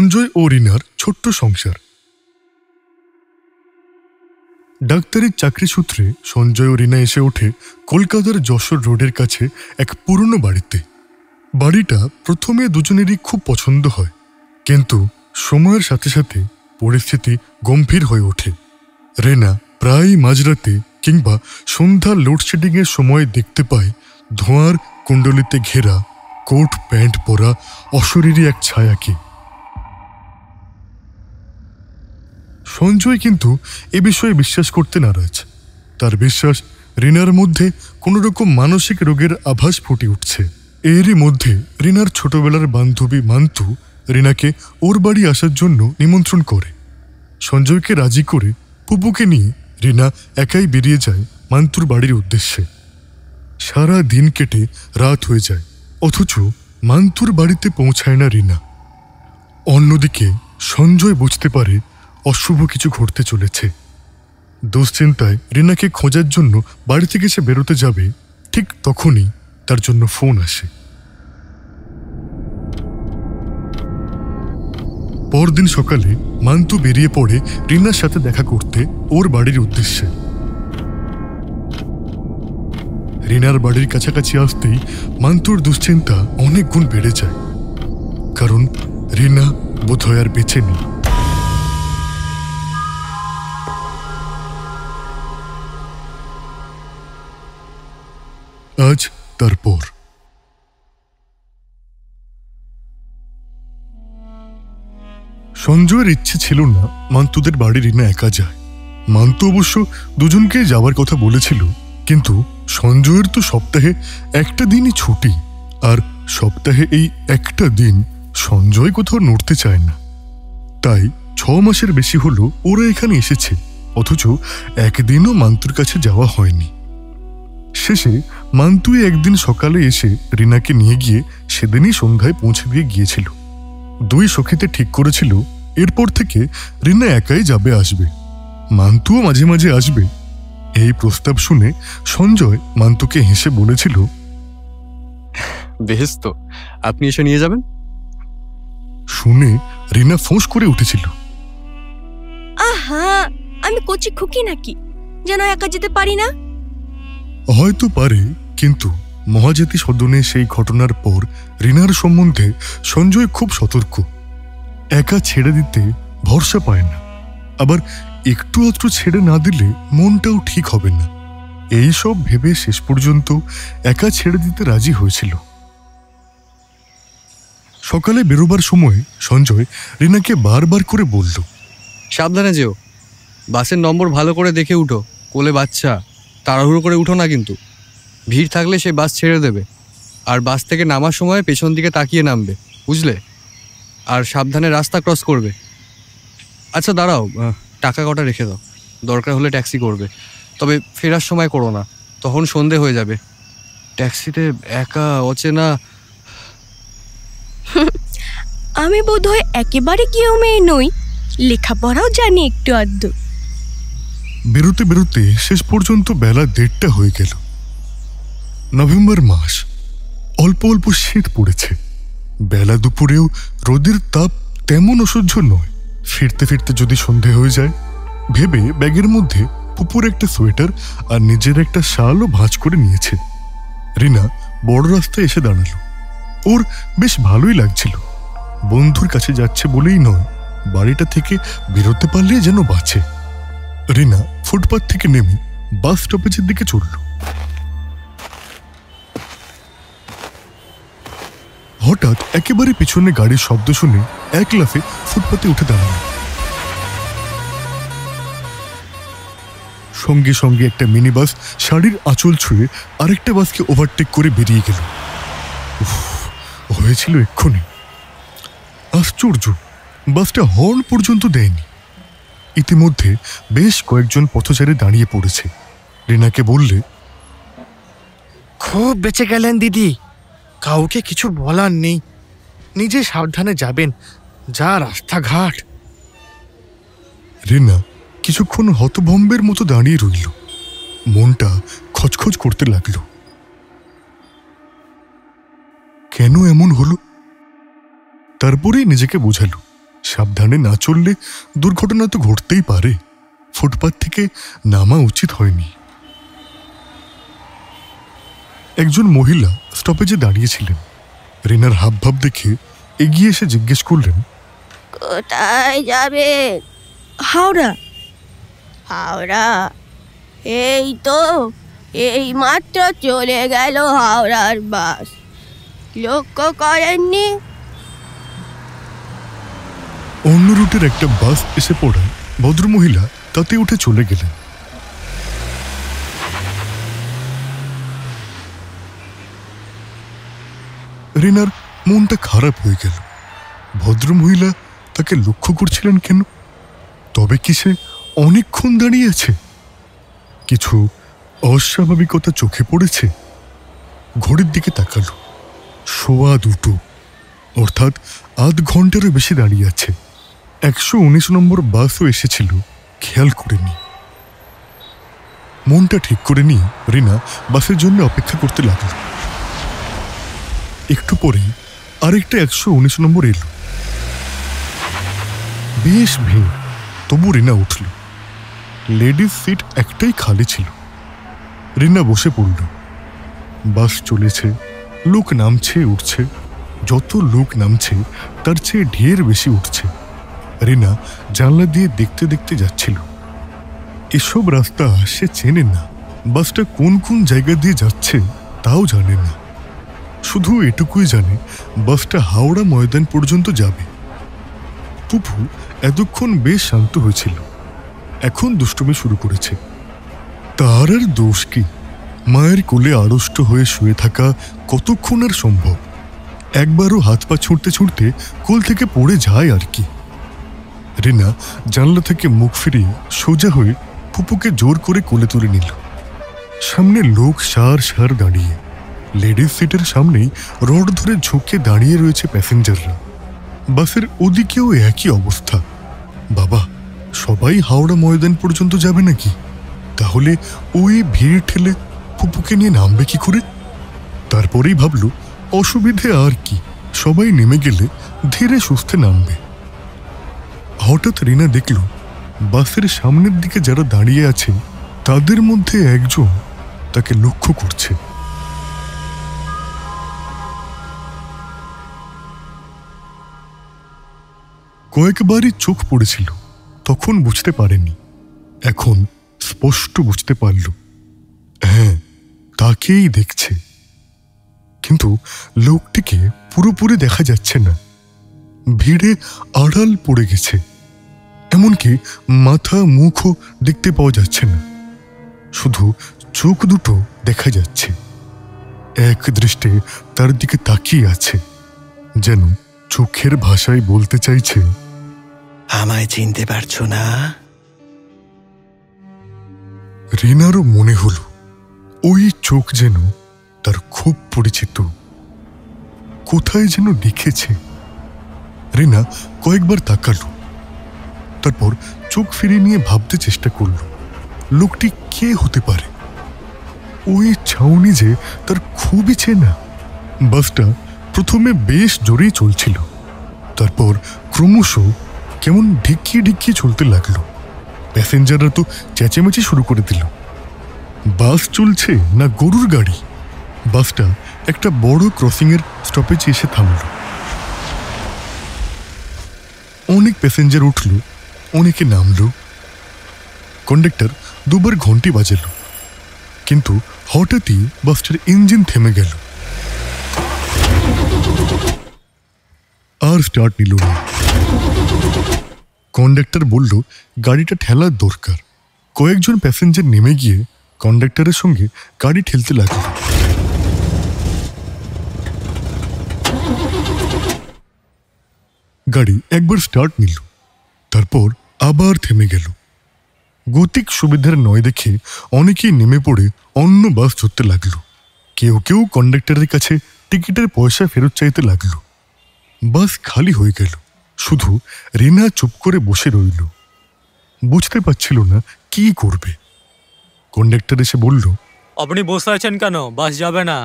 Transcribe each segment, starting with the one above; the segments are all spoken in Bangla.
সঞ্জয় ও রিনার ছোট্ট সংসার। ডাক্তারের চাকরি সূত্রে সঞ্জয় ও রিনা এসে ওঠে কলকাতার যশোর রোডের কাছে এক পুরনো বাড়িতে। বাড়িটা প্রথমে দুজনেরই খুব পছন্দ হয়, কিন্তু সময়ের সাথে সাথে পরিস্থিতি গম্ভীর হয়ে ওঠে। রিনা প্রায় মাঝরাতে কিংবা সন্ধ্যার লোডশেডিংয়ের সময় দেখতে পায় ধোঁয়ার কুণ্ডলিতে ঘেরা কোট প্যান্ট পরা অশরীরী এক ছায়াকে। সঞ্জয় কিন্তু এ বিষয়ে বিশ্বাস করতে নারাজ। তার বিশ্বাস রিনার মধ্যে কোনো রকম মানসিক রোগের আভাস ফুটে উঠছে। এরই মধ্যে রিনার ছোটবেলার বান্ধবী মান্তু রিনাকে ওর বাড়ি আসার জন্য নিমন্ত্রণ করে। সঞ্জয়কে রাজি করে পুপুকে নিয়ে রিনা একাই বেরিয়ে যায় মান্তুর বাড়ির উদ্দেশ্যে। সারা দিন কেটে রাত হয়ে যায়, অথচ মান্তুর বাড়িতে পৌঁছায় না রিনা। অন্যদিকে সঞ্জয় বুঝতে পারে অশুভ কিছু ঘটতে চলেছে। দুশ্চিন্তায় রিনাকে খোঁজার জন্য বাড়ি থেকে সে বেরোতে যাবে, ঠিক তখনই তার জন্য ফোন আসে। পরদিন সকালে মান্তু বেরিয়ে পড়ে রিনার সাথে দেখা করতে ওর বাড়ির উদ্দেশ্যে। রিনার বাড়ির কাছাকাছি আসতেই মান্তুর দুশ্চিন্তা অনেক গুণ বেড়ে যায়, কারণ রিনা বোধহয় আর বেঁচে নেই। আজ তারপর সঞ্জয়ের ইচ্ছে ছিল না মান্তুদের বাড়ি রিনা একা যায়। মান্তু অবশ্য দুজনকে যাওয়ার কথা বলেছিল, কিন্তু সঞ্জয়ের তো সপ্তাহে একটা দিনই ছুটি, আর সপ্তাহে এই একটা দিন সঞ্জয় কোথাও নড়তে চায় না। তাই 6 মাসের বেশি হলো ওরা এখানে এসেছে, অথচ একদিনও মান্তুর কাছে যাওয়া হয়নি। শেষে মান্তুই একদিন সকালে এসে রিনাকে নিয়ে গিয়ে সেদিনই সন্ধ্যায় পৌঁছে দিয়ে গিয়েছিল। দুই সখীতে ঠিক করেছিল এরপর থেকে রিনা একাই যাবে আসবে, মান্তুও মাঝে মাঝে আসবে। এই প্রস্তাব শুনে সঞ্জয় মান্তুকে হেসে বলেছিল, বেশ তো, আপনি এসে নিয়ে যাবেন। শুনে রিনা ফোঁস করে উঠেছিল, আহা, আমি কচি খুকি নাকি যেন একা যেতে পারি না? হয়তো পারে, কিন্তু মহাজাতি সদনে সেই ঘটনার পর রিনার সম্বন্ধে সঞ্জয় খুব সতর্ক। একা ছেড়ে দিতে ভরসা পায় না, আবার একটু আধটু ছেড়ে না দিলে মনটাও ঠিক হবে না। এই সব ভেবে শেষ পর্যন্ত একা ছেড়ে দিতে রাজি হয়েছিল। সকালে বেরোবার সময় সঞ্জয় রিনাকে বারবার করে বলল, সাবধানে যেও, বাসের নম্বর ভালো করে দেখে উঠো, কোলে বাচ্চা, তাড়াহুড়ো করে উঠো না কিন্তু। ভিড় থাকলে সে বাস ছেড়ে দেবে, আর বাস থেকে নামার সময় পেছন দিকে তাকিয়ে নামবে, বুঝলে? আর সাবধানে রাস্তা ক্রস করবে। আচ্ছা দাঁড়াও, টাকা কটা রেখে দাও, দরকার হলে ট্যাক্সি করবে, তবে ফেরার সময় করো না, তখন সন্ধে হয়ে যাবে। ট্যাক্সিতে একা অচেনা। আমি বোধহয় একেবারে কেউ মেয়ে নই, লেখাপড়াও জানি একটু আধটু। বেরোতে বেরোতে শেষ পর্যন্ত বেলা 1:30 হয়ে গেল। নভেম্বর মাস, অল্প অল্প শীত পড়েছে। বেলা দুপুরেও রোদের তাপ তেমন অসহ্য নয়। ফিরতে ফিরতে যদি সন্ধে হয়ে যায় ভেবে ব্যাগের মধ্যে পুপুর একটা সোয়েটার আর নিজের একটা শালও ভাঁজ করে নিয়েছে। রিনা বড় রাস্তায় এসে দাঁড়ালো। ওর বেশ ভালোই লাগছিল। বন্ধুর কাছে যাচ্ছে বলেই নয়, বাড়িটা থেকে বেরোতে পারলে যেন বাঁচে। রিনা ফুটপাথ থেকে নেমে বাস স্টপেজের দিকে চলল। হঠাৎ একেবারে পিছনে গাড়ির শব্দ শুনে এক লাফে ফুটপাতে উঠে দাঁড়াল। সঙ্গে সঙ্গে একটা মিনি বাস শাড়ির আঁচল ছুঁয়ে আরেকটা বাসকে ওভারটেক করে বেরিয়ে গেল। হয়েছিল এক্ষুনি। আশ্চর্য, বাসটা হর্ন পর্যন্ত দেয়নি। ইতিমধ্যে বেশ কয়েকজন পথচারী দাঁড়িয়ে পড়েছে। রিনাকে বললে, খুব বেঁচে গেলেন দিদি, কাউকে কিছু বলার নেই, নিজে সাবধানে যাবেন, যা রাস্তাঘাট। রিনা কিছুক্ষণ হতভম্বের মতো দাঁড়িয়ে রইল। মনটা খচখচ করতে লাগল। কেন এমন হলো? তারপরেই নিজেকে বোঝালো সাবধানে না চললে দুর্ঘটনা তো ঘটতেই পারে। ফুটপাত থেকে নামা উচিত হয়নি। একজন মহিলা স্টপেজে দাঁড়িয়েছিলেন। রিনার হাবভাব দেখে এগিয়ে এসে জিজ্ঞেস করলেন, কোথায় যাবে? হাওড়া। হাওড়া? এই তো এই মাত্র চলে গেল হাওড়ার বাস, লক্ষ্য করেননি? অন্য রুটের একটা বাস এসে পড়ায় ভদ্রমহিলা তাতে উঠে চলে গেলেন। রিনার মনটা খারাপ হয়ে গেল। ভদ্রমহিলা তাকে লক্ষ্য করছিলেন কেন? তবে কি সে অনেকক্ষণ দাঁড়িয়ে আছে? কিছু অস্বাভাবিকতা চোখে পড়েছে। ঘড়ির দিকে তাকালো। 2:15, অর্থাৎ আধ ঘন্টারও বেশি দাঁড়িয়ে আছে। 119 নম্বর বাসও এসেছিল, খেয়াল করেনি। মনটা ঠিক করে নিয়ে রিনা বাসের জন্য অপেক্ষা করতে লাগলো। একটু পরেই আরেকটা 119 নম্বর এলো। বেশ ভিড়, তবু রিনা উঠল। লেডিস সিট একটাই খালি ছিল। রিনা বসে পড়ল। বাস চলেছে, লোক নামছে উঠছে। যত লোক নামছে তার চেয়ে ঢের বেশি উঠছে। রিনা জানলা দিয়ে দেখতে দেখতে যাচ্ছিল। এসব রাস্তা সে চেনে না। বাসটা কোন কোন জায়গা দিয়ে যাচ্ছে তাও জানে না। শুধু এটুকুই জানে বাসটা হাওড়া ময়দান পর্যন্ত যাবে। পুপু এতক্ষণ বেশ শান্ত হয়েছিল, এখন দুষ্টুমি শুরু করেছে। তার আর দোষ কি? মায়ের কোলে আড়ষ্ট হয়ে শুয়ে থাকা কতক্ষণ আর সম্ভব? একবারও হাত পা ছুঁড়তে ছুঁড়তে কোল থেকে পড়ে যায় আর কি। রিনা জানলা থেকে মুখ ফিরিয়ে সোজা হয়ে পুপুকে জোর করে কোলে তুলে নিল। সামনে লোক সার সার দাঁড়িয়ে। লেডিস সিটের সামনেই রড ধরে ঝুঁকে দাঁড়িয়ে রয়েছে প্যাসেঞ্জাররা। বাসের ওদিকেও একই অবস্থা। বাবা, সবাই হাওড়া ময়দান পর্যন্ত যাবে নাকি? তাহলে ওই ভিড় ঠেলে পুপুকে নিয়ে নামবে কি করে? তারপরেই ভাবল, অসুবিধে আর কি, সবাই নেমে গেলে ধীরে সুস্থে নামবে। হঠাৎ রিনা দেখল বাসের সামনের দিকে যারা দাঁড়িয়ে আছে তাদের মধ্যে একজন তাকে লক্ষ্য করছে। কয়েকবারই চোখ পড়েছিল, তখন বুঝতে পারেনি। এখন স্পষ্ট বুঝতে পারল, হ্যাঁ, তাকেই দেখছে। কিন্তু লোকটিকে পুরোপুরি দেখা যাচ্ছে না। ভিড়ে আড়াল পড়ে গেছে। এমনকি মাথা মুখও দেখতে পাওয়া যাচ্ছে না, শুধু চোখ দুটো দেখা যাচ্ছে। এক দৃষ্টে তার দিকে তাকিয়ে আছে, যেন চোখের ভাষায় বলতে চাইছে, আমায় চিনতে পারছো না? রিনারও মনে হলো ওই চোখ যেন তার খুব পরিচিত, কোথায় যেন দেখেছে। রিনা কয়েকবার তাকালো, তারপর চোখ ফিরিয়ে নিয়ে ভাবতে চেষ্টা করল লোকটি কে হতে পারে। ওই ছাউনি যে তার খুবই চেনা। বাসটা প্রথমে বেশ জোরেই চলছিল, তারপর ক্রমশ কেমন ঢিকিয়ে ঢিকিয়ে চলতে লাগলো। প্যাসেঞ্জাররা তো চেঁচামেচি শুরু করে দিল। বাস চলছে না গরুর গাড়ি? বাসটা একটা বড় ক্রসিংয়ের স্টপেজে এসে থামল। অনেক প্যাসেঞ্জার উঠল, অনেকে নামল। কন্ডাক্টর দুবার ঘন্টি বাজাল, কিন্তু হঠাৎই বাসটার ইঞ্জিন থেমে গেল। আর স্টার্ট নিল না। কন্ডাক্টর বলল গাড়িটা ঠেলার দরকার। কয়েকজন প্যাসেঞ্জার নেমে গিয়ে কন্ডাক্টরের সঙ্গে গাড়ি ঠেলতে লাগল। গাড়ি একবার স্টার্ট নিল, তারপর আবার থেমে গেল। গতিক সুবিধার নয় দেখে অনেকেই নেমে পড়ে অন্য বাস ধরতে লাগলো। কেউ কেউ কন্ডাক্টরের কাছে টিকিটের পয়সা ফেরত চাইতে লাগলো। বাস খালি হয়ে গেল। শুধু রিনা চুপ করে বসে রইল, বুঝতে পারছিল না কি করবে। কন্ডাক্টর এসে বলল, আপনি বসে আছেন কেন? বাস যাবে না।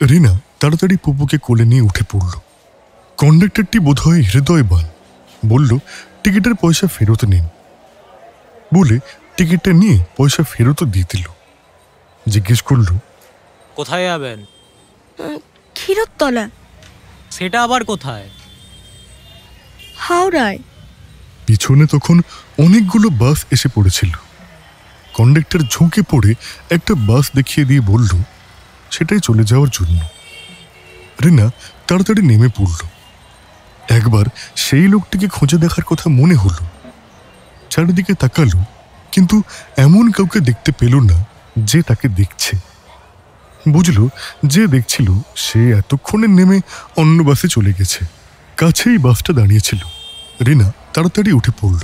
রিনা তাড়াতাড়ি পুপুকে কোলে নিয়ে উঠে পড়ল। কন্ডাক্টরটি বোধহয় হৃদয়বান, বলল টিকিটের পয়সা ফেরত নিন। বলে টিকিটটা নিয়ে পয়সা ফেরতও দিয়ে দিল। জিজ্ঞেস করল, কোথায় যাবেন? ক্ষীরতলা। সেটা আবার কোথায়? হাওড়ায়। পিছনে তখন অনেকগুলো বাস এসে পড়েছিল। কন্ডাক্টর ঝুঁকে পড়ে একটা বাস দেখিয়ে দিয়ে বলল সেটাই চলে যাওয়ার জন্য। রিনা তাড়াতাড়ি নেমে পড়ল। একবার সেই লোকটিকে খুঁজে দেখার কথা মনে হলো। চারিদিকে তাকালো, কিন্তু এমন কাউকে দেখতে পেল না যে তাকে দেখছে। বুঝলো যে দেখছিল সে এতক্ষণে নেমে অন্য বাসে চলে গেছে। কাছেই বাসটা দাঁড়িয়েছিল। রিনা তাড়াতাড়ি উঠে পড়ল।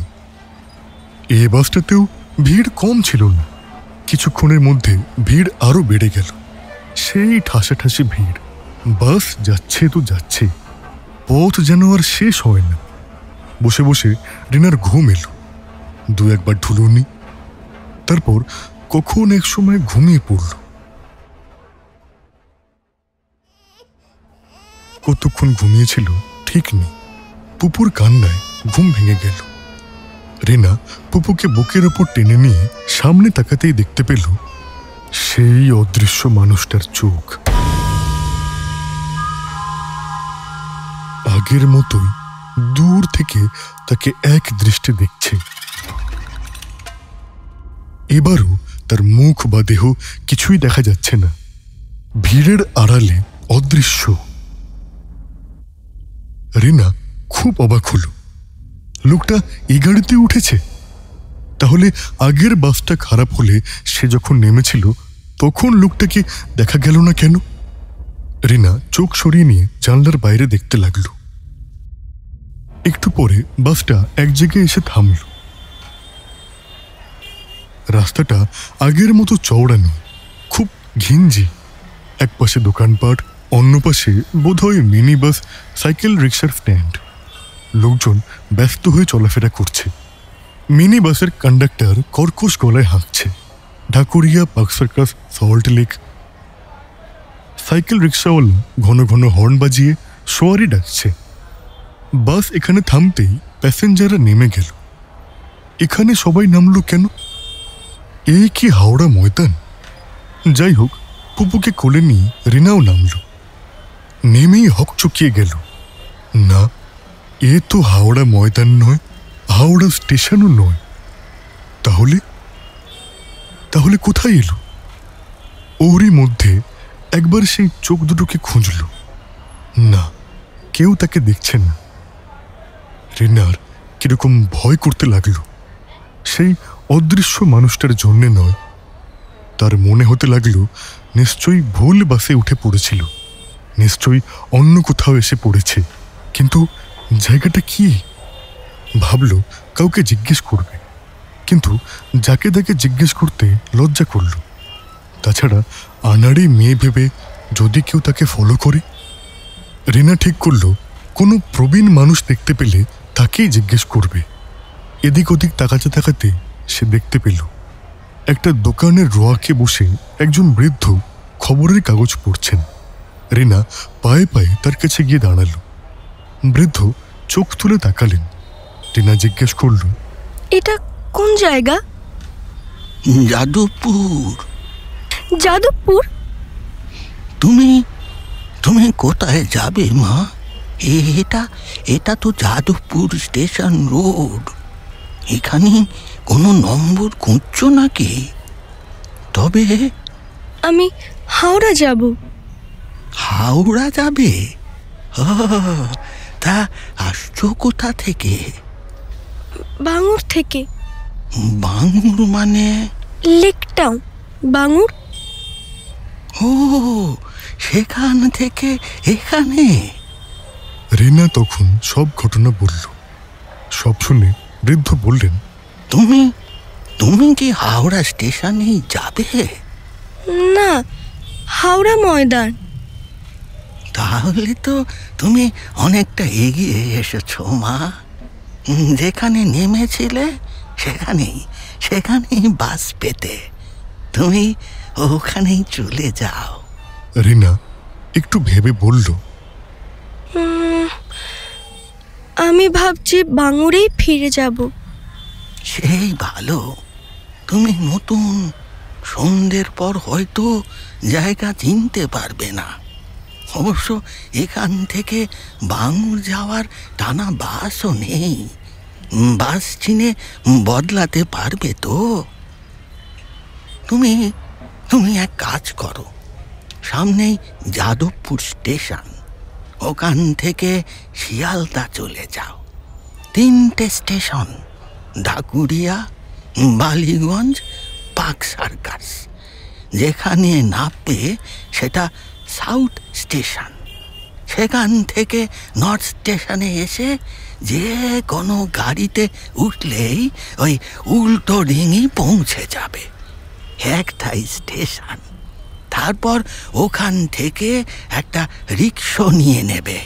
এ বাসটাতেও ভিড় কম ছিল না। কিছুক্ষণের মধ্যে ভিড় আরো বেড়ে গেল। সেই ঠাসাঠাসি ভিড়। বাস যাচ্ছে তো যাচ্ছে, পথ যেন আর শেষ হয় না। বসে বসে রিনার ঘুম এলো। দু একবার ঢুলুনি, তারপর কখন এক সময় ঘুমিয়ে পড়ল। কতক্ষণ ঘুমিয়েছিল ঠিক নেই। পুপুর কান্নায় ঘুম ভেঙে গেল। রিনা পুপুকে বুকের ওপর টেনে নিয়ে সামনে তাকাতেই দেখতে পেল সেই অদৃশ্য মানুষটার চোখ। আগের মতোই দূর থেকে তাকে এক দৃষ্টি দেখছে। এবারও তার মুখ বা দেহ কিছুই দেখা যাচ্ছে না। ভিড়ের আড়ালে অদৃশ্য। রিনা খুব অবাক হলো। লোকটা এই গাড়িতে উঠেছে। তাহলে আগের বাসটা খারাপ হলে সে যখন নেমেছিল তখন লোকটাকে দেখা গেল না কেন? রিনা চোখ সরিয়ে নিয়ে জানলার বাইরে দেখতে লাগলো। একটু পরে বাসটা এক জায়গায় এসে থামল। রাস্তাটা আগের মতো চওড়া নয়, খুব ঘিঞ্জি। এক পাশে দোকানপাট, অন্য পাশে বোধহয় মিনি বাস, সাইকেল রিক্সার স্ট্যান্ড। লোকজন ব্যস্ত হয়ে চলাফেরা করছে। মিনি বাসের কন্ডাক্টর কর্কশ গলায় হাঁকছে, Dhakuria, park circus, salt lake. Cycle রিক্সাওয়ালা ঘন ঘন হর্ন বাজিয়ে সোয়ারি ডাকছে। বাস এখানে থামতেই প্যাসেঞ্জাররা নেমে গেল। এখানে সবাই নামলো কেন? এই কি হাওড়া ময়দান? যাই হোক, পুপুকে কোলে নিয়ে রিনাও নামল। নেমেই হকচকিয়ে গেল। না, এ তো হাওড়া ময়দান নয়, হাওড়া স্টেশনও নয়। তাহলে তাহলে কোথায় এলো? ওরই মধ্যে একবার সেই চোখ দুটোকে খুঁজল। না, কেউ তাকে দেখছে না। রিনার কিরকম ভয় করতে লাগলো। সেই অদৃশ্য মানুষটার জন্যে নয়, তার মনে হতে লাগলো নিশ্চয়ই ভুল বাসে উঠে পড়েছিল, নিশ্চয়ই অন্য কোথাও এসে পড়েছে। কিন্তু জায়গাটা কি? ভাবল কাউকে জিজ্ঞেস করবে, কিন্তু যাকে তাকে জিজ্ঞেস করতে লজ্জা করল। তাছাড়া আনাড়ি মেয়ে ভেবে যদি কেউ তাকে ফলো করে। রিনা ঠিক করল কোনো প্রবীণ মানুষ দেখতে পেলে তাকেই জিজ্ঞেস করবে। এদিক ওদিক তাকাতে তাকাতে সে দেখতে পেল একটা দোকানের রোয়াকে বসে একজন বৃদ্ধ খবরের কাগজ পড়ছেন। রিনা পায়ে পায়ে তার কাছে গিয়ে দাঁড়ালো। বৃদ্ধ চোখ তুলে তাকালেন। রিনা জিজ্ঞেস করল, এটা কোন জায়গা? যাদবপুর। যাদবপুর? তুমি তুমি কোথায় যাবে মা? এটা তো যাদবপুর স্টেশন রোড। এখানে কোনো নম্বর খুঁজছো নাকি? তবে আমি হাওড়া যাব। হাওড়া যাবে? তা আসছো কোথা থেকে? বাঙুর থেকে। বাঙুর মানে? লেকটাউন, বাঙুর। ও, সেখান থেকে এখানে? রিনা তখন সব ঘটনা বলল। সব শুনে বৃদ্ধ বললেন, তুমি তুমি কি হাওড়া স্টেশনেই যাবে? না, হাওড়া ময়দান। তাহলে তো তুমি অনেকটা এগিয়ে এসেছো মা। যেখানে নেমেছিলে সেখানেই বাস পেতে। তুমি ওখানেই চলে যাও। রিনা একটু ভেবে বলল, আমি ভাবছি বাঙুরেই ফিরে যাব। সেই ভালো, তুমি নতুন, সন্ধ্যের পর হয়তো জায়গা চিনতে পারবে না। অবশ্য এখান থেকে বাঙুর যাওয়ার টানা বাসও নেই। বাস চিনে বদলাতে পারবে তো? তুমি তুমি এক কাজ করো, সামনেই যাদবপুর স্টেশন, ওখান থেকে শিয়ালদা চলে যাও। 3টে station, Dhakuria, Ballygunge, park circus. যেখানে নামবে সেটা সাউথ স্টেশন। সেখান থেকে নর্থ স্টেশনে এসে যে কোনো গাড়িতে উঠলেই ওই উল্টো ডিঙি পৌঁছে যাবে। একটাই স্টেশন। তারপর ওখান থেকে একটা রিক্সা নিয়ে নেবে।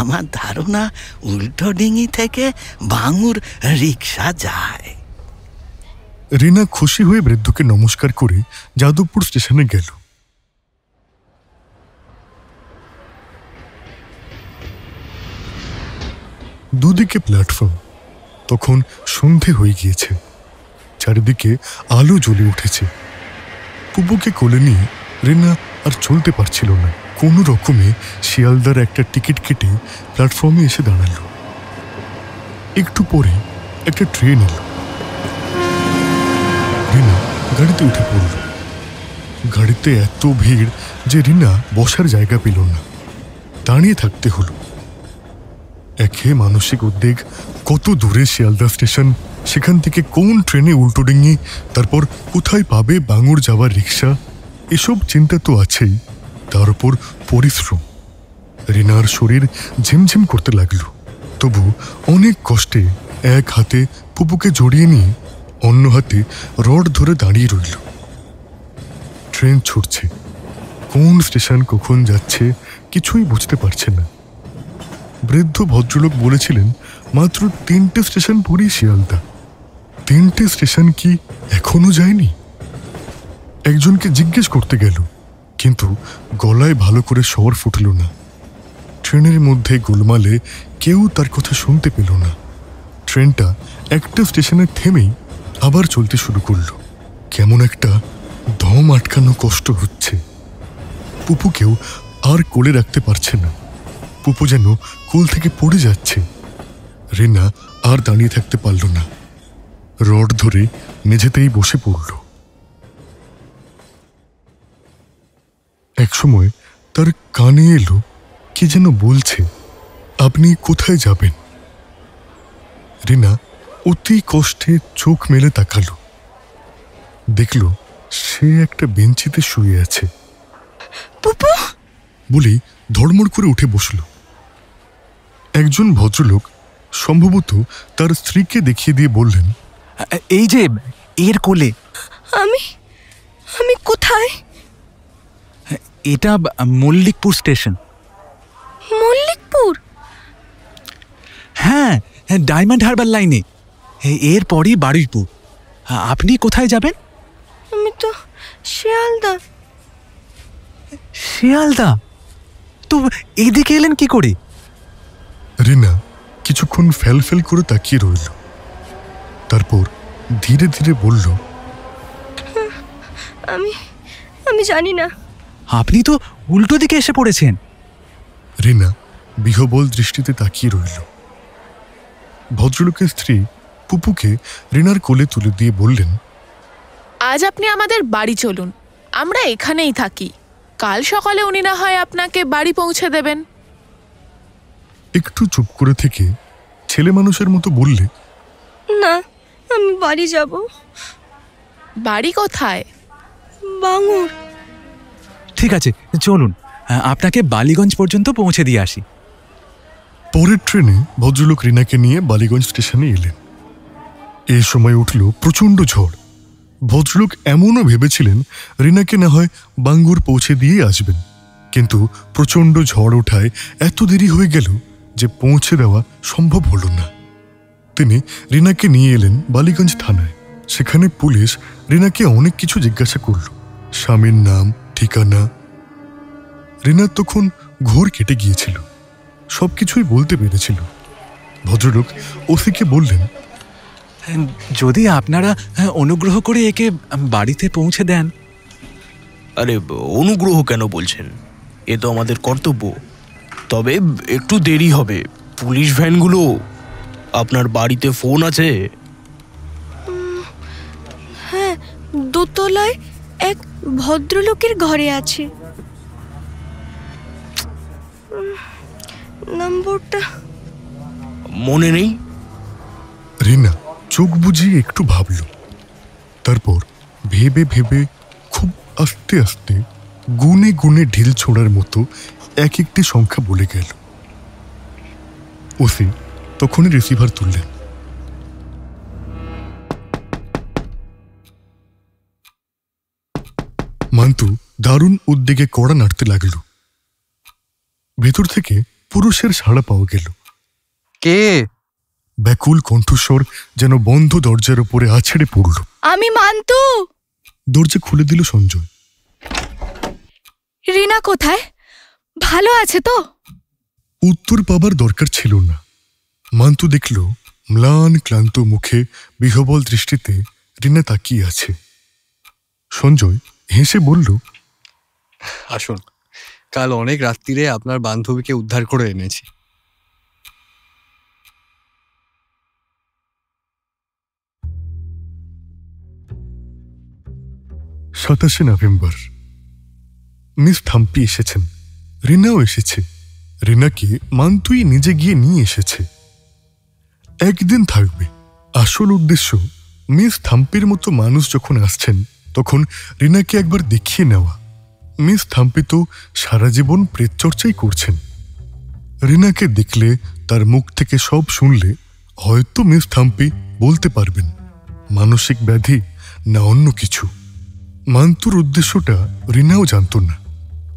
আমার ধারণা উল্টো ডিঙি থেকে বাঙুর রিক্সা যায়। রিনা খুশি হয়ে বৃদ্ধকে নমস্কার করে যাদবপুর স্টেশনে গেল। দুদিকে প্ল্যাটফর্ম। তখন সন্ধে হয়ে গিয়েছে, চারিদিকে আলো জ্বলে উঠেছে। পুপুকে কোলে নিয়ে রিনা আর চলতে পারছিল না। কোনো রকমে শিয়ালদার একটা টিকিট কেটে প্ল্যাটফর্মে এসে দাঁড়ালো। একটু পরে একটা ট্রেন এলো। রিনা গাড়িতে উঠে পড়ল। গাড়িতে এত ভিড় যে রিনা বসার জায়গা পেল না, দাঁড়িয়ে থাকতে হলো। একে মানসিক উদ্বেগ, কত দূরে শিয়ালদা স্টেশন, সেখান থেকে কোন ট্রেনে উল্টো ডিঙি, তারপর কোথায় পাবে বাঙুর যাওয়ার রিক্সা, এসব চিন্তা তো আছেই। তার উপর পরিশ্রম। রিনার শরীর ঝিমঝিম করতে লাগলো। তবু অনেক কষ্টে এক হাতে পুপুকে জড়িয়ে নিয়ে অন্য হাতে রড ধরে দাঁড়িয়ে রইল। ট্রেন ছুটছে, কোন স্টেশন কখন যাচ্ছে কিছুই বুঝতে পারছে না। বৃদ্ধ ভদ্রলোক বলেছিলেন মাত্র 3টে স্টেশন পরেই শিয়ালদা। 3টে স্টেশন কি এখনো যায়নি? একজনকে জিজ্ঞেস করতে গেল, কিন্তু গলায় ভালো করে স্বর ফুটল না। ট্রেনের মধ্যে গোলমালে কেউ তার কথা শুনতে পেল না। ট্রেনটা একটা স্টেশনে থেমেই আবার চলতে শুরু করল। কেমন একটা দম আটকানো কষ্ট হচ্ছে। পুপুকেও আর কোলে রাখতে পারছে না। পুপু যেন কোল থেকে পড়ে যাচ্ছে। রিনা আর দাঁড়িয়ে থাকতে পারল না, রড ধরে মেঝেতেই বসে পড়ল। একসময় তার কানে এলো কে যেন বলছে, আপনি কোথায় যাবেন? রিনা অতি কষ্টে চোখ মেলে তাকালো। দেখল সে একটা বেঞ্চিতে শুয়ে আছে। পুপু বলেই ধড়মড় করে উঠে বসল। একজন ভদ্রলোক, সম্ভবত তার স্ত্রীকে দেখিয়ে দিয়ে বললেন, এই যে এর কোলে। আমি আমি কোথায়? এটা মল্লিকপুর স্টেশন। মল্লিকপুর? হ্যাঁ, ডায়মন্ড হারবার লাইনে। এরপরই বারুইপুর। আপনি কোথায় যাবেন? আমি তো শিয়ালদা। শিয়ালদা? তো এদিকে এলেন কি করে? রিনা কিছুক্ষণ ফেল ফেল করে তাকিয়ে রইল। তারপর ধীরে ধীরে বলল, আমি আমি জানি না। আপনি তো উল্টো দিকে এসে পড়েছেন। রিনা বিহবল দৃষ্টিতে তাকিয়ে রইল। ভদ্রলোকের স্ত্রী পুপুকে রিনার কোলে তুলে দিয়ে বললেন, আজ আপনি আমাদের বাড়ি চলুন, আমরা এখানেই থাকি। কাল সকালে উনি না হয় আপনাকে বাড়ি পৌঁছে দেবেন। একটু চুপ করে থেকে ছেলে মানুষের মতো বললে, না, আমি বাড়ি যাব। বাড়ি কোথায়? বাঙুর। ঠিক আছে, চলুন, আপনাকে বালিগঞ্জ পর্যন্ত পৌঁছে দিয়ে আসি। পরের ট্রেনে ভদ্রলোক রিনাকে নিয়ে বালিগঞ্জ স্টেশনে এলেন। এই সময় উঠল প্রচণ্ড ঝড়। ভদ্রলোক এমনও ভেবেছিলেন রিনাকে না হয় বাঙ্গুর পৌঁছে দিয়ে আসবেন, কিন্তু প্রচণ্ড ঝড় ওঠায় এত দেরি হয়ে গেল যে পৌঁছে দেওয়া সম্ভব হলো না। তিনি রিনাকে নিয়ে এলেন বালিগঞ্জ থানায়। সেখানে পুলিশ রিনাকে অনেক কিছু জিজ্ঞাসা করল, স্বামীর নাম, ঠিকানা। রিনার তখন ঘোর কেটে গিয়েছিল, সবকিছুই বলতে পেরেছিল। ভদ্রলোক ওসিকে বললেন, যদি আপনারা অনুগ্রহ করে একে বাড়িতে পৌঁছে দেন। আরে অনুগ্রহ কেন বলছেন? এ তো আমাদের কর্তব্য। তবে একটু দেরি হবে। পুলিশ ভ্যানগুলো, আপনার বাড়িতে ফোন আছে? হ্যাঁ, দোতলায় এক ভদ্রলোকের ঘরে আছে। নম্বরটা মনে নেই? রিনা চোখ বুজিয়ে একটু ভাবল, তারপর ভেবে ভেবে খুব আস্তে আস্তে গুনে গুনে ঢিল ছোড়ার মতো এক একটি সংখ্যা বলে গেল। ওসি তখনই রিসিভার তুললেন। মান্তু দারুণ উদ্বেগে কড়া নাড়তে লাগল। ভেতর থেকে পুরুষের সাড়া পাওয়া গেল। কে? ব্যাকুল কণ্ঠস্বর যেন বন্ধ দরজার উপরে আছড়ে পড়ল। আমি মান্তু। দরজা খুলে দিল সঞ্জয়। রিনা কোথায়? ভালো আছে তো? উত্তর পাবার দরকার ছিল না। মান্তু দেখল ম্লান ক্লান্ত মুখে বিহবল দৃষ্টিতে রিনা তাকিয়ে আছে। সঞ্জয় হেসে বলল, আসুন, কাল অনেক রাত্রিরে আপনার বান্ধবীকে উদ্ধার করে এনেছি। 27 নভেম্বর। মিস থাম্পি এসেছেন, রিনাও এসেছে। রিনাকে মান্তুই নিজে গিয়ে নিয়ে এসেছে। একদিন থাকবে। আসল উদ্দেশ্য মিস থাম্পির মতো মানুষ যখন আসছেন তখন রিনাকে একবার দেখিয়ে নেওয়া। মিস থাম্পি তো সারা জীবন প্রেতচর্চাই করছেন। রিনাকে দেখলে, তার মুখ থেকে সব শুনলে হয়তো মিস থাম্পি বলতে পারবেন মানসিক ব্যাধি না অন্য কিছু। মান্তুর উদ্দেশ্যটা রিনাও জানত না।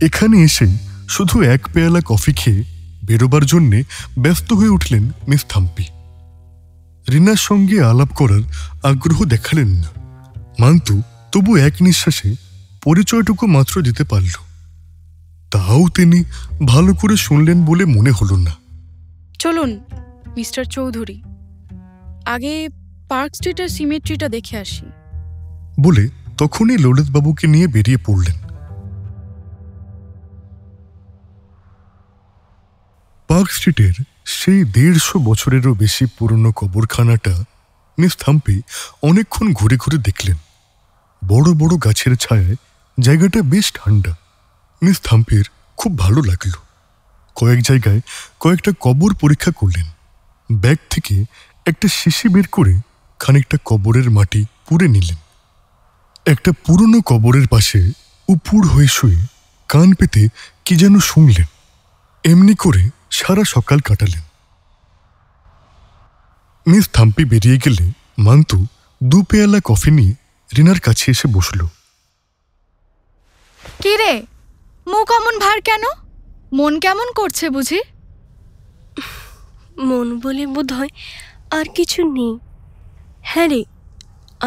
এখানে এসেই শুধু এক পেয়ালা কফি খেয়ে বেরোবার জন্যে ব্যস্ত হয়ে উঠলেন মিস থাম্পি। রিনার সঙ্গে আলাপ করার আগ্রহ দেখালেন না। মান্তু তবু এক নিঃশ্বাসে পরিচয়টুকু মাত্র দিতে পারল। তাও তিনি ভালো করে শুনলেন বলে মনে হল না। চলুন মিস্টার চৌধুরী, আগে পার্ক স্ট্রিটের সিমেট্রিটা দেখে আসি বলে তখনই ললিতবাবুকে নিয়ে বেরিয়ে পড়লেন। পার্ক স্ট্রিটের সেই 150 বছরেরও বেশি পুরনো কবরখানাটা মিস থাম্পি অনেকক্ষণ ঘুরে ঘুরে দেখলেন। বড় বড় গাছের ছায়ায় জায়গাটা বেশ ঠান্ডা। মিস থাম্পির খুব ভালো লাগল। কয়েক জায়গায় কয়েকটা কবর পরীক্ষা করলেন। ব্যাগ থেকে একটা শিশি বের করে খানিকটা কবরের মাটি পুড়ে নিলেন। একটা পুরনো কবরের পাশে উপুড় হয়ে শুয়ে কান পেতে কি যেন শুনলেন। এমনি করে সারা সকাল কাটালেন। মিস থাম্পি বেরিয়ে গেলে মান্তু 2 পেয়ালা কফি নিয়ে রিনার কাছে এসে বসল। কি রে, মুখ অমন ভার কেন? মন কেমন করছে বুঝি? মন বলে বোধ হয় আর কিছু নেই। হ্যাঁ রে,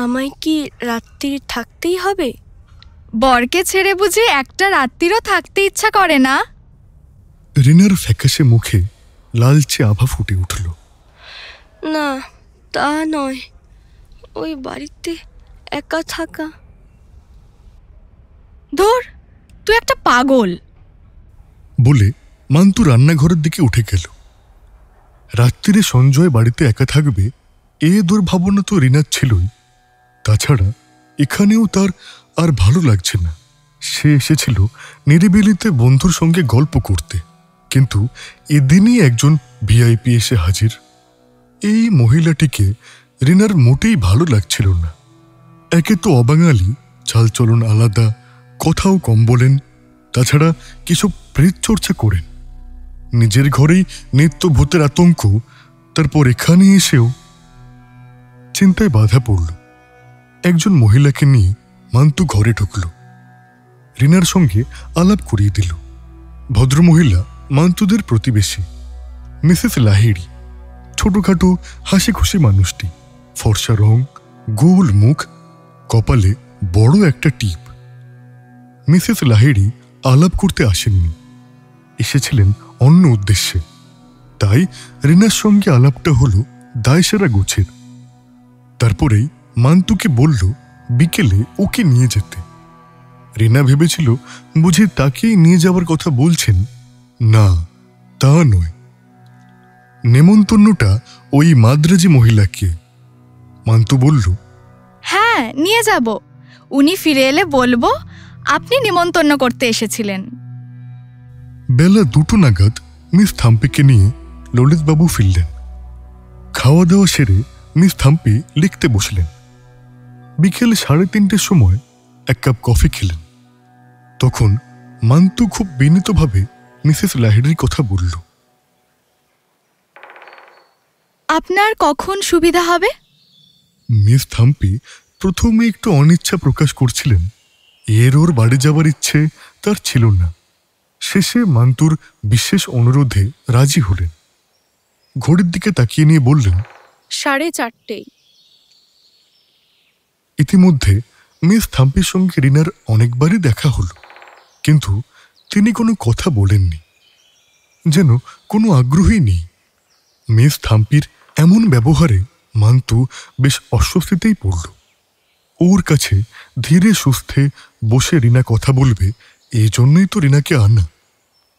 আমায় কি রাত্রি থাকতেই হবে? বরকে ছেড়ে বুঝি একটা রাত্রিরও থাকতে ইচ্ছা করে না? রিনার ফ্যাকাশে মুখে লালচে আভা ফুটে উঠল। না, তা নয়, ওই বাড়িতে একা থাকা। ধুর, তুই একটা পাগল। বলে মান্তু রান্নাঘরের দিকে উঠে গেল। রাত্রিরে সঞ্জয় বাড়িতে একা থাকবে এ দুর্ভাবনা তো রিনার ছিলই। তাছাড়া এখানেও তার আর ভালো লাগছে না। সে এসেছিল নিরিবিলিতে বন্ধুর সঙ্গে গল্প করতে, কিন্তু এদিনই একজন ভিআইপি এসে হাজির। এই মহিলাটিকে রিনার মোটেই ভালো লাগছিল না। একে তো অবাঙালি, চালচলন আলাদা, কথাও কম বলেন, তাছাড়া কিছু প্রেত চর্চা করেন। নিজের ঘরেই নিত্য ভূতের আতঙ্ক, তারপর এখানে এসেও। চিন্তায় বাধা পড়ল। একজন মহিলাকে নিয়ে মান্তু ঘরে ঢুকল। রিনার সঙ্গে আলাপ করিয়ে দিল। ভদ্রমহিলা মান্তুদের প্রতিবেশী, মিসেস লাহিড়ি। ছোটখাটো হাসি খুশি মানুষটি, ফর্সা রং, গোল মুখ, কপালে বড় একটা টিপ। মিসেস লাহিড়ি আলাপ করতে আসেননি, এসেছিলেন অন্য উদ্দেশ্যে। তাই রিনার সঙ্গে আলাপটা হলো দায়সারা গোছের। তারপরেই মান্তুকে বলল বিকেলে ওকে নিয়ে যেতে। রিনা ভেবেছিল বুঝি তাকেই নিয়ে যাওয়ার কথা বলছেন। না, তা নয়, নেমন্তন্নটা ওই মাদ্রাজি মহিলাকে। মান্তু বলল, হ্যাঁ নিয়ে যাব, উনি ফিরে এলে বলবো আপনি নিমন্ত্রণ করতে এসেছিলেন। বেলা 2টো নাগাদ মিস থাম্পিকে নিয়ে ললিতবাবু ফিরলেন। খাওয়া দাওয়া সেরে মিস থাম্পি লিখতে বসলেন। বিকেল 3:30 সময় এক কাপ কফি খেলেন। তখন মান্তু খুব বিনীতভাবে মিসেস লাহিড়ির কথা বলল। আপনার কখন সুবিধা হবে? মিস থাম্পি প্রথমে একটু অনিচ্ছা প্রকাশ করছিলেন। ওর বাড়ি যাবার ইচ্ছে তার ছিল না। শেষে মান্তুর বিশেষ অনুরোধে রাজি হলেন। ঘড়ির দিকে তাকিয়ে নিয়ে বললেন, 4:30। ইতিমধ্যে মিস থাম্পির সঙ্গে রিনার অনেকবারই দেখা হলো, কিন্তু তিনি কোনো কথা বলেননি, যেন কোনো আগ্রহী নেই। মিস থাম্পির এমন ব্যবহারে মান্তু বেশ অস্বস্তিতেই পড়ল। ওর কাছে ধীরে সুস্থে বসে রিনা কথা বলবে, এই জন্যই তো রিনাকে আনা,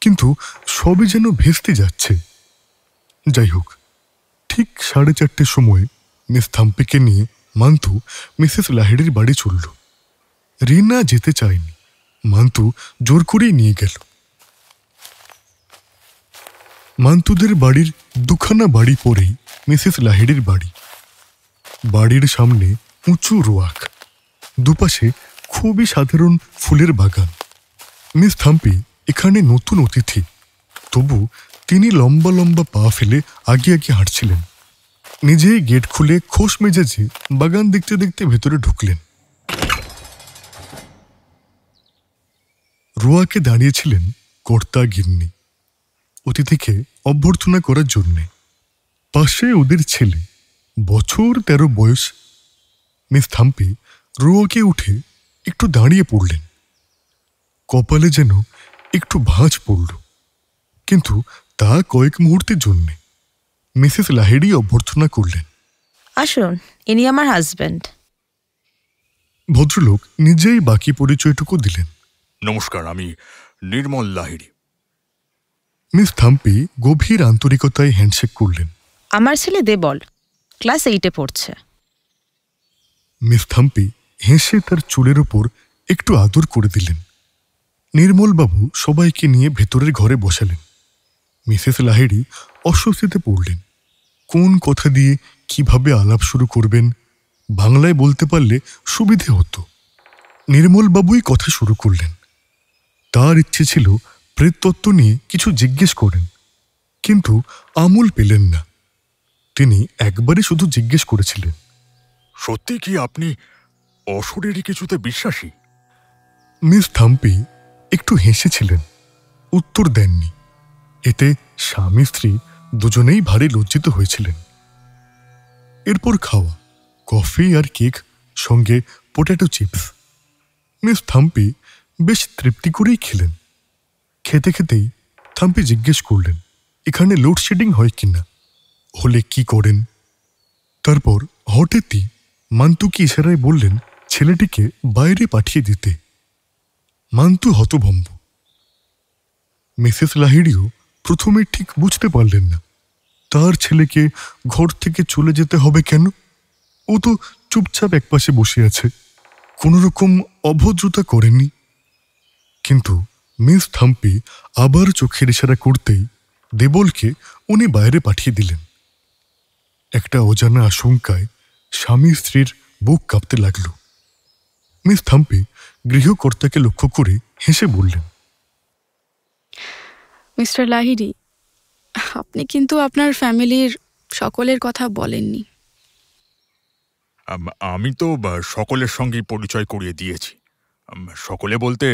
কিন্তু সবই যেন ভেস্তে যাচ্ছে। যাই হোক, ঠিক 4:30 সময় মিস থাম্পিকে নিয়ে মান্তু মিসেস লাহিড়ির বাড়ি চলল। রিনা যেতে চায়নি, মান্তু জোর করেই নিয়ে গেল। মান্তুদের বাড়ির 2খানা বাড়ি পরেই মিসেস লাহিড়ির বাড়ি। বাড়ির সামনে উঁচু রোয়াক, দুপাশে খুবই সাধারণ ফুলের বাগান। মিস থাম্পি এখানে নতুন অতিথি, তবু তিনি লম্বা লম্বা পা ফেলে আগে আগে হাঁটছিলেন। নিজেই গেট খুলে খোশ মেজাজে বাগান দেখতে দেখতে ভেতরে ঢুকলেন। রোয়াকে দাঁড়িয়েছিলেন কর্তা গিন্নি, অতিথিকে অভ্যর্থনা করার জন্যে। পাশে ওদের ছেলে, বছর 13 বয়স। মিস থাম্পি রোয়াকে উঠে একটু দাঁড়িয়ে পড়লেন। কপালে যেন একটু ভাঁজ পড়ল, কিন্তু তা কয়েক মুহূর্তের জন্যে। মিসেস লাহিড়ি অভ্যর্থনা করলেন, আসুন, ইনি আমার হাজব্যান্ড। ভদ্রলোক নিজেই বাকি পরিচয়টুকু দিলেন। নমস্কার, আমি নির্মল লাহিড়ি। মিস থাম্পি গভীর আন্তরিকতায় হ্যান্ডশেক করলেন। আমার ছেলে দেবল, ক্লাস 8-এ পড়ছে। মিস থাম্পি হেসে তার চুলের ওপর একটু আদর করে দিলেন। নির্মলবাবু সবাইকে নিয়ে ভেতরের ঘরে বসালেন। মিসেস লাহিড়ি অস্বস্তিতে পড়লেন। কোন কথা দিয়ে কিভাবে আলাপ শুরু করবেন, বাংলায় বলতে পারলে সুবিধে হতো। নির্মলবাবুই কথা শুরু করলেন। তার ইচ্ছে ছিল প্রেততত্ত্ব নিয়ে কিছু জিজ্ঞেস করেন, কিন্তু আমল পেলেন না। তিনি একবারই শুধু জিজ্ঞেস করেছিলেন, সত্যি কি আপনি অশরীরী কিছুতে বিশ্বাসী? মিস থাম্পি একটু হেসেছিলেন, উত্তর দেননি। এতে স্বামী স্ত্রী দুজনেই ভারী লজ্জিত হয়েছিলেন। এরপর খাওয়া, কফি আর কেক, সঙ্গে পোটেটো চিপস। মিস থাম্পি বেশ তৃপ্তি করেই খেলেন। খেতে খেতেই থাম্পি জিজ্ঞেস করলেন, এখানে লোডশেডিং হয় কিনা, হলে কি করেন। তারপর হঠাৎই মান্তুকে ইশারায় বললেন ছেলেটিকে বাইরে পাঠিয়ে দিতে। মান্তু হতভম্ব। মিসেস লাহিড়িও প্রথমে ঠিক বুঝতে পারলেন না তার ছেলেকে ঘর থেকে চলে যেতে হবে কেন। ও তো চুপচাপ একপাশে বসে আছে, কোনো রকম অভদ্রতা করেনি। কিন্তু মিস থাম্পি আবার চোখের ইশারা করতেই দেবলকে উনি বাইরে পাঠিয়ে দিলেন। একটা অজানা আশঙ্কায় স্বামী স্ত্রীর বুক কাঁপতে লাগল। মিস থাম্পি গৃহকর্তাকে লক্ষ্য করে হেসে বললেন, মিস্টার লাহিড়ি, আপনি কিন্তু আপনার ফ্যামিলির সকলের কথা বলেননি। আমি তো সকলের সঙ্গেই পরিচয় করিয়ে দিয়েছি। সকলে বলতে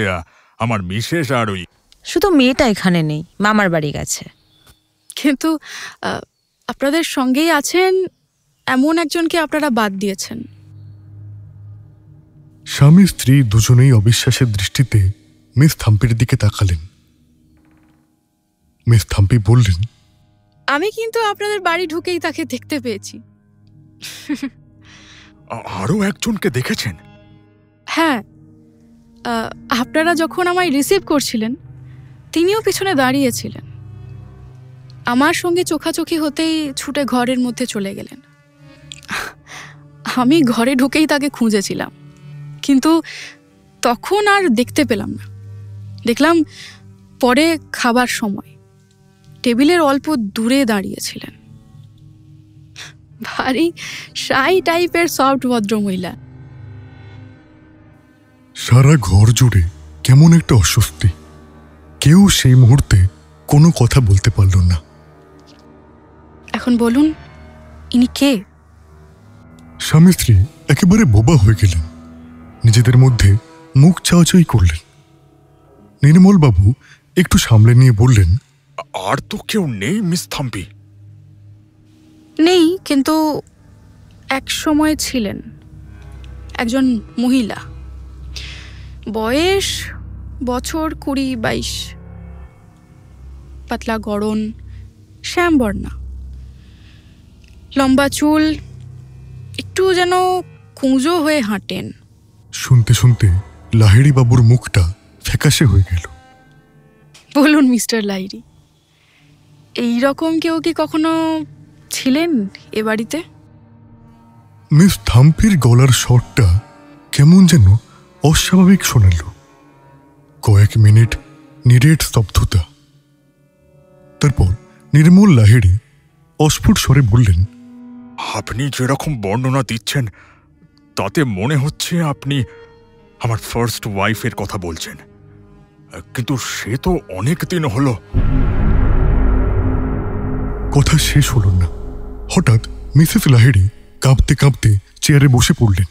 আমার মিসেস আর ওই শুধু মেয়েটা এখানে নেই, মামার বাড়ি গেছে। কিন্তু আপনাদের সঙ্গেই আছেন এমন একজনকে আপনারা বাদ দিয়েছেন। স্বামী স্ত্রী দুজনেই অবিশ্বাসের দৃষ্টিতে মিস থাম্পির দিকে তাকালেন। মিস থাম্পি বললেন, আমি কিন্তু আপনাদের বাড়ি ঢুকেই তাকে দেখতে পেয়েছি। আরো একজনকে দেখেছেন? হ্যাঁ, আপনারা যখন আমায় রিসিভ করছিলেন তিনিও পিছনে দাঁড়িয়েছিলেন। আমার সঙ্গে চোখাচোখি হতেই ছুটে ঘরের মধ্যে চলে গেলেন। আমি ঘরে ঢুকেই তাকে খুঁজেছিলাম, কিন্তু তখন আর দেখতে পেলাম না। দেখলাম পরে খাবার সময় টেবিলের অল্প দূরে দাঁড়িয়েছিলেন। ভারী শাই টাইপের সফট ভদ্রমহিলা। সারা ঘর জুড়ে কেমন একটা অস্বস্তি। কেউ সেই মুহূর্তে কোনো কথা বলতে পারল না। এখন বলুন, ইনি কে? স্বামী স্ত্রী একেবারে বোবা হয়ে গেলেন, নিজেদের মধ্যে মুখ চাওয়াচাই করলেন। নির্মলবাবু একটু সামলে নিয়ে বললেন, আর তো কেউ নেই মিস থাম্পি? নেই, কিন্তু এক সময় ছিলেন একজন মহিলা, বয়স বছর 20-22, পাতলা গড়ন, শ্যামবর্ণা, লম্বা চুল, একটু যেন কুঁজো হয়ে হাঁটেন। শুনতে শুনতে লাহিড়ী বাবুর মুখটা ফ্যাকাশে হয়ে গেল। বলুন মিস্টার লাহিড়ী, এইরকম কেউ কি কখনো ছিলেন এ বাড়িতে? মিস থাম্পির গলার স্বরটা কেমন যেন অস্বাভাবিক শোনাল। কয়েক মিনিট নিরেট স্তব্ধতা। তারপর নির্মল লাহিড়ী অস্ফুট স্বরে বললেন, আপনি যেরকম বর্ণনা দিচ্ছেন তাতে মনে হচ্ছে আপনি আমার ফার্স্ট ওয়াইফের কথা বলছেন, কিন্তু সে তো অনেক দিন হলো। কথা শেষ হল না। হঠাৎ মিসেস লাহিড়ী কাঁপতে কাঁপতে চেয়ারে বসে পড়লেন।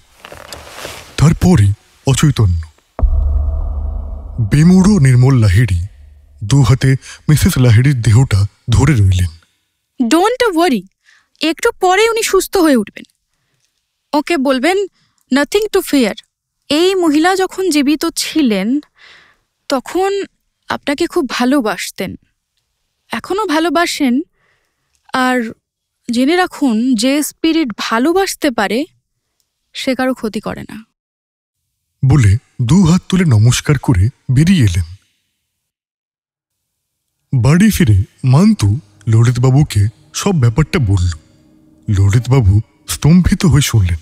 তারপরই অচৈতন্য। বেমুড়ো নির্মল লাহিড়ী দু হাতে মিসেস লাহিড়ীর দেহটা ধরে রইলেন। ডোন্ট ওয়ারি, একটু পরে উনি সুস্থ হয়ে উঠবেন। ওকে বলবেন নাথিং টু ফিয়ার। এই মহিলা যখন জীবিত ছিলেন তখন আপনাকে খুব ভালোবাসতেন, এখনো ভালোবাসেন। আর জেনে রাখুন, যে স্পিরিট ভালোবাসতে পারে সে কারো ক্ষতি করে না। বলে দু হাত তুলে নমস্কার করে বেরিয়ে এলেন। বাড়ি ফিরে মান্তু ললিতবাবুকে সব ব্যাপারটা বলল। ললিতবাবু স্তম্ভিত হয়ে শুনলেন।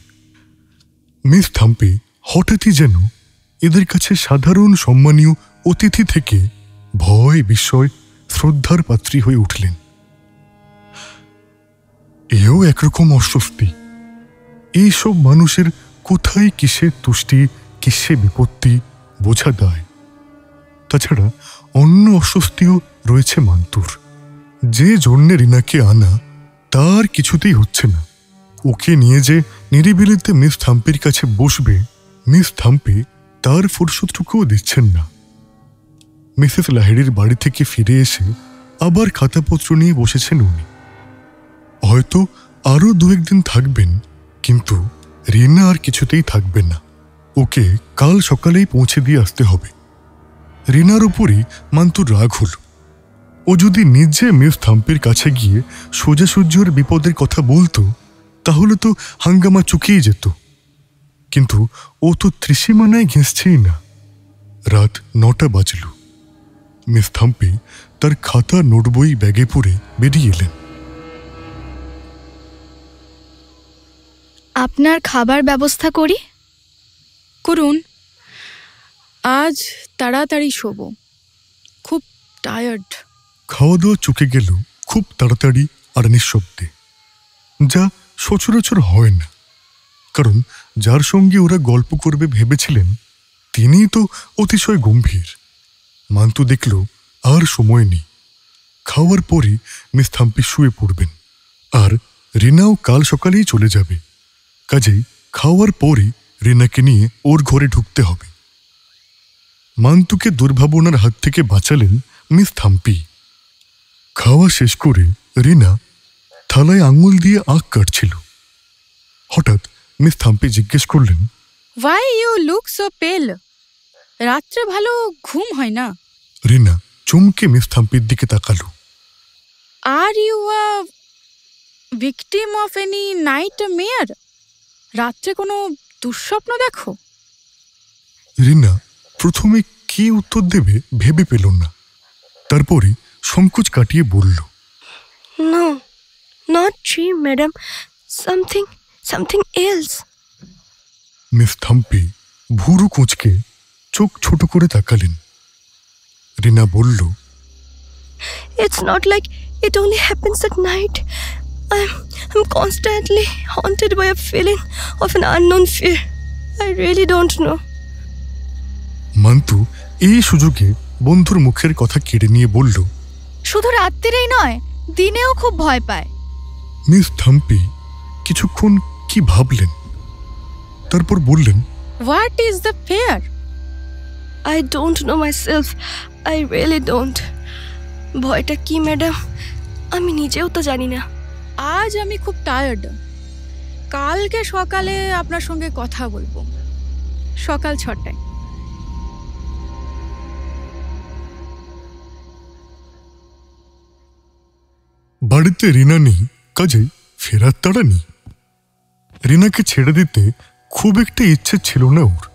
মিস থাম্পি হঠাৎই যেন এদের কাছে সাধারণ সম্মানীয় অতিথি থেকে ভয়, বিস্ময়, শ্রদ্ধার পাত্রী হয়ে উঠলেন। এও একরকম অস্বস্তি। এইসব মানুষের কোথায় কিসে তুষ্টি, কিসে বিপত্তি বোঝা দায়। তাছাড়া অন্য অস্বস্তিও রয়েছে মান্তুর। যে জন্যে রিনাকে আনা তার কিছুতেই হচ্ছে না। ওকে নিয়ে যে নিরিবিলিতে মিস থাম্পির কাছে বসবে, মিস থাম্পি তার ফুরসতটুকুও দিচ্ছেন না। মিসেস লাহিড়ীর বাড়ি থেকে ফিরে এসে আবার খাতাপত্র নিয়ে বসেছেন উনি। হয়তো আরও 2-1 দিন থাকবেন, কিন্তু রিনা আর কিছুতেই থাকবে না। ওকে কাল সকালেই পৌঁছে দিয়ে আসতে হবে। রিনার উপরই মান্তুর রাগ হল। ও যদি নিজে মিস থাম্পির কাছে গিয়ে সোজাসুজি বিপদের কথা বলতো তাহলে তো হাঙ্গামা চুকিয়ে যেত, কিন্তু ও তো ত্রিসীমানায় ঘেঁষছেই না। রাত 9টা বাজল। মিস থাম্পি তার খাতা নোটবই ব্যাগে পরে বেরিয়ে এলেন। আপনার খাবার ব্যবস্থা করি? করুন, আজ তাড়াতাড়ি শোবো, খুব টায়ার্ড। খাওয়া দাওয়া চুকে গেল খুব তাড়াতাড়ি আর নিঃশব্দে, যা সচরাচর হয় না। কারণ যার সঙ্গে ওরা গল্প করবে ভেবেছিলেন তিনিই তো অতিশয় গম্ভীর। মান্তু দেখল আর সময় নেই। খাওয়ার পরে মিস থাম্পি শুয়ে পড়বেন, আর রিনাও কাল সকালেই চলে যাবে। কাজেই খাওয়ার পরে রিনাকে নিয়ে ওর ঘরে ঢুকতে হবে। মান্তুকে দুর্ভাবনার হাত থেকে বাঁচালেন মিস থাম্পি। খাওয়া শেষ করে রিনা থালায় আঙুল দিয়ে আঁক কাটছিল। হঠাৎ মিস থাম্পি জিজ্ঞেস করলেন, ওয়াই ইউ লুক সো পেল? রাত্রে ভালো ঘুম হয় না? রিনা চমকে মিস থাম্পির দিকে তাকালো। Are you a victim of any nightmare? রাত্রে কোনো দুঃস্বপ্ন দেখো? রিনা প্রথমে কি উত্তর দেবে ভেবে পেল না। তারপরে সংকোচ কাটিয়ে বলল, No, not dream, madam. Something else. Miss Thampi ভুরু কুঁচকে চোখ ছোট করে তাকালেন। রিনা বলল, It's not like it only happens at night. I'm constantly haunted by a feeling of an unknown fear. I really don't know. মান্তু এই সুযোগে বন্ধুর মুখের কথা কেড়ে নিয়ে বলল, শুধু রাত্রিরেই নয়, দিনেও খুব ভয় পায়। মিস থাম্পি কিছুক্ষণ কি ভাবলেন, তারপর বললেন, what is the fear? I don't know myself. I really don't. ভয়টা কি ম্যাডাম, আমি নিজেও তো জানি না। আজ আমি খুব টায়ার্ড। কালকে সকালে আপনার সঙ্গে কথা বলবো, সকাল 6টায়। বাড়িতে রিনা নেই, কাজেই ফেরার তাড়া নেই। রিনাকে ছেড়ে দিতে খুব একটা ইচ্ছে ছিল না ওর,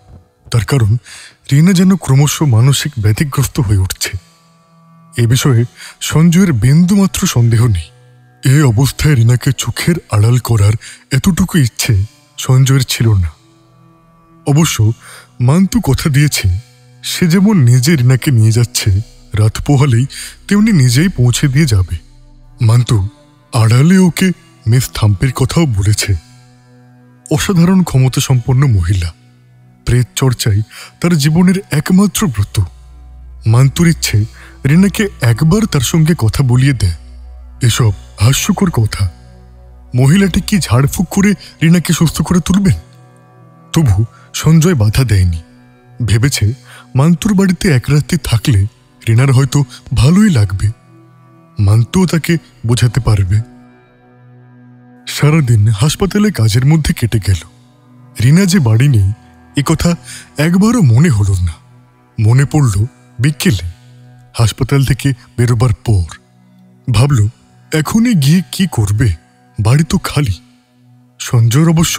তার কারণ রিনা যেন ক্রমশ মানসিক ব্যতিগ্রস্ত হয়ে উঠছে। এ বিষয়ে সঞ্জয়ের বিন্দুমাত্র সন্দেহ নেই। এ অবস্থায় রিনাকে চোখের আড়াল করার এতটুকু ইচ্ছে সঞ্জয়ের ছিল না। অবশ্য মান্তু কথা দিয়েছে, সে যেমন নিজে রিনাকে নিয়ে যাচ্ছে, রাত পোহালেই তেমনি নিজেই পৌঁছে দিয়ে যাবে। মান্তু আড়ালে ওকে মিস থাম্পের কথাও বলেছে। অসাধারণ ক্ষমতা সম্পন্ন মহিলা, প্রেত চর্চাই তার জীবনের একমাত্র ব্রত। মান্তুর ইচ্ছে রিনাকে একবার তার সঙ্গে কথা বলিয়ে দেয়। এসব হাস্যকর কথা। মহিলাটি কি ঝাড়ফুঁক করে রিনাকে সুস্থ করে তুলবেন? তবু সঞ্জয় বাধা দেয়নি। ভেবেছে মান্তুর বাড়িতে এক রাত্রি থাকলে রিনার হয়তো ভালোই লাগবে, মান্তুও তাকে বোঝাতে পারবে। সারাদিন হাসপাতালে কাজের মধ্যে কেটে গেল। রিনা যে বাড়ি নেই এ কথা একবারও মনে হলো না। মনে পড়ল বিকেলে হাসপাতাল থেকে বেরোবার পর। ভাবল এখনই গিয়ে কি করবে, বাড়ি তো খালি। সঞ্জয়ের অবশ্য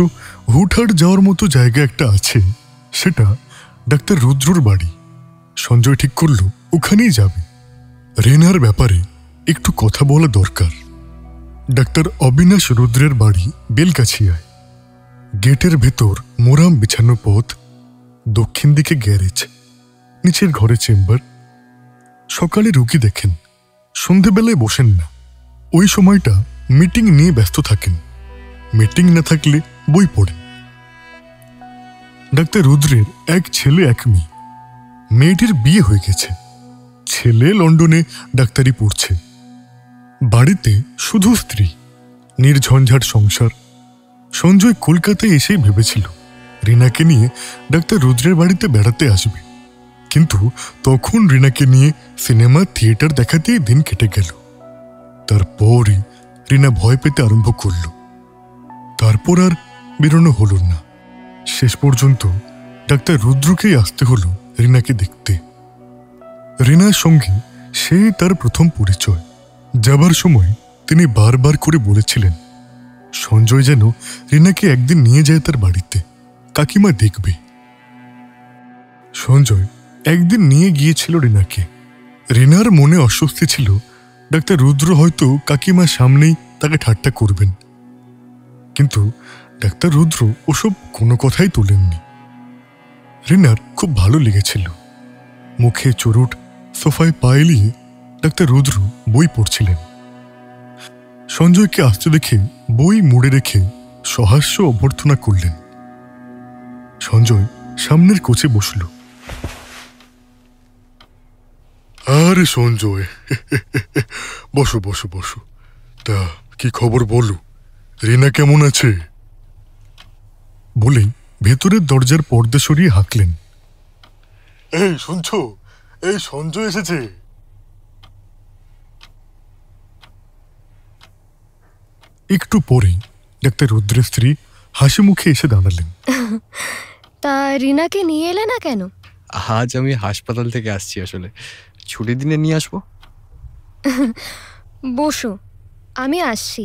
হুটহাট যাওয়ার মতো জায়গা একটা আছে, সেটা ডাক্তার রুদ্রর বাড়ি। সঞ্জয় ঠিক করল ওখানেই যাবে। রিনার ব্যাপারে একটু কথা বলা দরকার। ডাক্তার অবিনাশ রুদ্রের বাড়ি বেলগাছিয়ায়। গেটের ভেতর মোরাম বিছানো পথ, দক্ষিণ দিকে গ্যারেজ, নিচের ঘরে চেম্বার। সকালে রুগী দেখেন, সন্ধেবেলায় বসেন না। ওই সময়টা মিটিং নিয়ে ব্যস্ত থাকেন, মিটিং না থাকলে বই পড়েন। ডাক্তার রুদ্রের এক ছেলে এক মেয়ে। মেয়েটির বিয়ে হয়ে গেছে, ছেলে লন্ডনে ডাক্তারি পড়ছে। বাড়িতে শুধু স্ত্রী, নির্ঝঞ্ঝাট সংসার। সঞ্জয় কলকাতায় এসেই ভেবেছিল রিনাকে নিয়ে ডাক্তার রুদ্রের বাড়িতে বেড়াতে আসবে, কিন্তু তখন রিনাকে নিয়ে সিনেমা থিয়েটার দেখাতেই দিন কেটে গেল। তারপরই রিনা ভয় পেতে আরম্ভ করল। তারপর আর বেরোনো হলো না। শেষ পর্যন্ত ডাক্তার রুদ্রকেই আসতে হলো রিনাকে দেখতে। রিনার সঙ্গে সে তার প্রথম পরিচয়। যাবার সময় তিনি বারবার করে বলেছিলেন সঞ্জয় যেন রিনাকে একদিন নিয়ে যায় তার বাড়িতে, কাকিমা দেখবে। সঞ্জয় একদিন নিয়ে গিয়েছিল রিনাকে। রিনার মনে অস্বস্তি ছিল ডাক্তার রুদ্র হয়তো কাকিমার সামনেই তাকে ঠাট্টা করবেন, কিন্তু ডাক্তার রুদ্র ওসব কোনো কথাই তোলেননি। রিনার খুব ভালো লেগেছিল। মুখে চুরুট, সোফায় পা এলিয়ে ডাক্তার রুদ্র বই পড়ছিলেন। সঞ্জয়কে আসতে দেখে বই মুড়ে রেখে সহাস্য অভ্যর্থনা করলেন। সঞ্জয় সামনের কোচে বসল। আরে সঞ্জয়, বসো বসো বসো। তা কি খবর বলো, রিনা কেমন আছে? বলেই ভেতরের দরজার পর্দা সরিয়ে হাঁকলেন, এই শুনছো, এই সঞ্জয় এসেছে। একটু পরেই ডাক্তার রুদ্রের স্ত্রী হাসি মুখে এসে দাঁড়ালেন। তা রিনাকে নিয়ে এলে না কেন? আজ আমি হাসপাতাল থেকে আসছি, আসলে ছুটির দিনে নিয়ে আসবো। বসো, আমি আসছি।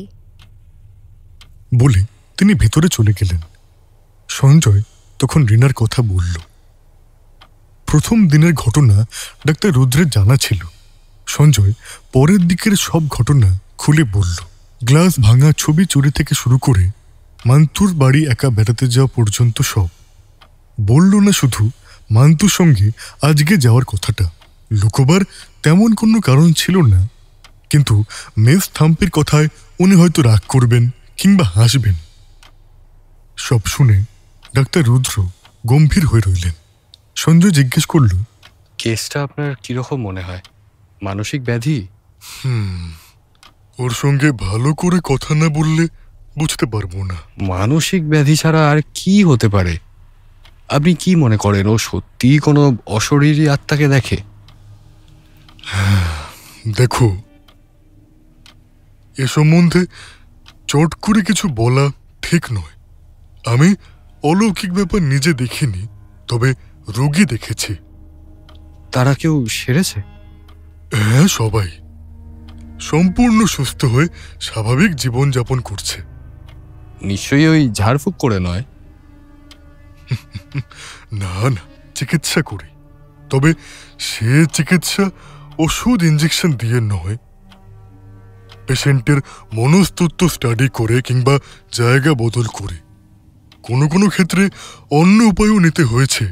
বলে তিনি ভেতরে চলে গেলেন। সঞ্জয় তখন রিনার কথা বলল। প্রথম দিনের ঘটনা ডাক্তার রুদ্রের জানা ছিল। সঞ্জয় পরের দিকের সব ঘটনা খুলে বলল। গ্লাস ভাঙা, ছবি চুরি থেকে শুরু করে মান্তুর বাড়ি একা বেড়াতে যাওয়া পর্যন্ত সব। বলল না শুধু মান্তুর সঙ্গে আজকে যাওয়ার কথাটা। লুকোবার তেমন কোনো কারণ ছিল না, কিন্তু মেস থাম্পের কথায় উনি হয়তো রাগ করবেন কিংবা হাসবেন। সব শুনে ডাক্তার রুদ্র গম্ভীর হয়ে রইলেন। সঞ্জয় জিজ্ঞেস করল, কেসটা আপনার কিরকম মনে হয়? মানসিক ব্যাধি? ওর সঙ্গে ভালো করে কথা না বললে বুঝতে পারবো না। মানসিক ব্যাধি ছাড়া আর কি হতে পারে? আপনি কি মনে করেন ও সত্যিই কোনো অশরীরী আত্মাকে দেখে? দেখো, এ সম্বন্ধে চট করে কিছু বলা ঠিক নয়। আমি অলৌকিক ব্যাপার নিজে দেখিনি, তবে রোগী দেখেছি। তারা কেউ সেরেছে? হ্যাঁ, সবাই সম্পূর্ণ সুস্থ হয়ে স্বাভাবিক জীবনযাপন করছে। নিশ্চয়ই ওই ঝাড়ফুঁক করে নয়? না না, চিকিৎসা করি। তবে সে চিকিৎসা ওষুধ ইঞ্জেকশন দিয়ে নয়, পেশেন্টের মনস্তত্ত্ব স্টাডি করে কিংবা জায়গা বদল করে। কোনো কোনো ক্ষেত্রে অন্য উপায়ও নিতে হয়েছে।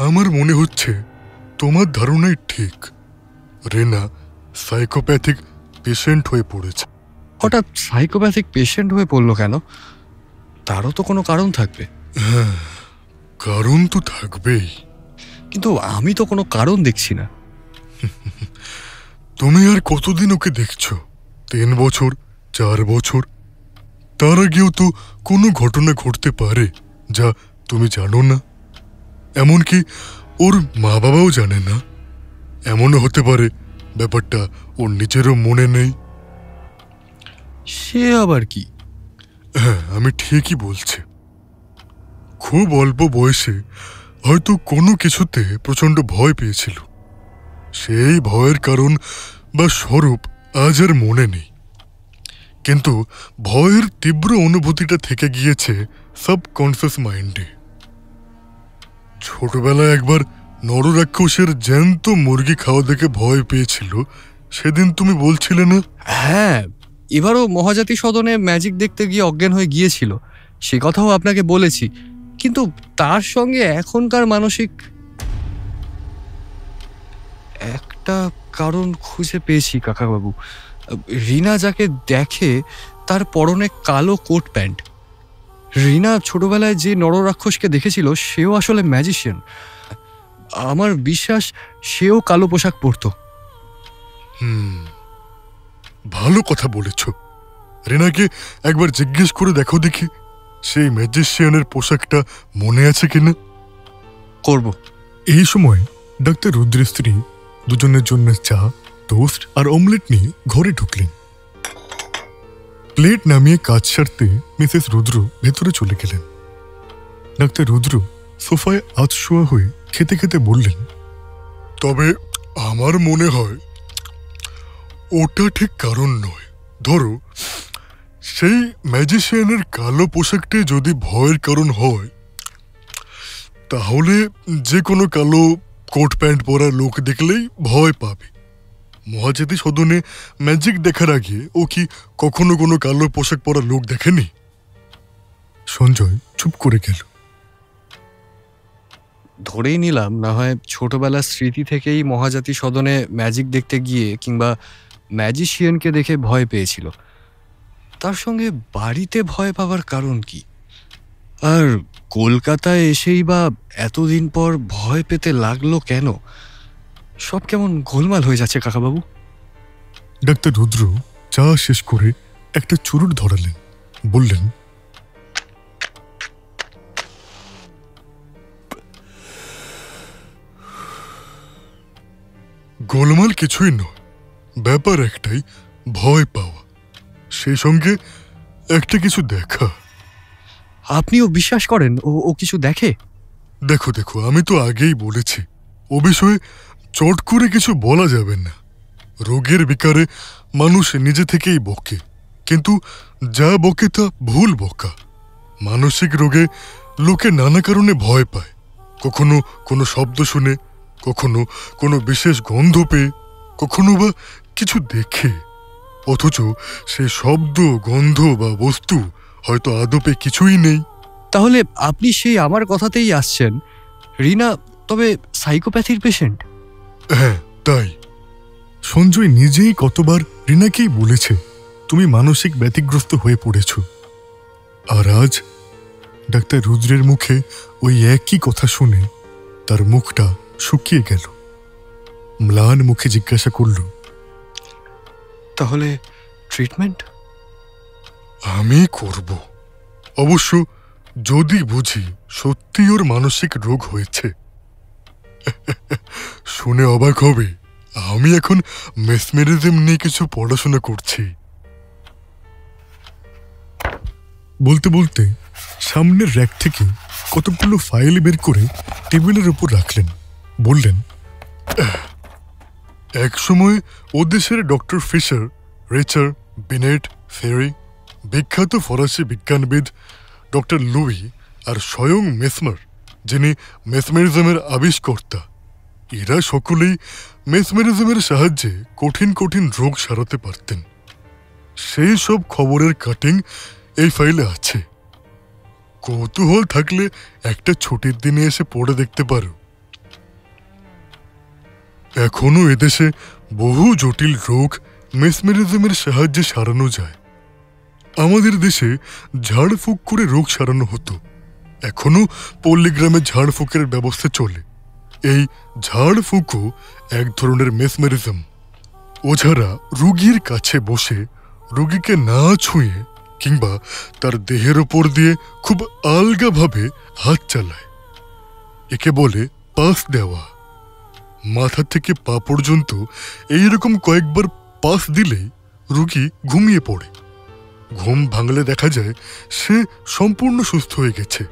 আমার মনে হচ্ছে তোমার ধারণাই ঠিক। রেনা সাইকোপ্যাথিক পেশেন্ট হয়ে পড়েছে। হঠাৎ সাইকোপ্যাথিক পেশেন্ট হয়ে পড়লো কেন? তারও তো কোনো কারণ থাকবে। হ্যাঁ, কারণ তো থাকবেই, কিন্তু আমি তো কোনো কারণ দেখছি না। তুমি আর কতদিন ওকে দেখছো? 3 বছর, 4 বছর? তার আগেও তো কোনো ঘটনা ঘটতে পারে যা তুমি জানো না। এমনকি ওর মা বাবাও জানে না। এমনও হতে পারে ব্যাপারটা ওর নিজেরও মনে নেই। সে আবার কি? হ্যাঁ, আমি ঠিকই বলছি। খুব অল্প বয়সে হয়তো কোনো কিছুতে প্রচণ্ড ভয় পেয়েছিল। সেই ভয়ের কারণ বা স্বরূপ আজ আর মনে নেই, কিন্তু ভয়ের তীব্র অনুভূতিটা থেকে গিয়েছে সাবকনসিয়াস মাইন্ডে। ছোটবেলায় একবার নররাক্ষসের জ্যান্ত মুরগি খাওয়া দেখে ভয় পেয়েছিল, সেদিন তুমি বলছিলে না? হ্যাঁ, এবারও মহাজাতি সদনে ম্যাজিক দেখতে গিয়ে অজ্ঞান হয়ে গিয়েছিল, সে কথাও আপনাকে বলেছি। কিন্তু তার সঙ্গে এখনকার মানসিক একটা কারণ খুঁজে পেয়েছি কাকাবাবু। রিনা যাকে দেখে তার পরনে কালো কোট প্যান্ট। রিনা ছোটবেলায় যে নররাক্ষসকে দেখেছিল সেও আসলে ম্যাজিশিয়ান। আমার বিশ্বাস সেও কালো পোশাক পরতো। ভালো কথা বলেছ। রিনাকে একবার জিজ্ঞেস করে দেখো দেখি সেই ম্যাজিশিয়ানের পোশাকটা মনে আছে কিনা। করব। এই সময় ডাক্তার রুদ্রের স্ত্রী দুজনের জন্য চা, টোস্ট আর অমলেট নিয়ে ঘরে ঢুকলেন। প্লেট নামিয়ে কাজ সারতে মিসেস রুদ্র ভেতরে চলে গেলেন। ডাক্তার রুদ্র সোফায় আধশোয়া হয়ে খেতে খেতে বললেন, তবে আমার মনে হয় ওটা ঠিক কারণ নয়। ধরো, সেই ম্যাজিশিয়ানের কালো পোশাকটি যদি ভয়ের কারণ হয়, তাহলে যে কোনো কালো কোট প্যান্ট পরা লোক দেখলেই ভয় পাবে। মহাজাতি সদনে ম্যাজিক দেখার আগে ও কি কখনো কোনো কালো পোশাক পরা লোক দেখেনি? সঞ্জয় চুপ করে গেল। ধরেই নিলাম না হয় ছোটবেলার স্মৃতি থেকেই মহাজাতি সদনে ম্যাজিক দেখতে গিয়ে কিংবা ম্যাজিশিয়ানকে দেখে ভয় পেয়েছিল। তার সঙ্গে বাড়িতে ভয় পাওয়ার কারণ কি? আর কলকাতায় এসেই বা এতদিন পর ভয় পেতে লাগলো কেন? সব কেমন গোলমাল হয়ে যাচ্ছে কাকাবাবু। ডাক্তার রুদ্র চা শেষ করে একটা চুরুট ধরালেন, বললেন, গোলমাল কিছুই নয়, ব্যাপার একটাই, ভয় পাওয়া, সেই সঙ্গে একটা কিছু দেখা। আপনিও বিশ্বাস করেন ও কিছু দেখে? দেখো দেখো, আমি তো আগেই বলেছি ও বিষয়ে চট করে কিছু বলা যাবে না। রোগের বিকারে মানুষ নিজে থেকেই বকে, কিন্তু যা বকে তা ভুল বকা। মানসিক রোগে লোকে নানা কারণে ভয় পায়, কখনো কোনো শব্দ শুনে, কখনো কোনো বিশেষ গন্ধ পেয়ে, কখনো বা কিছু দেখে, অথচ সে শব্দ, গন্ধ বা বস্তু হয়তো আদপে কিছুই নেই। তাহলে আপনি সেই আমার কথাতেই আসছেন, রিনা তবে সাইকোপ্যাথির পেশেন্ট? হ্যাঁ, তাই। সঞ্জয় নিজেই কতবার রিনাকেই বলেছে তুমি মানসিক ব্যতিগ্রস্ত হয়ে পড়েছ। আর আজ ডাক্তার রুদ্রের মুখে ওই একই কথা শুনে তার মুখটা শুকিয়ে গেল। ম্লান মুখে জিজ্ঞাসা করল, তাহলে ট্রিটমেন্ট আমি করব, অবশ্য যদি বুঝি সত্যি ওর মানসিক রোগ হয়েছে। শুনে অবাক হবে, আমি এখন মেসমেরিজম নিয়ে কিছু পড়াশোনা করছি। বলতে বলতে সামনের র্যাক থেকে কতগুলো ফাইল বের করে টেবিলের উপর রাখলেন। বললেন, এক সময় ও দেশের ডক্টর ফিশার, রিচার্ড, বিনেট, ফেরি, বিখ্যাত ফরাসি বিজ্ঞানবিদ ডক্টর লুই আর স্বয়ং মেসমার, যিনি মেসমেরিজমের আবিষ্কর্তা, এরা সকলেই মেসমেরিজমের সাহায্যে কঠিন কঠিন রোগ সারাতে পারতেন। সেই সব খবরের কাটিং এই ফাইলে আছে। কৌতূহল থাকলে একটা ছুটির দিনে এসে পড়ে দেখতে পারো। এখনো এদেশে বহু জটিল রোগ মেসমেরিজমের সাহায্যে সারানো যায়। আমাদের দেশে ঝাড়ফুঁক করে রোগ সারানো হতো, এখনো পল্লীগ্রামে ঝাড়ফুঁকের ব্যবস্থা চলে। এই ঝাড়ফুঁকও এক ধরনের মেসমেরিজম। ওঝারা রোগীর কাছে বসে রোগীকে না ছুঁয়ে কিংবা তার দেহের ওপর দিয়ে খুব আলগাভাবে হাত চালায়, একে বলে পাস দেওয়া। মাথা থেকে পা পর্যন্ত এইরকম কয়েকবার পাস দিলেই রোগী ঘুমিয়ে পড়ে। ঘুম ভাঙলে দেখা যায় সে সম্পূর্ণ সুস্থ হয়ে গেছে।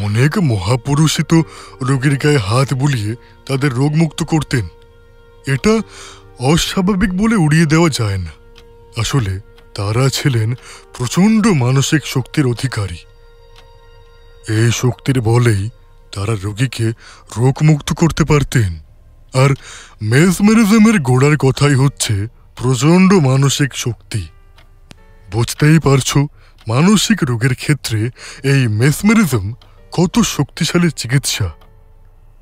অনেক মহাপুরুষই তো রোগীর গায়ে হাত বুলিয়ে তাদের রোগমুক্ত করতেন। এটা অস্বাভাবিক বলে উড়িয়ে দেওয়া যায় না। আসলে তারা ছিলেন প্রচণ্ড মানসিক শক্তির অধিকারী। এই শক্তির বলেই তারা রোগীকে রোগমুক্ত করতে পারতেন। আর মেসমেরিজমের গোড়ার কথাই হচ্ছে প্রচণ্ড মানসিক শক্তি। বুঝতেই পারছো মানসিক রোগের ক্ষেত্রে এই মেসমেরিজম কত শক্তিশালী চিকিৎসা।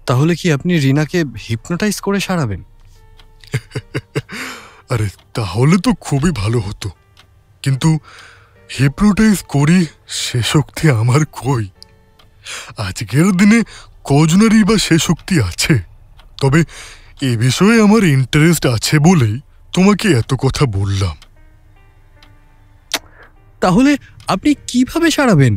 তাহলে কি আপনি রিনাকে হিপনোটাইজ করে সারাবেন? আরে তাহলে তো খুবই ভালো হতো, কিন্তু হিপনোটাইজ করি সে শক্তি আমার কই। আজকের দিনে কজনেরই বা সে শক্তি আছে? তবে এ বিষয়ে আমার ইন্টারেস্ট আছে বলেই তোমাকে এত কথা বললাম। তাহলে আপনি কিভাবে সারাবেন?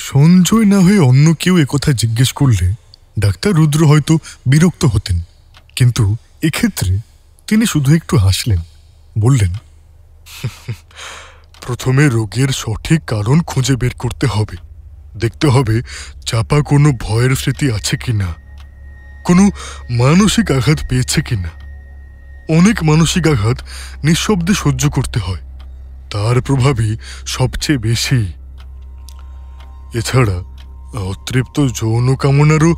সঞ্জয় না হয়ে অন্য কেউ একথা জিজ্ঞেস করলে ডাক্তার রুদ্র হয়তো বিরক্ত হতেন, কিন্তু এক্ষেত্রে তিনি শুধু একটু হাসলেন। বললেন, প্রথমে রোগের সঠিক কারণ খুঁজে বের করতে হবে। দেখতে হবে চাপা কোনো ভয়ের স্মৃতি আছে কিনা, কোনো মানসিক আঘাত পেয়েছে কিনা। অনেক মানসিক আঘাত নিঃশব্দে সহ্য করতে হয়, তার প্রভাবই সবচেয়ে বেশি। এছাড়া অতৃপ্ত যৌন কামনারও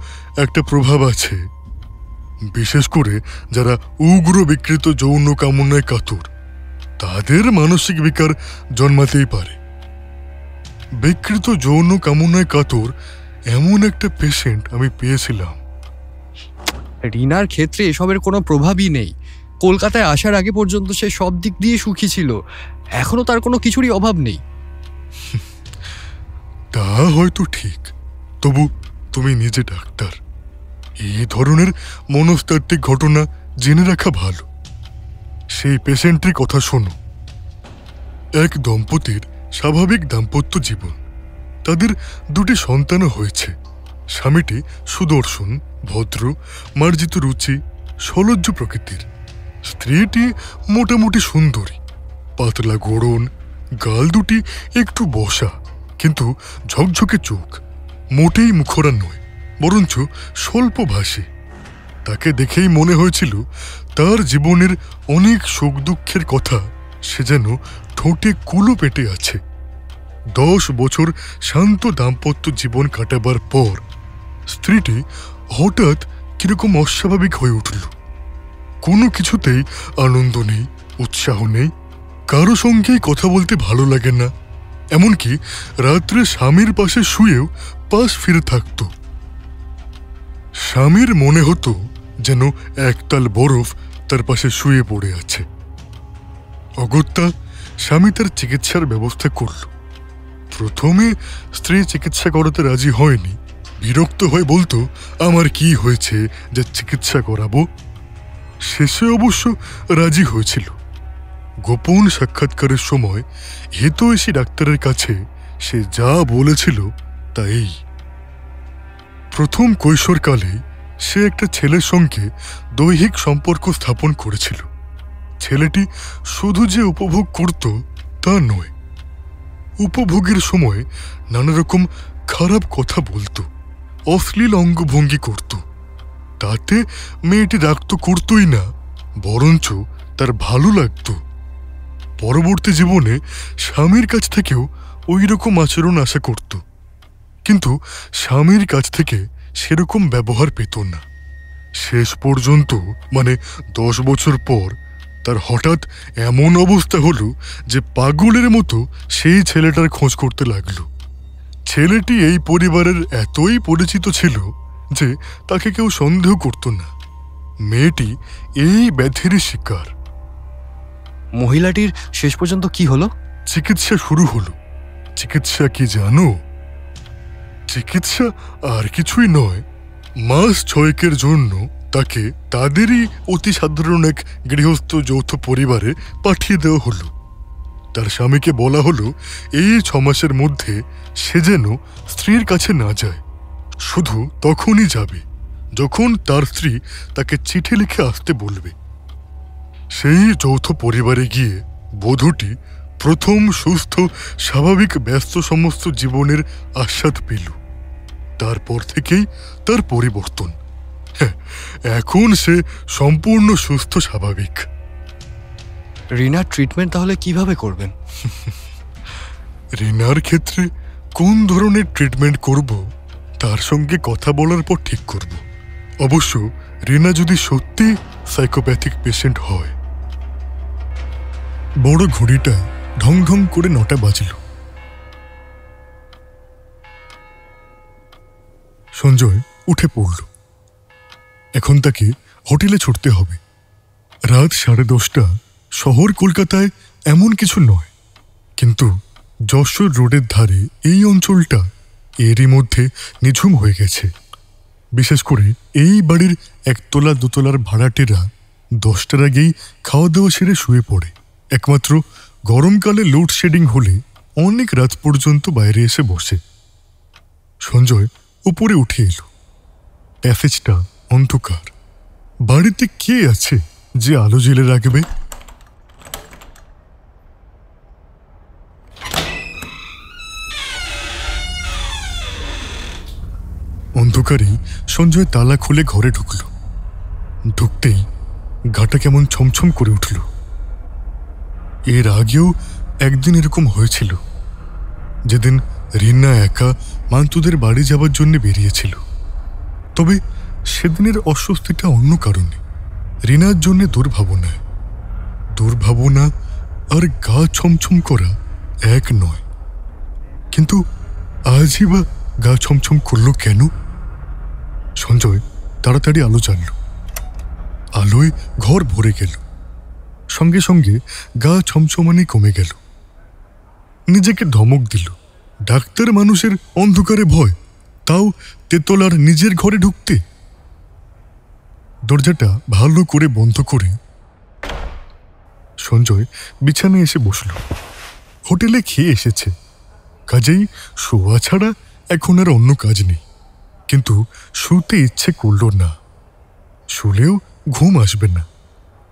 একটা প্রভাব আছে, বিশেষ করে যারা উগ্র বিকৃত যৌন কামনায় কাতর, তাদের মানসিক বিকার জন্মাতেই পারে। বিকৃত যৌন কামনায় কাতর এমন একটা পেশেন্ট আমি পেয়েছিলাম। রিনার ক্ষেত্রে এসবের কোনো প্রভাবই নেই। কলকাতায় আসার আগে পর্যন্ত সে সব দিক দিয়ে সুখী ছিল, এখনো তার কোনো কিছুরই অভাব নেই। তা হয়তো ঠিক, তবু তুমি নিজে ডাক্তার, এই ধরনের মনস্তাত্ত্বিক ঘটনা জেনে রাখা ভালো। সেই পেশেন্টের কথা শোনো। এক দম্পতির স্বাভাবিক দাম্পত্য জীবন, তাদের দুটি সন্তানও হয়েছে। স্বামীটি সুদর্শন, ভদ্র, মার্জিত রুচি, সলজ্জ প্রকৃতির। স্ত্রীটি মোটামুটি সুন্দরী, পাতলা গড়ন, গাল দুটি একটু বসা, কিন্তু ঝকঝকে চোখ, মোটেই মুখরা নয়, বরঞ্চ স্বল্পভাষী। তাকে দেখেই মনে হয়েছিল তার জীবনের অনেক সুখ দুঃখের কথা সে যেন ঠোঁটে কুলো পেটে আছে। 10 বছর শান্ত দাম্পত্য জীবন কাটাবার পর স্ত্রীটি হঠাৎ কিরকম অস্বাভাবিক হয়ে উঠল। কোনো কিছুতেই আনন্দ নেই, উৎসাহ নেই, কারো সঙ্গেই কথা বলতে ভালো লাগে না, এমনকি রাত্রে স্বামীর পাশে শুয়েও পাশ ফিরে থাকত। স্বামীর মনে হতো যেন একতাল বরফ তার পাশে শুয়ে পড়ে আছে। অগত্যা স্বামী তার চিকিৎসার ব্যবস্থা করল। প্রথমে স্ত্রী চিকিৎসা করাতে রাজি হয়নি, বিরক্ত হয়ে বলতো, আমার কি হয়েছে যে চিকিৎসা করাবো? শেষে অবশ্য রাজি হয়েছিল। গোপন সাক্ষাৎকারের সময় হিতৈষী ডাক্তারের কাছে সে যা বলেছিল তা এই। প্রথম কৈশোরকালে সে একটা ছেলের সঙ্গে দৈহিক সম্পর্ক স্থাপন করেছিল। ছেলেটি শুধু যে উপভোগ করত তা নয়, উপভোগের সময় নানা রকম খারাপ কথা বলতো, অশ্লীল অঙ্গভঙ্গি করত। তাতে মেয়েটি রাগ তো করতই না, বরঞ্চ তার ভালো লাগত। পরবর্তী জীবনে স্বামীর কাছ থেকেও ওই রকম আচরণ আশা করত, কিন্তু স্বামীর কাছ থেকে সেরকম ব্যবহার পেত না। শেষ পর্যন্ত 10 বছর পর তার হঠাৎ এমন অবস্থা হলো যে পাগলের মতো সেই ছেলেটার খোঁজ করতে লাগলো। ছেলেটি এই পরিবারের এতই পরিচিত ছিল যে তাকে কেউ সন্দেহ করত না। মেয়েটি এই ব্যাধির শিকার। মহিলাটির শেষ পর্যন্ত কি হলো? চিকিৎসা শুরু হলো। চিকিৎসা কি জানো? চিকিৎসা আর কিছুই নয়, মাস 6 জন্য তাকে তাদেরই অতি সাধারণ এক গৃহস্থ যৌথ পরিবারে পাঠিয়ে দেওয়া হলো। তার স্বামীকে বলা হলো এই 6 মাসের মধ্যে সে যেন স্ত্রীর কাছে না যায়, শুধু তখনই যাবে যখন তার স্ত্রী তাকে চিঠি লিখে আসতে বলবে। সেই যৌথ পরিবারে গিয়ে বধূটি প্রথম সুস্থ স্বাভাবিক ব্যস্ত সমস্ত জীবনের আস্বাদ পেল। তারপর থেকেই তার পরিবর্তন। এখন সে সম্পূর্ণ সুস্থ স্বাভাবিক। রিনার ট্রিটমেন্ট তাহলে কিভাবে করবেন? রিনার ক্ষেত্রে কোন ধরনের ট্রিটমেন্ট করব তার সঙ্গে কথা বলার পর ঠিক করব। অবশ্য রিনা যদি সত্যি সাইকোপ্যাথিক পেশেন্ট হয়। বড় ঘড়িটা ঢং ঢং করে 9টা বাজল। সঞ্জয় উঠে পড়ল। এখন তাকে হোটেলে ছুটতে হবে। রাত 10:30। শহর কলকাতায় এমন কিছু নয়, কিন্তু যশোর রোডের ধারে এই অঞ্চলটা এরই মধ্যে নিঝুম হয়ে গেছে। বিশেষ করে এই বাড়ির 1 তলা 2 তলার ভাড়াটেরা 10টার আগেই খাওয়া দাওয়া সেরে শুয়ে পড়ে। একমাত্র গরমকালে লোডশেডিং হলে অনেক রাত পর্যন্ত বাইরে এসে বসে। সঞ্জয় উপরে উঠে এলো। প্যাসেজটা অন্ধকার। বাড়িতে কে আছে যে আলো জ্বেলে রাখবে? অন্ধকারেই সঞ্জয় তালা খুলে ঘরে ঢুকল। ঢুকতেই গাটা কেমন ছমছম করে উঠল। এর আগেও একদিন এরকম হয়েছিল, যেদিন রিনা একা মান্তুদের বাড়ি যাবার জন্য বেরিয়েছিল। তবে সেদিনের অস্বস্তিটা অন্য কারণে। রিনার জন্য দুর্ভাবনা আর গা ছমছম করা এক নয়। কিন্তু আজই বা গা ছমছম করলো কেন? সঞ্জয় তাড়াতাড়ি আলো জ্বালল। আলোয় ঘর ভরে গেল। সঙ্গে সঙ্গে গা ছমছমানি কমে গেল। নিজেকে ধমক দিল। ডাক্তার মানুষের অন্ধকারে ভয়, তাও তেতলার নিজের ঘরে ঢুকতে। দরজাটা ভালো করে বন্ধ করে সঞ্জয় বিছানায় এসে বসল। হোটেলে খেয়ে এসেছে, কাজেই শোয়া ছাড়া এখন আর অন্য কাজ নেই। কিন্তু শুতে ইচ্ছে করল না। শুলেও ঘুম আসবে না।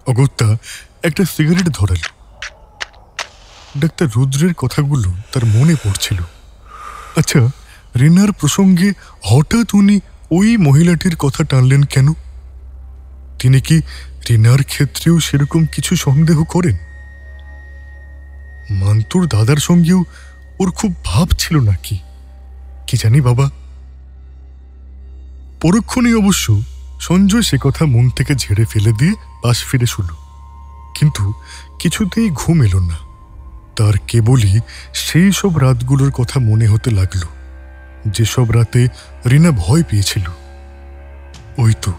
অগত্যা একটা সিগারেট ধরাল। ডাক্তার রুদ্রের কথাগুলো তার মনে পড়ছিল। আচ্ছা, রিনার প্রসঙ্গে হঠাৎ উনি ওই মহিলাটির কথা টানলেন কেন? তিনি কি রিনার ক্ষেত্রেও সেরকম কিছু সন্দেহ করেন? মান্তুর দাদার সঙ্গেও ওর খুব ভাব ছিল নাকি, কি জানি বাবা। পরক্ষণেই অবশ্য সঞ্জয় সে কথা মন থেকে ঝেড়ে ফেলে দিয়ে পাশ ফিরে শুল, কিন্তু কিছুতেই ঘুম এলো না। তার কেবলই সেই সব রাতগুলোর কথা মনে হতে লাগল যেসব রাতে রিনা ভয় পেয়েছিল। ওই তো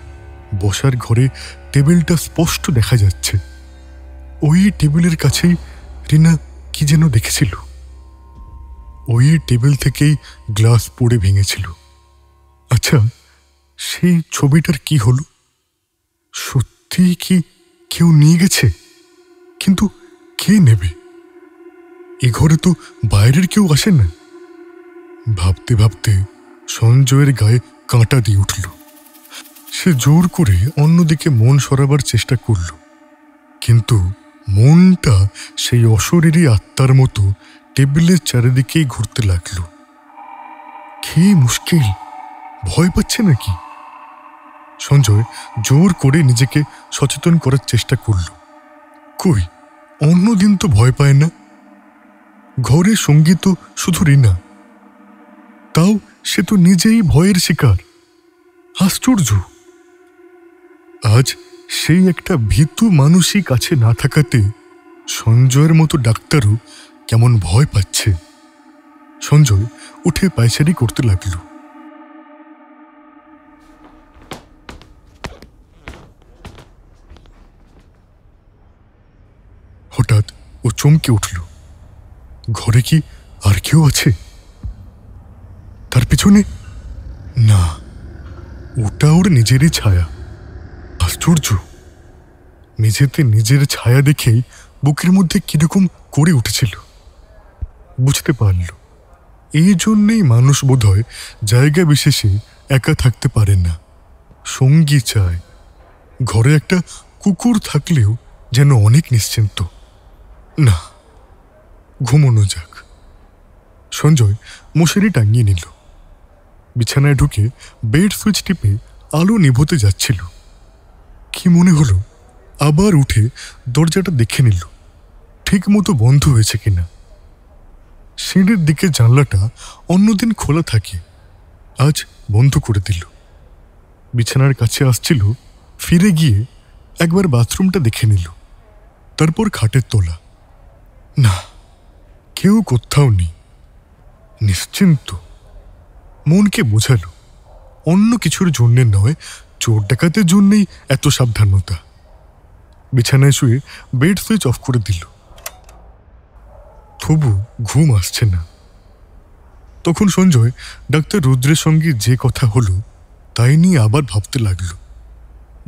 বসার ঘরে টেবিলটা স্পষ্ট দেখা যাচ্ছে, ওই টেবিলের কাছেই রিনা কি যেন দেখেছিল। ওই টেবিল থেকেই গ্লাস পড়ে ভেঙেছিল। আচ্ছা, সেই ছবিটার কি হলো? সত্যি কি কেউ নিয়ে গেছে? কিন্তু কে নেবে? এ ঘরে তো বাইরের কেউ আসে না। ভাবতে ভাবতে সঞ্জয়ের গায়ে কাঁটা দিয়ে উঠল। সে জোর করে অন্যদিকে মন সরাবার চেষ্টা করল, কিন্তু মনটা সেই অশরীরী আত্মার মতো টেবিলের চারিদিকেই ঘুরতে লাগল। কি মুশকিল, ভয় পাচ্ছে নাকি? সঞ্জয় জোর করে নিজেকে সচেতন করার চেষ্টা করল। কই, অন্যদিন তো ভয় পায় না। ঘরে সঙ্গী তো শুধু রিনা, তাও সে তো নিজেই ভয়ের শিকার। আশ্চর্য, আজ সেই একটা ভীতু মানুষই কাছে না থাকাতে সঞ্জয়ের মতো ডাক্তারও কেমন ভয় পাচ্ছে। সঞ্জয় উঠে পায়চারি করতে লাগল। হঠাৎ ও চমকে উঠল। ঘরে কি আর কেউ আছে? তার পিছনে না, ওটা ওর নিজেরই ছায়া। আশ্চর্য, মেঝেতে নিজের ছায়া দেখেই বুকের মধ্যে কিরকম করে উঠেছিল। বুঝতে পারল এই জন্যেই মানুষ বোধহয় জায়গা বিশেষে একা থাকতে পারে না, সঙ্গী চায়। ঘরে একটা কুকুর থাকলেও যেন অনেক নিশ্চিন্ত। না, ঘুমোনো যাক। সঞ্জয় মশারি টাঙিয়ে নিল। বিছানায় ঢুকে বেড সুইচ টিপে আলো নিভোতে যাচ্ছিল। কি মনে হলো আবার উঠে দরজাটা দেখে নিল ঠিক মতো বন্ধ হয়েছে কিনা। সিঁড়ির দিকে জানলাটা অন্যদিন খোলা থাকে, আজ বন্ধ করে দিল। বিছানার কাছে আসছিল, ফিরে গিয়ে একবার বাথরুমটা দেখে নিল, তারপর খাটের তলা। না, কেউ কোথাও নেই, নিশ্চিন্ত। মনকে বোঝালো অন্য কিছুর জন্যে নয়, চোর ডাকাতের জন্যেই এত সাবধানতা। বিছানায় শুয়ে বেড সুইচ অফ করে দিল। তবু ঘুম আসছে না। তখন সঞ্জয় ডাক্তার রুদ্রের সঙ্গে যে কথা হলো তাই নিয়ে আবার ভাবতে লাগলো।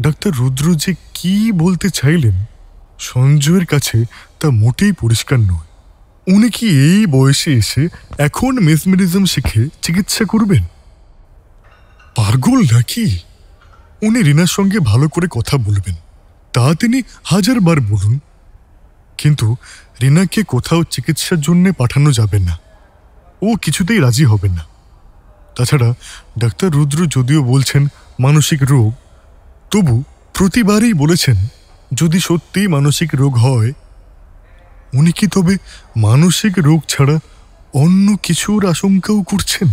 ডাক্তার রুদ্র যে কি বলতে চাইলেন সঞ্জয়ের কাছে তা মোটেই পরিষ্কার নয়। উনি কি এই বয়সে এসে এখন মেসমেরিজম শিখে চিকিৎসা করবেন? পাগল নাকি? উনি রিনার সঙ্গে ভালো করে কথা বলবেন, তা তিনি 1000 বার বলুন, কিন্তু রিনাকে কোথাও চিকিৎসার জন্য পাঠানো যাবে না। ও কিছুতেই রাজি হবে না। তাছাড়া ডাক্তার রুদ্র যদিও বলছেন মানসিক রোগ, তবু প্রতিবারই বলেছেন যদি সত্যিই মানসিক রোগ হয়, উনি কি তবে মানসিক রোগ ছাড়া অন্য কিছুর আশঙ্কাও করছেন?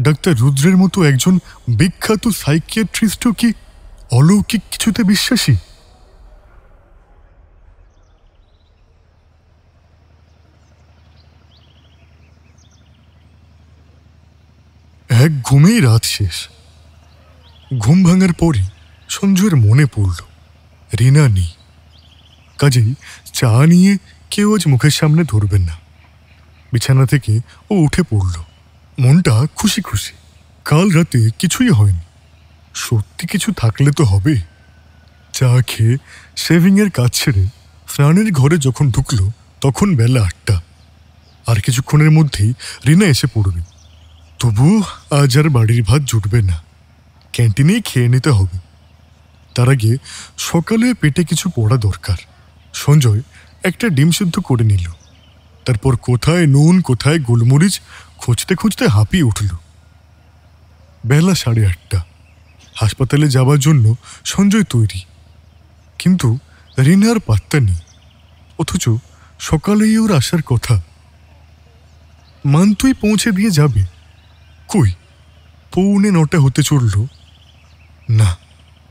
ডাক্তার রুদ্রের মতো একজন বিখ্যাত সাইকিয়াট্রিস্টও কি অলৌকিক কিছুতে বিশ্বাসী? এক ঘুমেই রাত শেষ। ঘুম ভাঙার পরই সঞ্জয়ের মনে পড়ল রিনা নেই, কাজেই চা নিয়ে কেউ আজ মুখের সামনে ধরবেন না। বিছানা থেকে ও উঠে পড়ল, মনটা খুশি খুশি। কাল রাতে কিছুই হয়নি, সত্যি কিছু থাকলে তো হবে। চা খেয়ে শেভিংয়ের কাজ ছেড়ে স্নানের ঘরে যখন ঢুকল তখন বেলা 8টা। আর কিছুক্ষণের মধ্যেই রিনা এসে পড়বে। তবু আজ আর বাড়ির ভাত জুটবে না, ক্যান্টিনেই খেয়ে নিতে হবে। তার আগে সকালে পেটে কিছু পড়া দরকার। সঞ্জয় একটা ডিম সিদ্ধ করে নিল, তারপর কোথায় নুন কোথায় গোলমরিচ খুঁজতে খুঁজতে হাঁপিয়ে উঠল। বেলা 8:30। হাসপাতালে যাবার জন্য সঞ্জয় তৈরি, কিন্তু রিনার পাত্তা নেই। অথচ সকালেই ওর আসার কথা। মান্তুই পৌঁছে দিয়ে যাবে, কই 8:45 হতে চলল। না,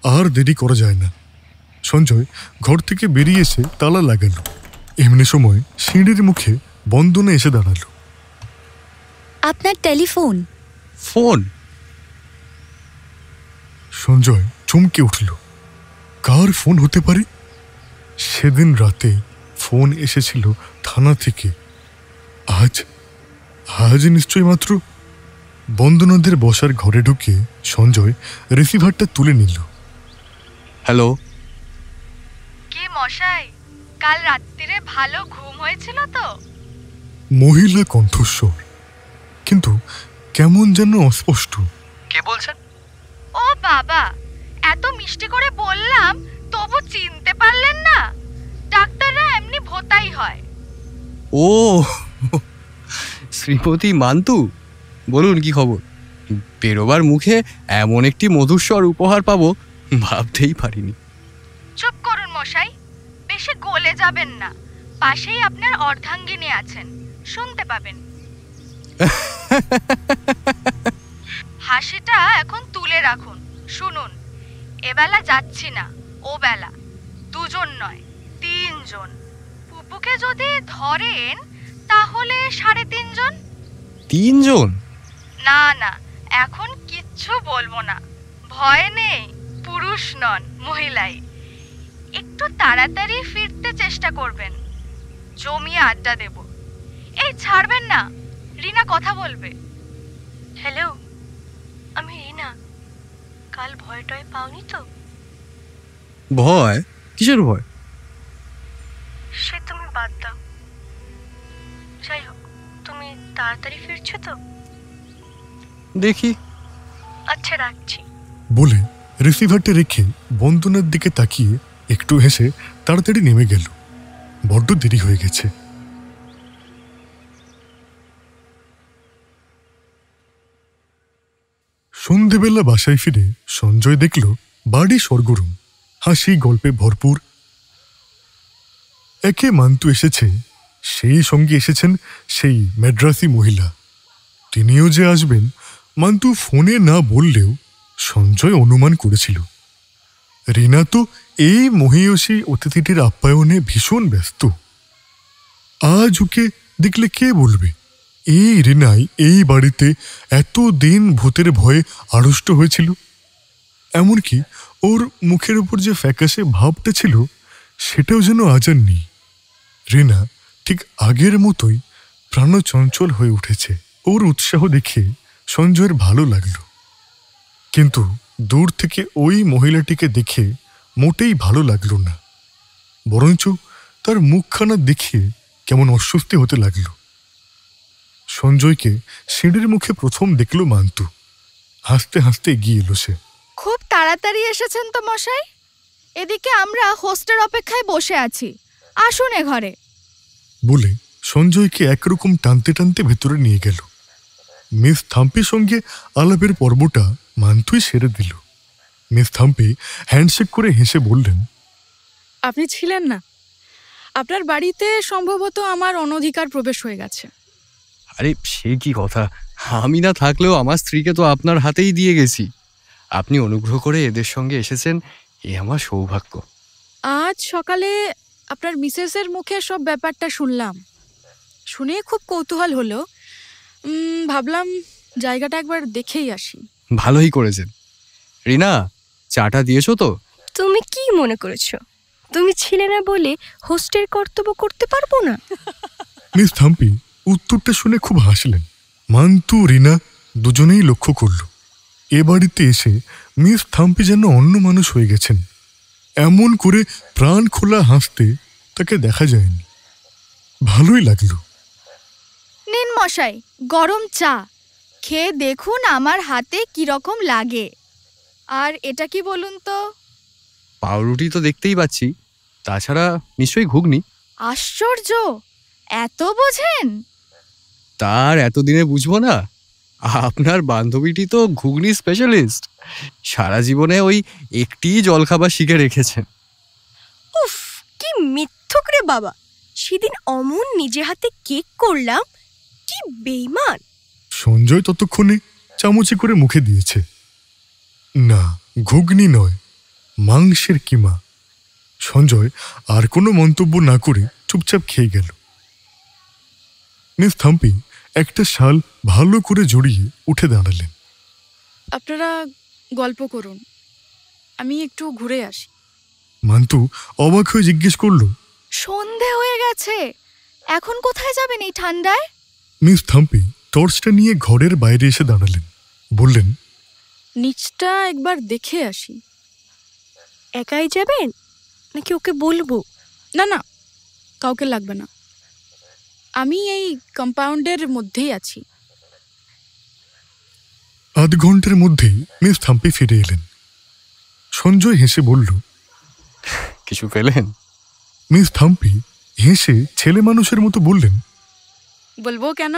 আর দেরি করা যায় না। সঞ্জয় ঘর থেকে বেরিয়ে এসে তালা লাগালো। এমনি সময় সিঁড়ির মুখে বন্দনা এসে দাঁড়ালো। আপনার টেলিফোন। ফোন? সঞ্জয় চমকে উঠল। কার ফোন হতে পারে? সেদিন রাতে ফোন এসেছিল থানা থেকে। আজ আজ নিশ্চয় মাত্র। বন্দনাদের বসার ঘরে ঢুকে সঞ্জয় রিসিভারটা তুলে নিল। হ্যালো। কি মশাই, কাল রাত্রিরে ভালো ঘুম হয়েছিল তো? মহিলা কণ্ঠস্বর, কিন্তু কেমন যেন অস্পষ্ট। কে বলছেন? ও বাবা, এত মিষ্টি করে বললাম তবু চিনতে পারলেন না? ডাক্তাররা এমনি ভোতাই হয়। ও শ্রীমতী মান্তু, বলুন কি খবর? বেরোবার মুখে এমন একটি মধুস্বর উপহার পাবো ভাবতেই পারিনি। চুপ করুন মশাই, বেশি গলে যাবেন না। পাশেই আপনার অর্ধাঙ্গিনী আছেন, শুনতে পাবেন। হাসিটা এখন তুলে রাখুন, শুনুন। এবেলা যাচ্ছি না, ও বেলা। 2 জন নয়, 3 জন। পুপুকে যদি ধরেন তাহলে 3.5 জন। 3 জন? না না, এখন কিচ্ছু বলবো না। ভয় নেই, পুরুষ নন, মহিলাই। একটু তাড়াতাড়ি ফিরতে চেষ্টা করবেন, জমিয়ে আড্ডা দেব। এই ছাড়বেন না, রিনা কথা বলবে। হ্যালো, আমি রিনা। কাল ভয় টয় পাওনি তো? ভয়? কিসের ভয়? সে তুমি বাদ দাও। যাই হোক, তুমি তাড়াতাড়ি ফিরছো তো? দেখি। আচ্ছা, রাখছি। বলে রিসিভারটা রেখে বন্দনার দিকে তাকিয়ে একটু হেসে তাড়াতাড়ি নেমে গেল। বড্ড দেরি হয়ে গেছে। সন্ধেবেলা বাসায় ফিরে সঞ্জয় দেখল বাড়ি সরগরম, হাসি গল্পে ভরপুর। একে মান্তু এসেছে, সেই সঙ্গে এসেছেন সেই মাদ্রাসি মহিলা। তিনিও যে আসবেন মান্তু ফোনে না বললেও সঞ্জয় অনুমান করেছিল। রিনা তো এই মহিয়সী অতিথিটির আপ্যায়নে ভীষণ ব্যস্ত। আজ ওকে দেখলে কে বলবে এই রিনাই এই বাড়িতে এতদিন ভূতের ভয়ে আড়ষ্ট হয়েছিল। এমনকি ওর মুখের উপর যে ফ্যাকাশে ভাবটা ছিল সেটাও যেন আজ আর নেই। রিনা ঠিক আগের মতোই প্রাণচঞ্চল হয়ে উঠেছে। ওর উৎসাহ দেখে সঞ্জয়ের ভালো লাগলো, কিন্তু দূর থেকে ওই মহিলাটিকে দেখে মোটেই ভালো লাগলো না। বরঞ্চ তার মুখখানা দেখে কেমন অস্বস্তি হতে লাগলো। সঞ্জয়কে সিঁড়ির মুখে প্রথম দেখলো মান্তু। হাসতে হাসতে এগিয়ে এলো সে। খুব তাড়াতাড়ি এসেছেন তো মশাই। এদিকে আমরা হোস্টের অপেক্ষায় বসে আছি, আসুন এ ঘরে। বলে সঞ্জয়কে একরকম টানতে টানতে ভেতরে নিয়ে গেল। মিস থাম্পির সঙ্গে আলাপের পর্বটা মান্তুই সেরে দিল। মিস থাম্পি হ্যান্ডশেক করে হেসে বললেন, আপনি ছিলেন না। আপনার বাড়িতে সম্ভবত আমার অনধিকার প্রবেশ হয়ে গেছে। আরে সে কি কথা, আমি না থাকলেও আমার স্ত্রীকে তো আপনার হাতেই দিয়ে গেছি। আপনি অনুগ্রহ করে এদের সঙ্গে এসেছেন, এ আমার সৌভাগ্য। আজ সকালে আপনার মিসেসের মুখে সব ব্যাপারটা শুনলাম, শুনে খুব কৌতূহল হলো। ভাবলাম জায়গাটা একবার দেখেই আসি। ভালোই করেছেন। রিনা, চাটা দিয়েছো তো? তুমি কি মনে করেছো তুমি ছিলে না বলে হোস্টের কর্তব্য করতে পারবো না? মিস থাম্পি উত্তরটা শুনে খুব হাসলেন। মান্তু রিনা দুজনেই লক্ষ্য করল এ বাড়িতে এসে মিস থাম্পি যেন অন্য মানুষ হয়ে গেছেন। এমন করে প্রাণ খোলা হাসতে তাকে দেখা যায়নি। ভালোই লাগলো। নিন মশাই, গরম চা। খেয়ে দেখুন আমার হাতে কিরকম লাগে। আর এটা কি বলুন তো? পাউরুটি তো দেখতেই পাচ্ছি, তাছাড়া নিশ্চয়ই ঘুগনি। আশ্চর্য, এত বোঝেন? তার এতদিনে বুঝবো না? আপনার বান্ধবীটি তো ঘুগনি স্পেশালিস্ট, সারা জীবনে ওই একটি জলখাবার শিখে রেখেছেন। উফ, কি মিথ্যুক রে বাবা! সেদিন অমন নিজে হাতে কেক করলাম, কি বেইমান! সঞ্জয় ততক্ষণে চামচে করে মুখে দিয়েছে। না, ঘুগনি নয়, মাংসের কিমা। সঞ্জয় আর কোনো মন্তব্য না করে চুপচাপ খেয়ে গেল। মিস থাম্পি একটা শাল ভালো করে জড়িয়ে উঠে দাঁড়ালেন। আপনারা গল্প করুন, আমি একটু ঘুরে আসি। মান্তু অবাক হয়ে জিজ্ঞেস করল, সন্ধে হয়ে গেছে, এখন কোথায় যাবেন এই ঠান্ডায়? মিস থাম্পি টর্চটা নিয়ে ঘরের বাইরে এসে দাঁড়ালেন। বললেন, নিচটা একবার দেখে আসি। একাই যাবেন নাকি ওকে বলবো? না না, কাউকে লাগবে না, আমি এই কম্পাউন্ডের মধ্যেই আছি। আধ ঘন্টার মধ্যেই মিস থাম্পি ফিরে এলেন। সঞ্জয় হেসে বলল, কিছু পেলেন? মিস থাম্পি হেসে ছেলে মানুষের মতো বললেন, বলবো কেন?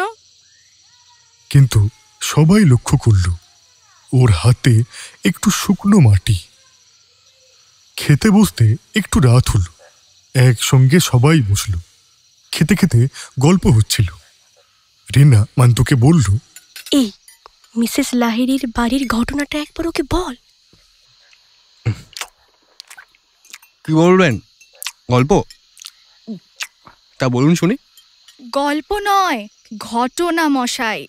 কিন্তু সবাই লক্ষ্য করল ওর হাতে একটু শুকনো মাটি। খেতে বসতে একটু রাত হল। একসঙ্গে সবাই বসল। খেতে খেতে গল্প হচ্ছিল। রিনা মান্তুকে বলল, এই মিসেস লাহিড়ির বাড়ির ঘটনাটা একবার ওকে বল। কি বলবেন? গল্প? তা বলুন শুনি। গল্প নয়, ঘটনা মশাই,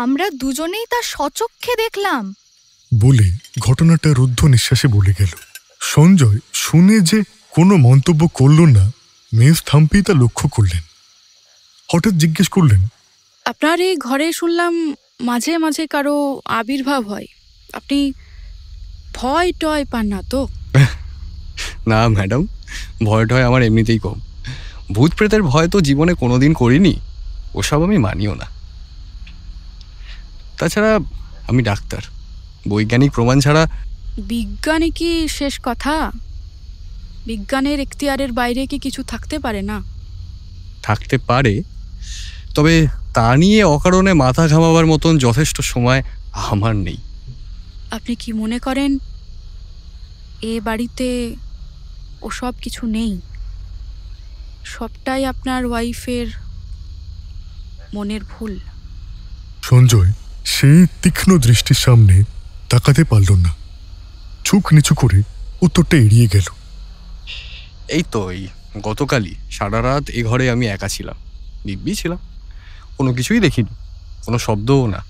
আমরা দুজনেই তা সচক্ষে দেখলাম। বলে ঘটনাটা রুদ্ধ নিঃশ্বাসে বলে গেল। সঞ্জয় শুনে যে কোনো মন্তব্য করল না, মিস থাম্পি তা লক্ষ্য করলেন। হঠাৎ জিজ্ঞেস করলেন, আপনার এই ঘরে শুনলাম মাঝে মাঝে কারো আবির্ভাব হয়, আপনি ভয় টয় পান না তো? না ম্যাডাম, ভয় টয় আমার এমনিতেই কম। ভূত প্রেতের ভয় তো জীবনে কোনোদিন করিনি, ওসব আমি মানিও না। তাছাড়া আমি ডাক্তার, বৈজ্ঞানিক প্রমাণ ছাড়া। বিজ্ঞানই কি শেষ কথা? বিজ্ঞানের এখতিয়ারের বাইরে কি কিছু থাকতে পারে না? থাকতে পারে, তবে তা নিয়ে অকারণে মাথা ঘামাবার মতন যথেষ্ট সময় আমার নেই। আপনি কি মনে করেন এ বাড়িতে ওসব কিছু নেই? সবটাই আপনার ওয়াইফের মনের ভুল। সঞ্জয় সেই তীক্ষ্ণ দৃষ্টির সামনে তাকাতে পারল না। চোখ নিচু করে উত্তরটা এড়িয়ে গেল। এই তো এই গতকালই সারা রাত এ ঘরে আমি একা ছিলাম, দিব্যি ছিলাম, কোনো কিছুই দেখিনি, কোনো শব্দও না।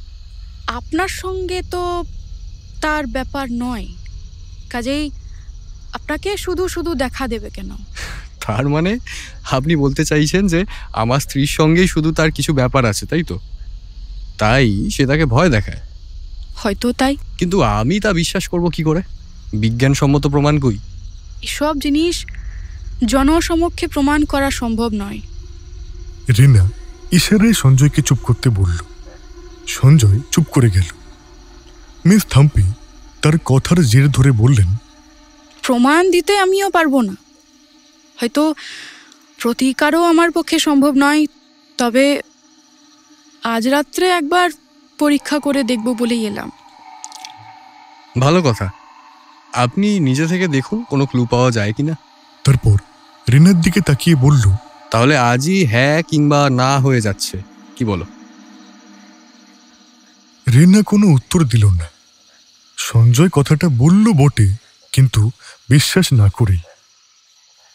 আপনার সঙ্গে তো তার ব্যাপার নয়, কাজেই আপনাকে শুধু শুধু দেখা দেবে কেন? তার মানে আপনি বলতে চাইছেন যে আমার স্ত্রীর সঙ্গেই শুধু তার কিছু ব্যাপার আছে, তাই তো? তাই সে তাকে ভয় দেখায়? হয়তো তাই, কিন্তু আমি তা বিশ্বাস করব কি করে? বিজ্ঞানসম্মত প্রমাণ কই? এসব জিনিস জনসমক্ষে প্রমাণ করা সম্ভব নয়। রিনা ইশারায় সঞ্জয়কে চুপ করতে বলল। সঞ্জয় চুপ করে গেল। মিস থাম্পি তার কথার জের ধরে বললেন, প্রমাণ দিতে আমিও পারবো না, হয়তো প্রতিকারও আমার পক্ষে সম্ভব নয়, তবে আজ রাত্রে একবার পরীক্ষা করে দেখব বলেই এলাম। ভালো কথা, আপনি নিজে থেকে দেখুন কোনো ক্লু পাওয়া যায় কিনা। তারপর রিনার দিকে তাকিয়ে বলল, তাহলে আজই হ্যাঁ কিংবা না হয়ে যাচ্ছে, কি বলো? রিনা কোনো উত্তর দিল না। সঞ্জয় কথাটা বলল বটে, কিন্তু বিশ্বাস না করেই।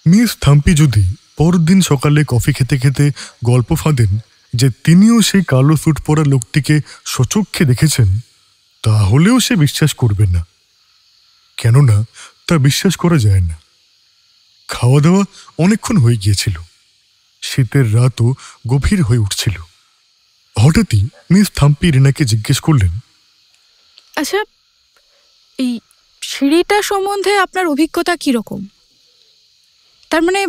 মিস থাম্পি যদি পরদিন সকালে কফি খেতে খেতে গল্প ফাঁদেন যে তিনিও সেই কালো স্যুট পরা লোকটিকে সচক্ষে দেখেছেন, তাহলেও সে বিশ্বাস করবে না। কেননা তা বিশ্বাস করা যায় না। খাওয়া দাওয়া অনেকক্ষণ হয়ে গিয়েছিল। শীতের রাতও গভীর হয়ে উঠছিল। হঠাৎই মিস থাম্পি রিনাকে জিজ্ঞেস করলেন, আচ্ছা, এই সিঁড়িটা সম্বন্ধে আপনার অভিজ্ঞতা কীরকম? তার মানে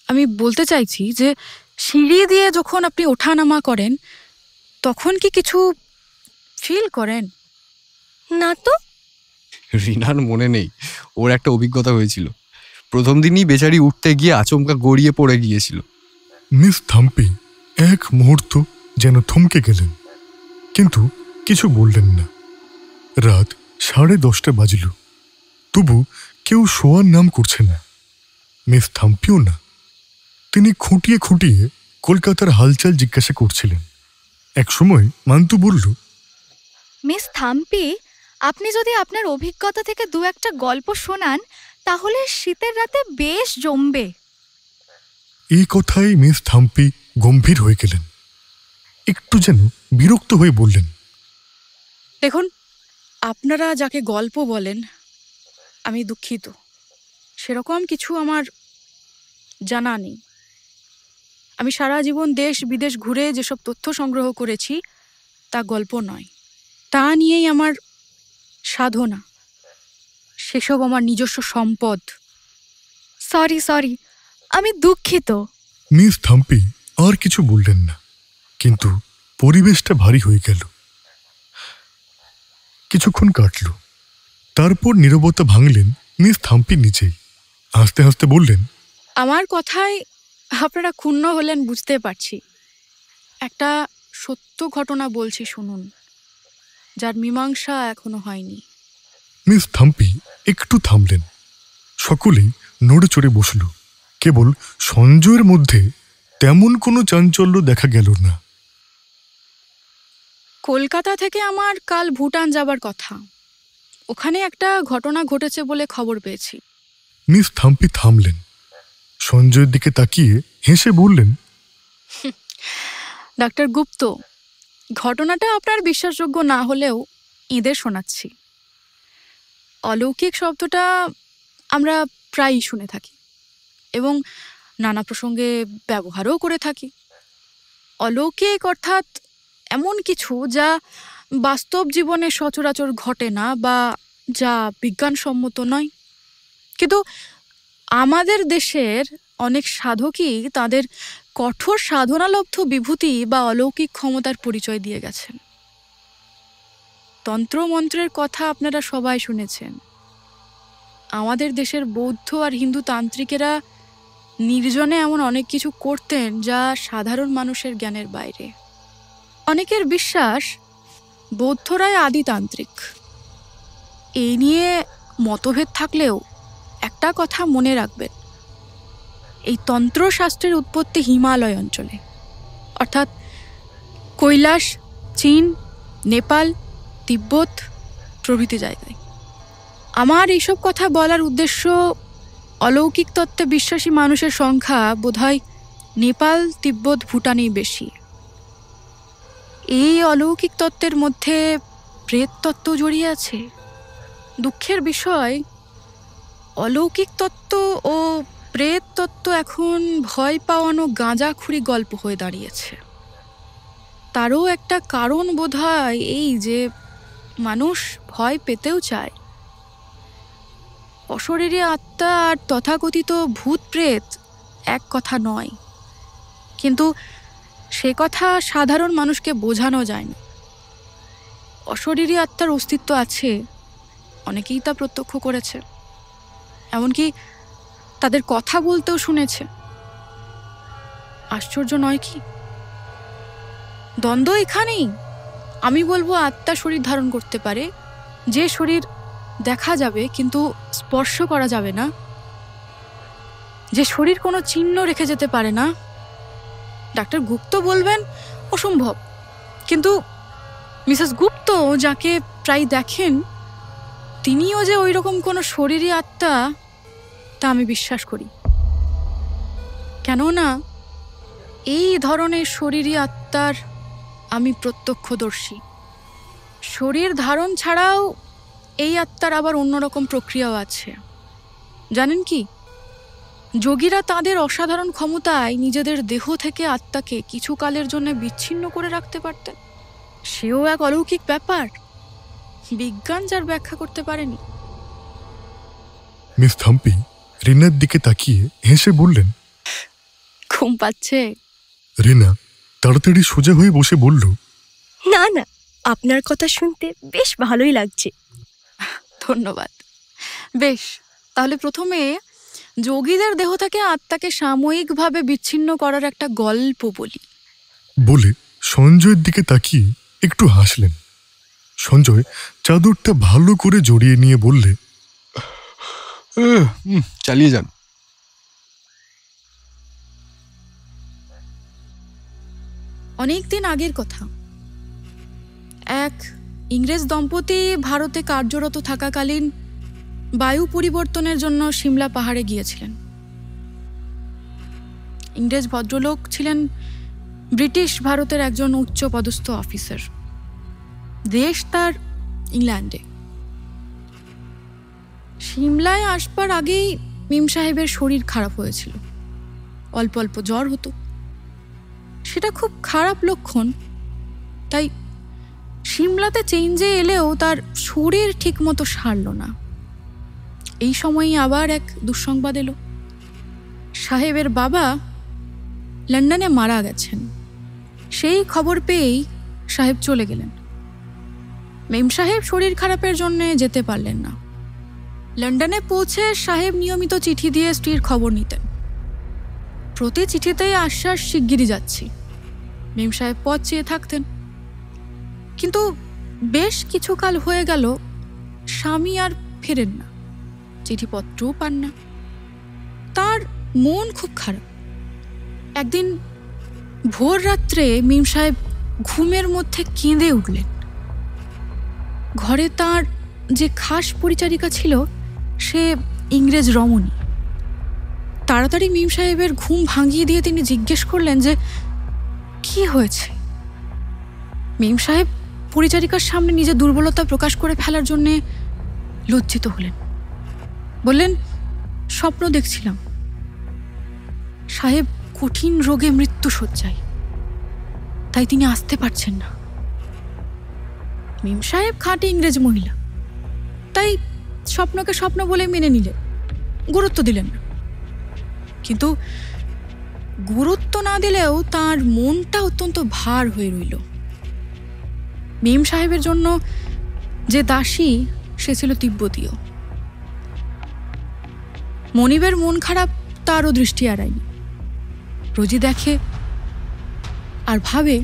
আমি বলতে চাইছি যে সিঁড়ি দিয়ে যখন আপনি ওঠানামা করেন তখন কি কিছু ফিল করেন? না তো। রিনার মনে নেই ওর একটা অভিজ্ঞতা হয়েছিল। প্রথম দিনই বেচারি উঠতে গিয়ে আচমকা গড়িয়ে পড়ে গিয়েছিল। মিস থাম্পি এক মুহূর্ত যেন থমকে গেলেন, কিন্তু কিছু বললেন না। রাত 10:30 বাজল, তবু কেউ শোয়ার নাম করছে না, মিস থাম্পিও না। তিনি খুঁটিয়ে খুঁটিয়ে কলকাতার হালচাল জিজ্ঞাসা করছিলেন। একসময় মান্তু বলল, মিস থাম্পি, আপনি যদি আপনার অভিজ্ঞতা থেকে দু একটা গল্প শোনান তাহলে শীতের রাতে বেশ জমবে। এই কথায় মিস থাম্পি গম্ভীর হয়ে গেলেন, একটু যেন বিরক্ত হয়ে বললেন, দেখুন, আপনারা যাকে গল্প বলেন আমি দুঃখিত, সেরকম কিছু আমার জানা নেই। আমি সারা জীবন দেশ বিদেশ ঘুরে যেসব তথ্য সংগ্রহ করেছি তা গল্প নয়, তা নিয়েই আমার সাধনা, সেসব আমার নিজস্ব সম্পদ। সরি, আমি দুঃখিত। মিস থাম্পি আর কিছু বললেন না, কিন্তু পরিবেশটা ভারী হয়ে গেল। কিছুক্ষণ কাটল, তারপর নীরবতা ভাঙলেন মিস থাম্পি নিজেই। হাসতে হাসতে বললেন, আমার কথায় আপনারা ক্ষুণ্ণ হলেন বুঝতে পারছি। একটা সত্য ঘটনা বলছি, শুনুন, যার মীমাংসা এখনো হয়নি। মিস থাম্পি একটু থামলেন, সকলেই নড়ে চড়ে বসল। কেবল সঞ্জয়ের মধ্যে তেমন কোনো চাঞ্চল্য দেখা গেল না। কলকাতা থেকে আমার কাল ভুটান যাবার কথা, ওখানে একটা ঘটনা ঘটেছে বলে খবর পেয়েছি। মিস থাম্পি থামলেন, সঞ্জয়ের দিকে তাকিয়ে হেসে বললেন, ডাক্তার গুপ্ত, ঘটনাটা আপনার বিশ্বাসযোগ্য না হলেও ঈদের শোনাচ্ছি। অলৌকিক শব্দটা আমরা প্রায়ই শুনে থাকি এবং নানা প্রসঙ্গে ব্যবহারও করে থাকি। অলৌকিক অর্থাৎ এমন কিছু যা বাস্তব জীবনে সচরাচর ঘটে না বা যা বিজ্ঞানসম্মত নয়, কিন্তু আমাদের দেশের অনেক সাধকই তাদের কঠোর সাধনালব্ধ বিভূতি বা অলৌকিক ক্ষমতার পরিচয় দিয়ে গেছেন। তন্ত্রমন্ত্রের কথা আপনারা সবাই শুনেছেন। আমাদের দেশের বৌদ্ধ আর হিন্দু তান্ত্রিকেরা নির্জনে এমন অনেক কিছু করতেন যা সাধারণ মানুষের জ্ঞানের বাইরে। অনেকের বিশ্বাস বৌদ্ধরাই আদিতান্ত্রিক। এই নিয়ে মতভেদ থাকলেও একটা কথা মনে রাখবেন, এই তন্ত্রশাস্ত্রের উৎপত্তি হিমালয় অঞ্চলে, অর্থাৎ কৈলাস, চীন, নেপাল, তিব্বত প্রভৃতি জায়গায়। আমার এইসব কথা বলার উদ্দেশ্য, অলৌকিক তত্ত্বে বিশ্বাসী মানুষের সংখ্যা বোধহয় নেপাল, তিব্বত, ভুটানেই বেশি। এই অলৌকিক তত্ত্বের মধ্যে প্রেত তত্ত্ব জড়িয়ে আছে। দুঃখের বিষয়, অলৌকিক তত্ত্ব ও প্রেত তত্ত্ব এখন ভয় পাওয়ানো গাঁজাখুরি গল্প হয়ে দাঁড়িয়েছে। তারও একটা কারণ বোধহয় এই যে মানুষ ভয় পেতেও চায়। অশরীরী আত্মা আর তথাকথিত ভূত প্রেত এক কথা নয়, কিন্তু সে কথা সাধারণ মানুষকে বোঝানো যায় না। অশরীরী আত্মার অস্তিত্ব আছে, অনেকেই তা প্রত্যক্ষ করেছে, এমনকি তাদের কথা বলতেও শুনেছে। আশ্চর্য নয় কি? দ্বন্দ্ব এখানেই। আমি বলবো আত্মা শরীর ধারণ করতে পারে, যে শরীর দেখা যাবে কিন্তু স্পর্শ করা যাবে না, যে শরীর কোনো চিহ্ন রেখে যেতে পারে না। ডাক্তার গুপ্ত বলবেন অসম্ভব, কিন্তু মিসেস গুপ্ত যাকে প্রায় দেখেন, তিনিও যে ওই রকম কোনো শরীরী আত্মা তা আমি বিশ্বাস করি। কেননা এই ধরনের শরীরী আত্মার আমি প্রত্যক্ষদর্শী। শরীর ধারণ ছাড়াও এই আত্মার আবার অন্যরকম প্রক্রিয়াও আছে। জানেন কি, যোগীরা তাদের অসাধারণ ক্ষমতায় নিজেদের দেহ থেকে আত্মাকে কিছু কালের জন্য বিচ্ছিন্ন করে রাখতে পারতেন। সেও এক অলৌকিক ব্যাপার, বিজ্ঞান যার ব্যাখ্যা করতে পারেনি। মিস থাম্পি রিনার দিকে তাকিয়ে হেসে বললেন, ঘুম পাচ্ছে? রিনা তাড়াতাড়ি সোজা হয়ে বসে বলল, না না, আপনার কথা শুনতে বেশ ভালোই লাগছে। ধন্যবাদ। বেশ, তাহলে প্রথমে যোগীদের দেহ থেকে আত্মাকে সাময়িকভাবে বিচ্ছিন্ন করার একটা গল্প বলি। বলে সঞ্জয়ের দিকে তাকিয়ে একটু হাসলেন। সঞ্জয় চাদরটা ভালো করে জড়িয়ে নিয়ে বললে, চালিয়ে যান। অনেক দিন আগের কথা। এক ইংরেজ দম্পতি ভারতে কার্যরত থাকাকালীন বায়ু পরিবর্তনের জন্য সিমলা পাহাড়ে গিয়েছিলেন। ইংরেজ ভদ্রলোক ছিলেন ব্রিটিশ ভারতের একজন উচ্চ পদস্থ অফিসার। দেশ তার ইংল্যান্ডে। সিমলায় আসবার আগেই মিম সাহেবের শরীর খারাপ হয়েছিল, অল্প অল্প জ্বর হতো। সেটা খুব খারাপ লক্ষণ। তাই সিমলাতে চেঞ্জে এলেও তার শরীর ঠিক মতো সারল না। এই সময়ই আবার এক দুঃসংবাদ এলো। সাহেবের বাবা লন্ডনে মারা গেছেন। সেই খবর পেয়েই সাহেব চলে গেলেন। মেম সাহেব শরীর খারাপের জন্য যেতে পারলেন না। লন্ডনে পৌঁছে সাহেব নিয়মিত চিঠি দিয়ে স্ত্রীর খবর নিতেন। প্রতি চিঠিতেই আশ্বাস শিগগিরই যাচ্ছি। মেম সাহেব পথ চেয়ে থাকতেন। কিন্তু বেশ কিছুকাল হয়ে গেল, স্বামী আর ফেরেন না, চিঠিপত্রও পান না। তার মন খুব খারাপ। একদিন ভোর রাত্রে মিম সাহেব ঘুমের মধ্যে কেঁদে উঠলেন। ঘরে তার যে খাস পরিচারিকা ছিল সে ইংরেজ রমণী। তাড়াতাড়ি মিম সাহেবের ঘুম ভাঙিয়ে দিয়ে তিনি জিজ্ঞেস করলেন যে কি হয়েছে। মিম সাহেব পরিচারিকার সামনে নিজের দুর্বলতা প্রকাশ করে ফেলার জন্যে লজ্জিত হলেন। বললেন, স্বপ্ন দেখছিলাম। সাহেব কঠিন রোগে মৃত্যুশয্যায়, তাই তিনি আসতে পারছেন না। মিম সাহেব খাঁটি ইংরেজ মহিলা, তাই স্বপ্নকে স্বপ্ন বলে মেনে নিলেন, গুরুত্ব দিলেন না। কিন্তু গুরুত্ব না দিলেও তার মনটা অত্যন্ত ভার হয়ে রইল। মিম সাহেবের জন্য যে দাসী সে ছিল তিব্বতীয়। মনিবের মন খারাপ তারও দৃষ্টি এড়ায়নি। রোজই দেখে আর ভাবে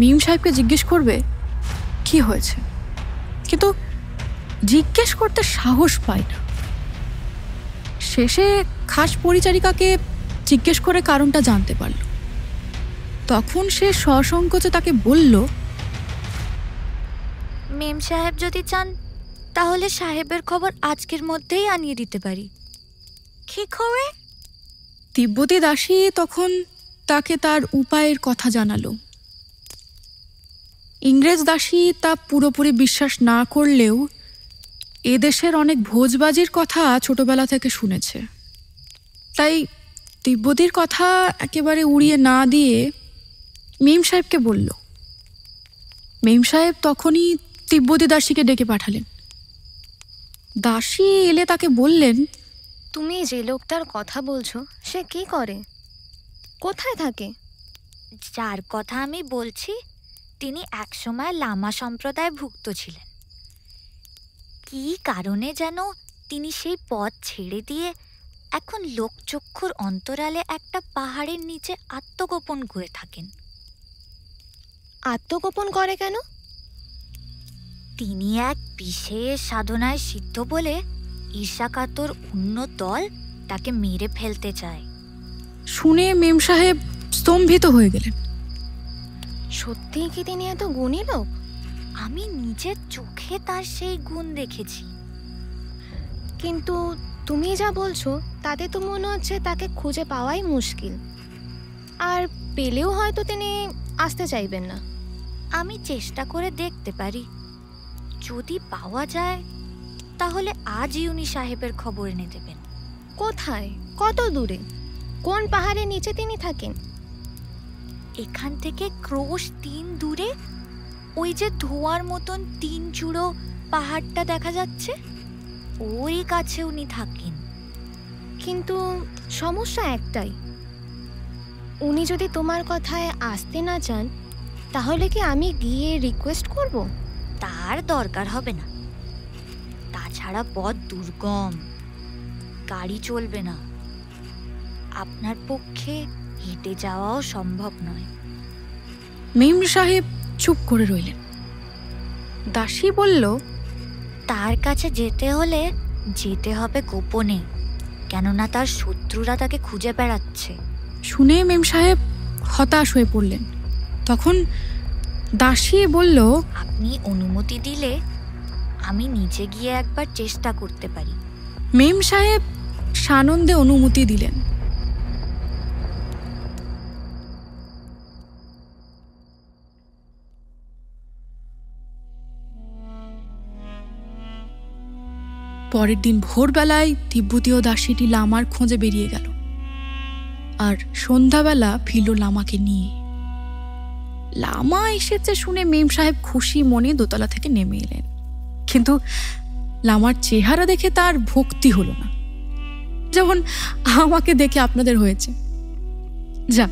মিম সাহেবকে জিজ্ঞেস করবে কি হয়েছে, কিন্তু জিজ্ঞেস করতে সাহস পায় না। শেষে খাস পরিচারিকাকে জিজ্ঞেস করে কারণটা জানতে পারল। তখন সে সসংকোচে তাকে বলল, মেম সাহেব যদি চান তাহলে সাহেবের খবর আজকের মধ্যেই আনিয়ে দিতে পারি। কি করে? তিব্বতী দাসী তখন তাকে তার উপায়ের কথা জানালো। ইংরেজ দাসী তা পুরোপুরি বিশ্বাস না করলেও এদেশের অনেক ভোজবাজির কথা ছোটবেলা থেকে শুনেছে। তাই তিব্বতীর কথা একেবারে উড়িয়ে না দিয়ে মিম সাহেবকে বলল। মিম সাহেব তখনই তিব্বতী দাসীকে ডেকে পাঠালেন। দাসী এলে তাকে বললেন, তুমি যে লোকটার কথা বলছো সে কি করে, কোথায় থাকে? যার কথা আমি বলছি তিনি একসময় লামা সম্প্রদায়ভুক্ত ছিলেন। কি কারণে যেন তিনি সেই পথ ছেড়ে দিয়ে এখন লোকচক্ষুর অন্তরালে একটা পাহাড়ের নিচে আত্মগোপন করে থাকেন। আত্মগোপন করে কেন? তিনি এক বিশেষ সাধনায় সিদ্ধ বলে ঈর্ষাকাতর অন্য দল তাকে মেরে ফেলতে চায়। শুনে মেম সাহেব স্তম্ভিত হয়ে গেলেন। সত্যিই কি তিনি এত গুণী লোক? আমি নিজের চোখে তার সেই গুণ দেখেছি। কিন্তু তুমি যা বলছো তাতে তো মনে হচ্ছে তাকে খুঁজে পাওয়াই মুশকিল, আর পেলেও হয়তো তিনি আসতে চাইবেন না। আমি চেষ্টা করে দেখতে পারি, যদি পাওয়া যায় তাহলে আজই উনি সাহেবের খবর এনে দেবেন। কোথায়, কত দূরে, কোন পাহাড়ের নিচে তিনি থাকেন? এখান থেকে ক্রোশ 3 দূরে ওই যে ধোঁয়ার মতন 3 চূড়ো পাহাড়টা দেখা যাচ্ছে, ওই কাছে উনি থাকেন। কিন্তু সমস্যা একটাই, উনি যদি তোমার কথায় আসতে না চান তাহলে কি আমি গিয়ে রিকোয়েস্ট করব? তার দরকার হবে না। তাছাড়া পথ দুর্গম, গাড়ি চলবে না, আপনার পক্ষে হেঁটে যাওয়াও সম্ভব নয়। মিম সাহেব চুপ করে রইলেন। দাসী বলল, তার কাছে যেতে হলে যেতে হবে গোপনে, কেননা তার শত্রুরা তাকে খুঁজে বেড়াচ্ছে। শুনে মেম সাহেব হতাশ হয়ে পড়লেন। তখন দাসী বলল, আপনি অনুমতি দিলে আমি নিজে গিয়ে একবার চেষ্টা করতে পারি। মেম সাহেব সানন্দে অনুমতি দিলেন। পরের দিন ভোরবেলায় তিব্বতীয় দাসীটি লামার খোঁজে বেরিয়ে গেল, আর সন্ধ্যাবেলা ফিরল লামাকে নিয়ে। লামা এসেছে শুনে মেম সাহেব খুশি মনে দোতলা থেকে নেমে এলেন, কিন্তু লামার চেহারা দেখে তার ভক্তি হলো না, যেমন আমাকে দেখে আপনাদের হয়েছে। যা,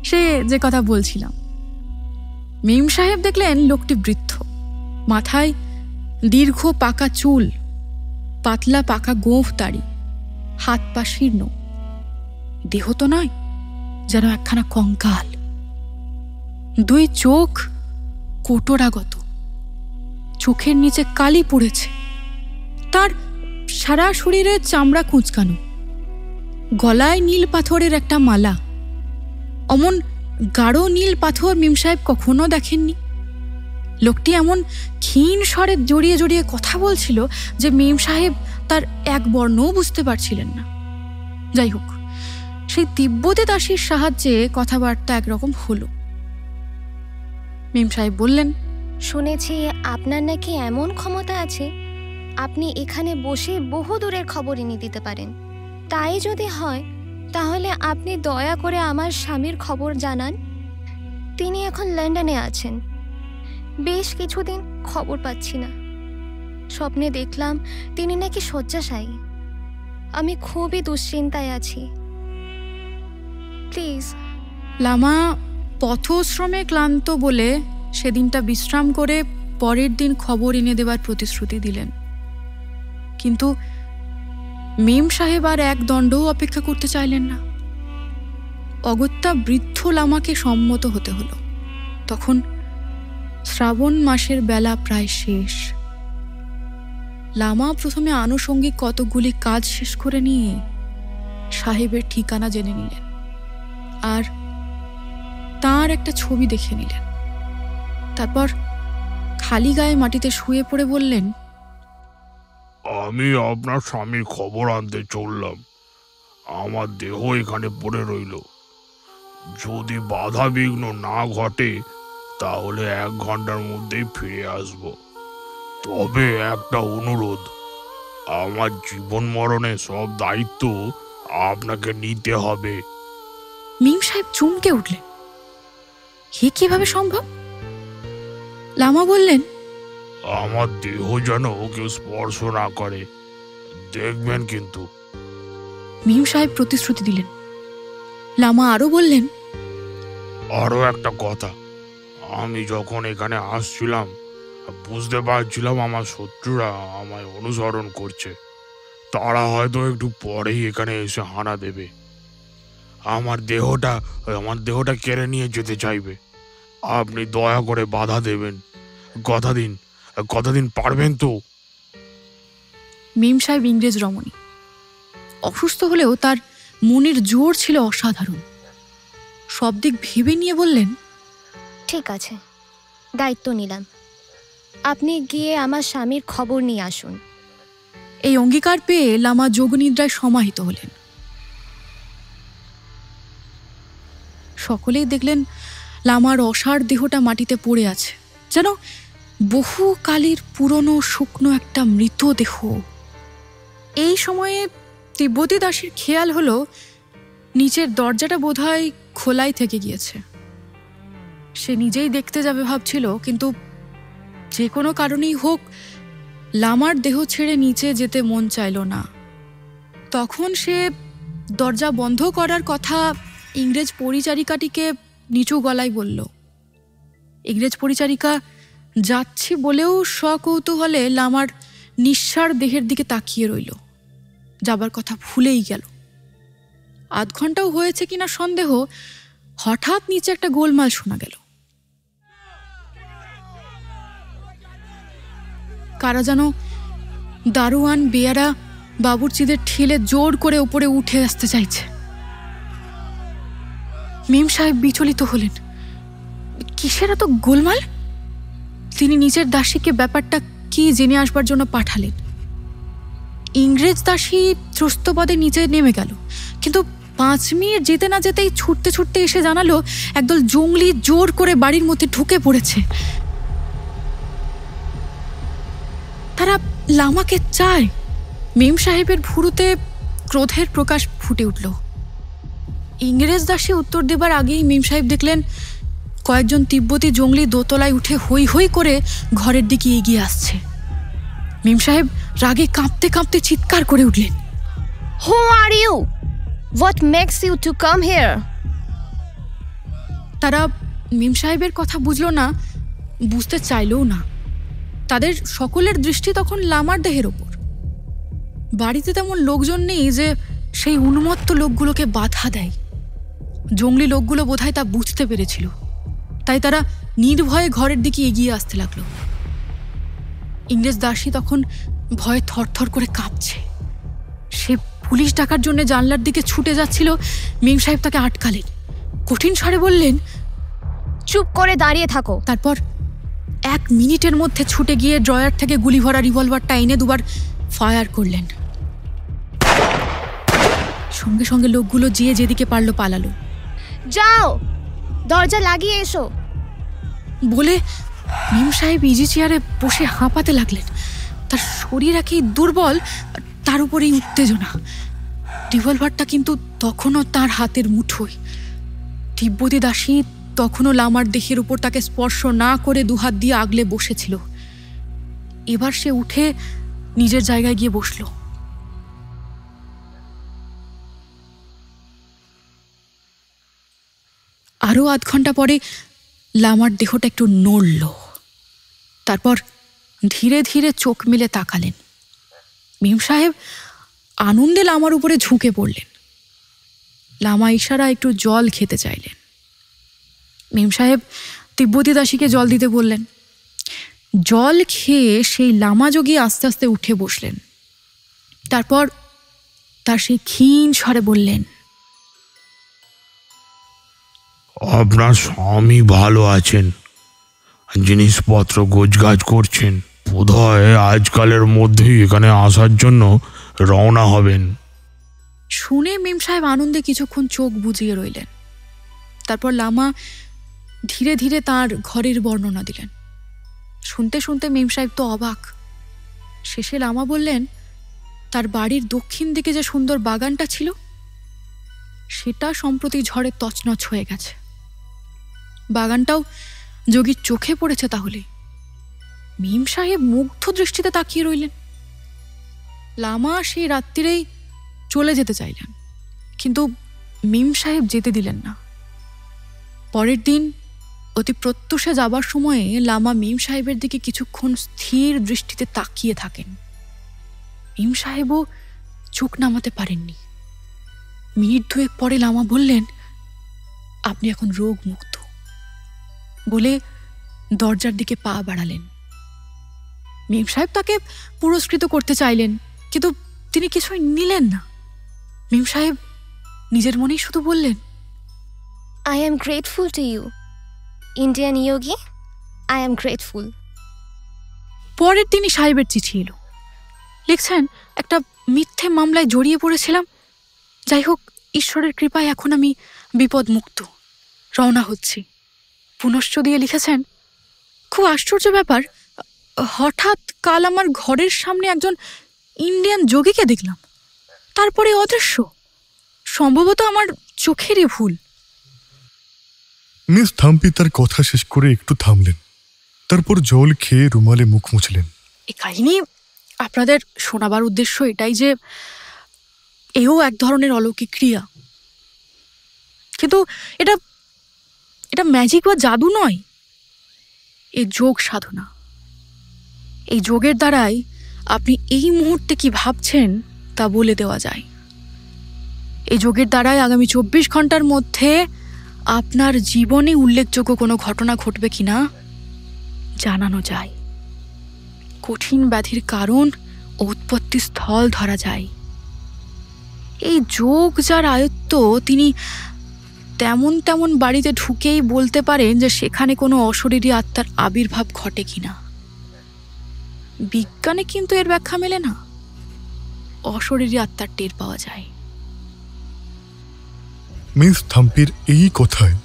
সে যে কথা বলছিলাম, মেম সাহেব দেখলেন লোকটি বৃদ্ধ, মাথায় দীর্ঘ পাকা চুল, পাতলা পাকা গোঁফ দাড়ি, হাত পা শীর্ণ, দেহ তো নয়, যেন একখানা কঙ্কাল। দুই চোখ কোটরাগত, চোখের নিচে কালি পড়েছে, তার সারা শরীরে চামড়া কুঁচকানো, গলায় নীল পাথরের একটা মালা। অমন গাঢ় নীল পাথর মেম সাহেব কখনো দেখেননি। লোকটি এমন ক্ষীণ স্বরে জড়িয়ে জড়িয়ে কথা বলছিল যে মেম সাহেব তার এক বর্ণও বুঝতে পারছিলেন না। যাই হোক, সেই তিব্বতী দাসীর সাহায্যে কথাবার্তা একরকম হলো। মেম সাহেব বললেন, শুনেছি আপনার নাকি এমন ক্ষমতা আছে, আপনি এখানে বসে বহু দূরের খবর এনে দিতে পারেন। তাই যদি হয় তাহলে আপনি দয়া করে আমার স্বামীর খবর জানান। তিনি এখন লন্ডনে আছেন, বেশ কিছুদিন খবর পাচ্ছি না। স্বপ্নে দেখলাম তিনি নাকি শয্যাশায়ী। আমি খুবই দুশ্চিন্তায় আছি, প্লিজ। লামা পথশ্রমে ক্লান্ত বলে সেদিনটা বিশ্রাম করে পরের দিন খবর এনে দেবার প্রতিশ্রুতি দিলেন, কিন্তু মেম সাহেব আর এক দণ্ডও অপেক্ষা করতে চাইলেন না। অগত্যা বৃদ্ধ লামাকে সম্মত হতে হলো। তখন শ্রাবণ মাসের বেলা প্রায় শেষ। লামা প্রথমে আনুষঙ্গিক কতকগুলি কাজ শেষ করে নিয়ে সাহেবের ঠিকানা জেনে নিলেন, আর তার একটা ছবি দেখে নিলেন। তারপর খালি গায়ে মাটিতে শুয়ে পড়ে বললেন, আমি আপনার স্বামীর খবর আনতে চললাম। আমার দেহ এখানে পড়ে রইল। যদি বাধা বিঘ্ন না ঘটে তাহলে 1 ঘন্টার মধ্যেই ফিরে আসব। তবে একটা অনুরোধ, আমার জীবন মরণে সব দায়িত্ব আপনাকে নিতে হবে। মেম সাহেব চমকে উঠলেন, হে কিভাবে সম্ভব? লামা বললেন, আমার দেহ যেন কেউ স্পর্শ না করে, দেখবেন কিন্তু। মেম সাহেব প্রতিশ্রুতি দিলেন। লামা আরো বললেন, আরো একটা কথা, আমি যখন এখানে আসছিলাম বুঝতে পারছিলাম আমার শত্রুরা আমায় অনুসরণ করছে। তারা হয়তো একটু পরেই এখানে এসে হানা দেবে, আমার দেহটা কেড়ে নিয়ে যেতে চাইবে। আপনি দয়া করে বাধা দেবেন, কথা দিন, পারবেন তো? মেম সাহেব ইংরেজ রমণী, অসুস্থ হলেও তার মনের জোর ছিল অসাধারণ। সব দিক ভেবে নিয়ে বললেন, ঠিক আছে, দায়িত্ব নিলাম। আপনি গিয়ে আমার স্বামীর খবর নিয়ে আসুন। এই অঙ্গীকার পেয়ে লামা যোগনিদ্রায় সমাহিত হলেন। সকলেই দেখলেন লামার অসাড় দেহটা মাটিতে পড়ে আছে, যেন বহুকালের পুরনো শুকনো একটা মৃতদেহ। এই সময়ে তিব্বতী দাসীর খেয়াল হলো নিচের দরজাটা বোধহয় খোলাই থেকে গিয়েছে। সে নিজেই দেখতে যাবে ভাবছিল, কিন্তু যে কোনো কারণেই হোক লামার দেহ ছেড়ে নিচে যেতে মন চাইল না। তখন সে দরজা বন্ধ করার কথা ইংরেজ পরিচারিকাটিকে নিচু গলায় বলল। ইংরেজ পরিচারিকা যাচ্ছি বলেও সকৌতূহলে লামার নিঃসার দেহের দিকে তাকিয়ে রইল, যাবার কথা ভুলেই গেল। 8 ঘন্টাও হয়েছে কিনা সন্দেহ, হঠাৎ নিচে একটা গোলমাল শোনা গেল। কারা যেন দারোয়ান বেয়ারা বাবুর্চিদের ঠেলে জোর করে উপরে উঠে আসতে চাইছে। মেম সাহেব বিচলিত হলেন। কিসের এত গোলমাল? তিনি নিজের দাসীকে ব্যাপারটা কি জেনে আসবার জন্য পাঠালেন। ইংরেজ দাসী ত্রস্তপদে নিচে নেমে গেল, কিন্তু 5 মিনিট যেতে না যেতেই ছুটতে ছুটতে এসে জানালো একদল জঙ্গলি জোর করে বাড়ির মধ্যে ঢুকে পড়েছে। তারা লামাকে চায়। মেম সাহেবের ভুরুতে ক্রোধের প্রকাশ ফুটে উঠল। ইংরেজ দাসী উত্তর দেবার আগেই মেম সাহেব দেখলেন কয়েকজন তিব্বতী জঙ্গলি দোতলায় উঠে হই হই করে ঘরের দিকে এগিয়ে আসছে। মেম সাহেব রাগে কাঁপতে কাঁপতে চিৎকার করে উঠলেন, Who are you? What makes you to come here? তারা মেম সাহেবের কথা বুঝলো না, বুঝতে চাইলেও না। তাদের সকলের দৃষ্টি তখন লামার দেহের ওপর। বাড়িতে তেমন লোকজন নেই যে সেই উন্মত্ত লোকগুলোকে বাধা দেয়। জঙ্গলি লোকগুলো বোধহয় তা বুঝতে পেরেছিল, তাই তারা নির্ভয়ে ঘরের দিকে এগিয়ে আসতে লাগলো। ইংরেজ দাসী তখন ভয়ে থরথর করে কাঁপছে। সে পুলিশ ডাকার জন্য জানলার দিকে ছুটে যাচ্ছিল। মেম সাহেব তাকে আটকালেন, কঠিন স্বরে বললেন, চুপ করে দাঁড়িয়ে থাকো। তারপর 1 মিনিটের মধ্যে ছুটে গিয়ে ড্রয়ার থেকে গুলি ভরা রিভলভারটা এনে দুবার ফায়ার করলেন। সঙ্গে সঙ্গে লোকগুলো যে যেদিকে পারলো পালালো। যাও, দরজা লাগিয়ে এসো বলে মেম সাহেব ইজি চেয়ারে বসে হাঁপাতে লাগলেন। তার শরীর একেই দুর্বল, তার উপরেই উত্তেজনা। রিভলভারটা কিন্তু তখনও তার হাতের মুঠোয়। তিব্বতী দাসী তখনও লামার দেহের উপর তাকে স্পর্শ না করে দুহাত দিয়ে আগলে বসেছিল। এবার সে উঠে নিজের জায়গায় গিয়ে বসল। আরো আধ ঘন্টা পরে লামার দেহটা একটু নড়ল। তারপর ধীরে ধীরে চোখ মেলে তাকালেন। মেম সাহেব আনন্দে লামার উপরে ঝুঁকে পড়লেন। লামা ইশারা একটু জল খেতে চাইলেন। মেম সাহেব তিব্বতী দাসীকে জল দিতে বললেন। জল খেয়ে সেই লামা যোগী আস্তে আস্তে উঠে বসলেন। তারপর তার সেই ক্ষীণ স্বরে বললেন, আপনার স্বামী ভালো আছেন, জিনিসপত্র গোছগাছ করছেন, বোধহয় আজকালের মধ্যেই এখানে আসার জন্য রওনা হবেন। শুনে মেম সাহেব আনন্দে কিছুক্ষণ চোখ বুজিয়ে রইলেন। তারপর লামা ধীরে ধীরে তার ঘরের বর্ণনা দিলেন। শুনতে শুনতে মেম সাহেব তো অবাক। শেষে লামা বললেন, তার বাড়ির দক্ষিণ দিকে যে সুন্দর বাগানটা ছিল সেটা সম্প্রতি ঝড়ে তছনছ হয়ে গেছে। বাগানটাও যোগীর চোখে পড়েছে। তাহলে মেম সাহেব মুগ্ধ দৃষ্টিতে তাকিয়ে রইলেন। লামা সেই রাত্রিরেই চলে যেতে চাইলেন, কিন্তু মেম সাহেব যেতে দিলেন না। পরের দিন অতি প্রত্যুষে যাবার সময়ে লামা মেম সাহেবের দিকে কিছুক্ষণ স্থির দৃষ্টিতে তাকিয়ে থাকেন। মেম সাহেবও চোখ নামাতে পারেননি। মিনিট 2 পরে লামা বললেন, আপনি এখন রোগ মুক্ত বলে দরজার দিকে পা বাড়ালেন। মেম সাহেব তাকে পুরস্কৃত করতে চাইলেন, কিন্তু তিনি কিছুই নিলেন না। মেম সাহেব নিজের মনেই শুধু বললেন, I am grateful to you, Indian yogi. I am grateful. পরের দিনই সাহেবের চিঠি এলো। লিখছেন, একটা মিথ্যে মামলায় জড়িয়ে পড়েছিলাম। যাই হোক, ঈশ্বরের কৃপায় এখন আমি বিপদ মুক্ত, রওনা হচ্ছি। পুনশ্চ দিয়ে লিখেছেন, খুব আশ্চর্য ব্যাপার, হঠাৎ কাল আমার ঘরের সামনে একজন ইন্ডিয়ান যোগীকে দেখলাম, তারপরে অদৃশ্য। সম্ভবত আমার চোখেরই ভুল। মিস থাম্পি তার কথা শেষ করে একটু থামলেন। তারপর জল খেয়ে রুমালে মুখ মুছলেন। এই কাহিনী আপনাদের শোনাবার উদ্দেশ্য এটাই যে এও এক ধরনের অলৌকিক ক্রিয়া, কিন্তু এটা এটা ম্যাজিক বা জাদু নয়। এ যোগ সাধনা। এই যোগের দ্বারাই আপনি এই মুহূর্তে কি ভাবছেন তা বলে দেওয়া যায়। এই যোগের দ্বারাই আগামী 24 ঘন্টার মধ্যে আপনার জীবনে উল্লেখযোগ্য কোনো ঘটনা ঘটবে কিনা জানানো যায়। কঠিন ব্যাধির কারণ ও উৎপত্তি স্থল ধরা যায়। এই যোগ যার আয়ত্ত, তিনি তেমন তেমন বাড়িতে ঢুকেই বলতে পারেন যে সেখানে কোনো অশরীরী আত্মার আবির্ভাব ঘটে কিনা। বিজ্ঞানে কিন্তু এর ব্যাখ্যা মেলে না। অশরীরী আত্মার টের পাওয়া যায়। মিস থাম্পির এই কথায়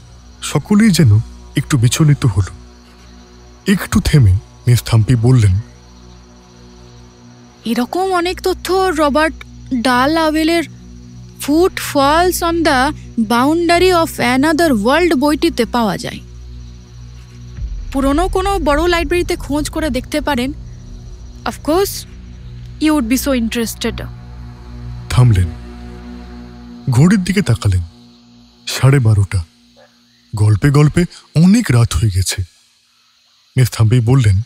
সকলেই যেন একটু বিচলিত হল। একটু থেমে মিস থাম্পি বললেন, এরকম অনেক তথ্য রবার্ট ডাল আভেলের footfalls on the boundary of another world বইটিতে পাওয়া যায়। পুরনো কোনো বড় লাইব্রেরিতে খোঁজ করে দেখতে পারেন। Of course you would be so interested. থামলেন, ঘড়ির দিকে তাকালেন। 12:30। গল্পে গল্পে অনেক রাত হয়ে গেছে। মিস থাম্পি বললেন,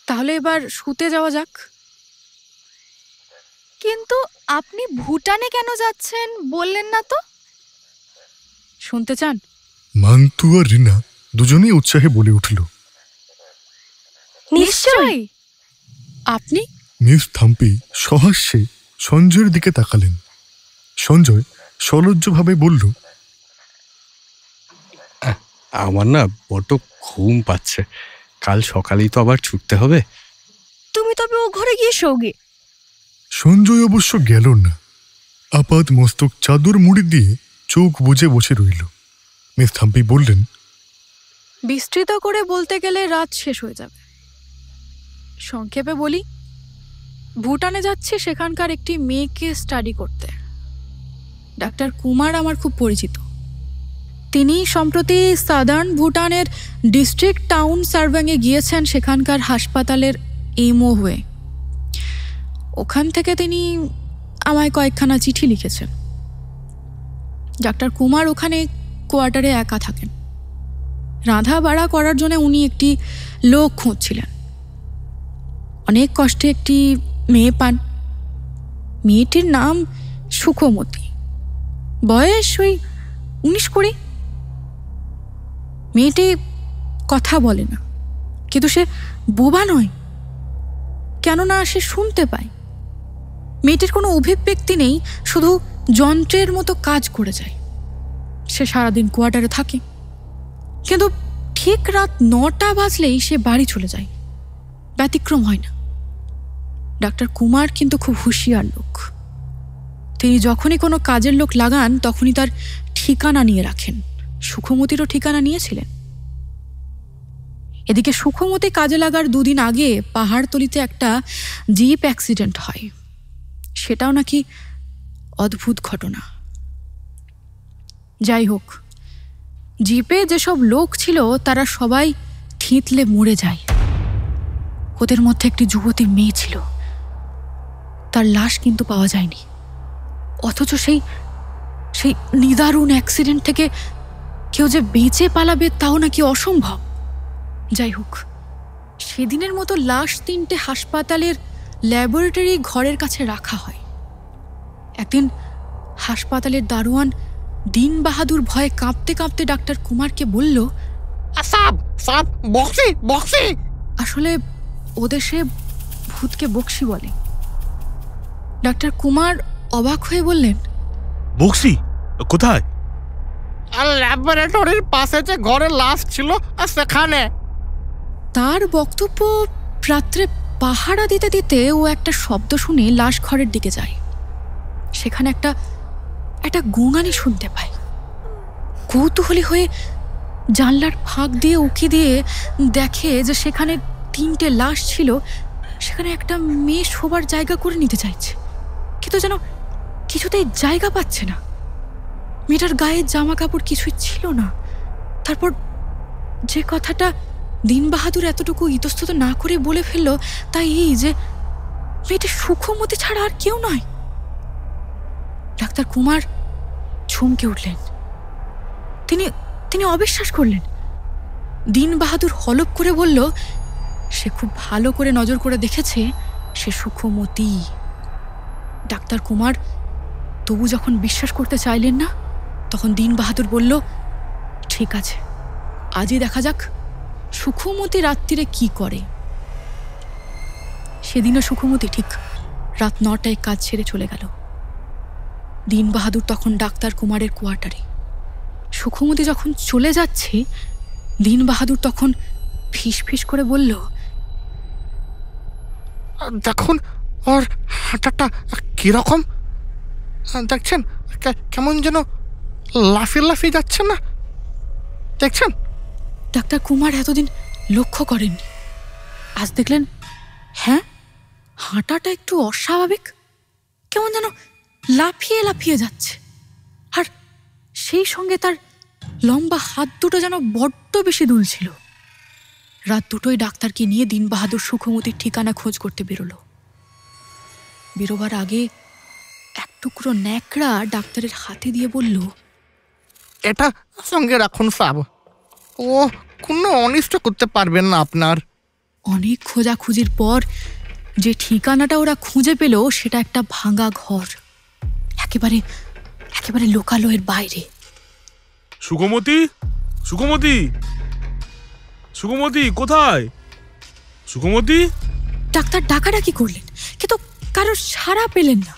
তাহলে এবার শুতে যাওয়া যাক। কিন্তু আপনি ভুটানে কেন যাচ্ছেন বললেন না তো? শুনতে চান? মান্তু আর রিনা দুজনেই উৎসাহে বলে উঠল, নিশ্চয়ই। আপনি? মিস থাম্পি সহাস্যে সঞ্জয়ের দিকে তাকালেন। সঞ্জয় সলজ্জভাবে বলল, আমার না বড্ড ঘুম পাচ্ছে, কাল সকালেই তো আবার ছুটতে হবে। তুমি তবে ও ঘরে গিয়ে শোগে। সঞ্জয় অবশ্য গেল না। আপাত মস্তক চাদর মুড়ি দিয়ে চোখ বুজে বসে রইল। মিস থাম্পি বললেন, বিস্তৃত করে বলতে গেলে রাত শেষ হয়ে যাবে। সংক্ষেপে বলি, ভুটানে যাচ্ছি সেখানকার একটি মেয়েকে স্টাডি করতে। ডাক্তার কুমার আমার খুব পরিচিত। তিনি সম্প্রতি সাদার্ন ভুটানের ডিস্ট্রিক্ট টাউন সার্ভেঙে গিয়েছেন সেখানকার হাসপাতালের এমও হয়ে। ওখান থেকে তিনি আমায় কয়েকখানা চিঠি লিখেছেন। ডাক্তার কুমার ওখানে কোয়ার্টারে একা থাকেন। রাঁধা বাড়া করার জন্য উনি একটি লোক খুঁজছিলেন। অনেক কষ্টে একটি মেয়ে পান। মেয়েটির নাম সুখমতি, বয়স ওই 19-20। মেয়েটি কথা বলে না, কিন্তু সে বোবা নয়, কেননা সে শুনতে পায়। মেয়েটির কোনো অভিব্যক্তি নেই, শুধু যন্ত্রের মতো কাজ করে যায়। সে সারাদিন কোয়ার্টারে থাকে, কিন্তু ঠিক রাত 9টা বাজলেই সে বাড়ি চলে যায়, ব্যতিক্রম হয় না। ডাক্তার কুমার কিন্তু খুব হুঁশিয়ার লোক। তিনি যখনই কোনো কাজের লোক লাগান তখনই তার ঠিকানা নিয়ে রাখেন। সুখমতিরও ঠিকানা নিয়েছিলেন। এদিকে সুখমতি কাজে লাগার 2 দিন আগে পাহাড়তলিতে একটা জিপ অ্যাক্সিডেন্ট হয়। সেটাও নাকি অদ্ভুত ঘটনা। যাই হোক, জিপে যেসব লোক ছিল তারা সবাই থিতলে মরে যায়। ওদের মধ্যে একটি যুবতী মেয়ে ছিল, তার লাশ কিন্তু পাওয়া যায়নি। অথচ সেই নিদারুণ অ্যাক্সিডেন্ট থেকে কেউ যে বেঁচে পালাবে তাও নাকি অসম্ভব। যাই হোক, সেদিনের মতো লাশ 3টে হাসপাতালের ল্যাবরেটরি ঘরের কাছে রাখা হয়। একদিন হাসপাতালের দারোয়ান দিন বাহাদুর ভয়ে কাঁপতে কাঁপতে ডাক্তার কুমারকে বলল, আসলে ওদের সে ভূতকে বক্সি বলে। ডাক্তার কুমার অবাক হয়ে বললেন, বক্সি কোথায়? ল্যাবরেটরির পাশে যে ঘরে লাশ ছিল সেখানে। তার বক্তব্য, রাত্রে পাহারা দিতে দিতে ও একটা শব্দ শুনে লাশ ঘরের দিকে যায়। সেখানে একটা গোঙানি শুনতে পায়। কৌতূহলী হয়ে জানলার ফাঁক দিয়ে উকি দিয়ে দেখে যে সেখানে 3টে লাশ ছিল। সেখানে একটা মেয়ে শোবার জায়গা করে নিতে চাইছে, কিন্তু যেন কিছুতেই জায়গা পাচ্ছে না। মেয়েটার গায়ে জামা কাপড় কিছুই ছিল না। তারপর যে কথাটা দিন বাহাদুর এতটুকু ইতস্তত না করে বলে ফেলল, তাই এই যে মেয়েটা সুখমতি ছাড়া আর কেউ নয়। ডাক্তার কুমার চমকে উঠলেন। তিনি অবিশ্বাস করলেন। দিন বাহাদুর হলপ করে বলল, সে খুব ভালো করে নজর করে দেখেছে, সে সুখমতি। ডাক্তার কুমার তবু যখন বিশ্বাস করতে চাইলেন না, তখন দিন বাহাদুর বলল, ঠিক আছে, আজই দেখা যাক। সুখমতি রাত্রিরে কি করে। সেদিনও সুখমতি ঠিক রাত 9টায় কাজ ছেড়ে চলে গেল। দিন বাহাদুর তখন ডাক্তার কুমারের কোয়ার্টারে। সুখমতি যখন চলে যাচ্ছে, দিন বাহাদুর তখন ফিস ফিস করে বলল, দেখুন ওর হাঁটাটা কিরকম দেখছেন, কেমন যেন লাফিয়ে লাফিয়ে যাচ্ছে না, দেখছেন? ডাক্তার কুমার এতদিন লক্ষ্য করেননি, আজ দেখলেন হ্যাঁ, হাঁটাটা একটু অস্বাভাবিক, কেমন যেন লাফিয়ে লাফিয়ে যাচ্ছে। আর সেই সঙ্গে তার লম্বা হাত দুটো যেন বড্ড বেশি দুলছিল। রাত 2টোয় ডাক্তারকে নিয়ে দিন বাহাদুর সুখমতির ঠিকানা খোঁজ করতে বেরোলো। বেরোবার আগে এক টুকরো ন্যাকড়া ডাক্তারের হাতে দিয়ে বলল, এটা সঙ্গে রাখুন সাব, ও কোনো অনিষ্ট করতে পারবেন না আপনার। অনেক খোঁজাখুঁজির পর যে ঠিকানাটা ওরা খুঁজে পেল সেটা একটা ভাঙা ঘর, একেবারে একেবারে লোকালয়ের বাইরে। সুখমতি, সুখমতি, সুখমতি কোথায়? সুখমতি! ডাক্তার ডাকাডাকি করলেন, কিন্তু কারোর সাড়া পেলেন না।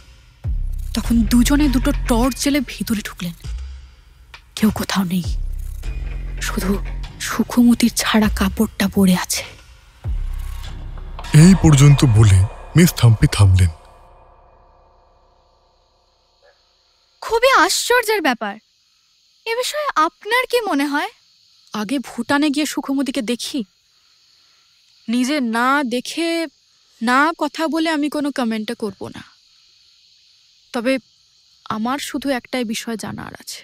তখন দুজনে দুটো টর্চ জ্বেলে ভিতরে ঢুকলেন। কেউ কোথাও নেই, শুধু সুখমতির ছাড়া কাপড়টা পড়ে আছে। এই পর্যন্ত বলে মিস থাম্পি থামলেন। খুবই আশ্চর্যের ব্যাপার। এ বিষয়ে আপনার কি মনে হয়? আগে ভুটানে গিয়ে সুখমতিকে দেখি, নিজে না দেখে না কথা বলে আমি কোনো কমেন্টে করব না। তবে আমার শুধু একটাই বিষয় জানার আছে,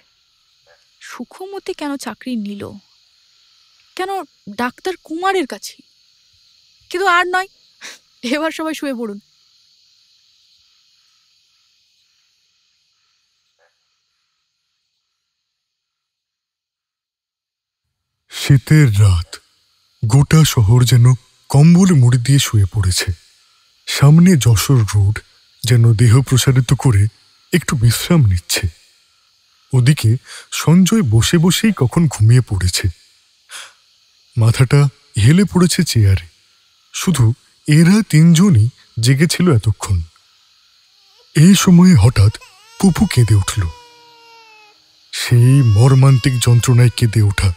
সুখমতি কেন চাকরি নিল, কেন ডাক্তার কুমারের কাছে? কিন্তু আর নয়, এবার সবাই শুয়ে পড়ুন। শীতের রাত, গোটা শহর যেন কম্বলে মুড়ি দিয়ে শুয়ে পড়েছে। সামনে যশোর রোড যেন দেহ প্রসারিত করে একটু বিশ্রাম নিচ্ছে। ওদিকে সঞ্জয় বসে বসেই কখন ঘুমিয়ে পড়েছে, মাথাটা হেলে পড়েছে চেয়ারে। শুধু এরা তিনজনই জেগেছিল এতক্ষণ। এই সময়ে হঠাৎ পুপু কেঁদে উঠল। সেই মর্মান্তিক যন্ত্রণায় কেঁদে ওঠা।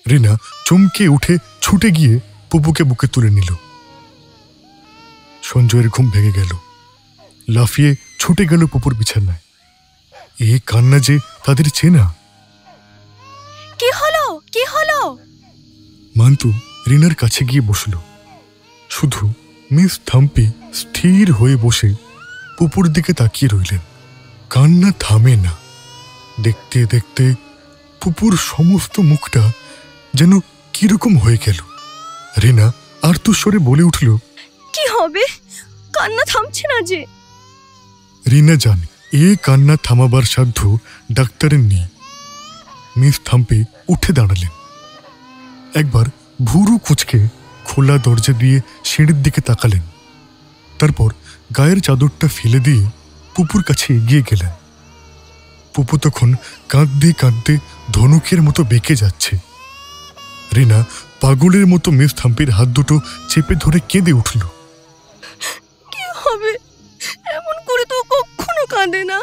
রিনা চমকে উঠে ছুটে গিয়ে পুপুকে বুকে তুলে নিল। সঞ্জয়ের ঘুম ভেঙে গেল। লাফিয়ে ছুটে গেল পুপুর বিছানায়। এ কান্না যে তাদের চেনা। কি হলো, কি হলো? মান্তু রিনার কাছে গিয়ে বসল। শুধু মিস থাম্পি স্থির হয়ে বসে পুপুর দিকে তাকিয়ে রইলেন। কান্না থামে না। দেখতে দেখতে পুপুর সমস্ত মুখটা যেন কিরকম হয়ে গেল। রিনা আর্তস্বরে বলে উঠল, কি হবে? কান্না থামছে না যে। রিনা জানে এ কান্না থামাবার সাধ্য ডাক্তারের নেই। মিস থাম্পি উঠে দাঁড়ালেন। একবার ভুরু কুঁচকে খোলা দরজা দিয়ে সিঁড়ির দিকে তাকালেন। তারপর গায়ের চাদরটা ফেলে দিয়ে পুপুর কাছে এগিয়ে গেলেন। পুপু তখন কাঁদতে কাঁদতে ধনুকের মতো বেঁকে যাচ্ছে। রিনা পাগলের মতো মিস থাম্পির হাত দুটো চেপে ধরে কেঁদে উঠল। কি হবে? এমন করে তো কখনো কাঁদে না।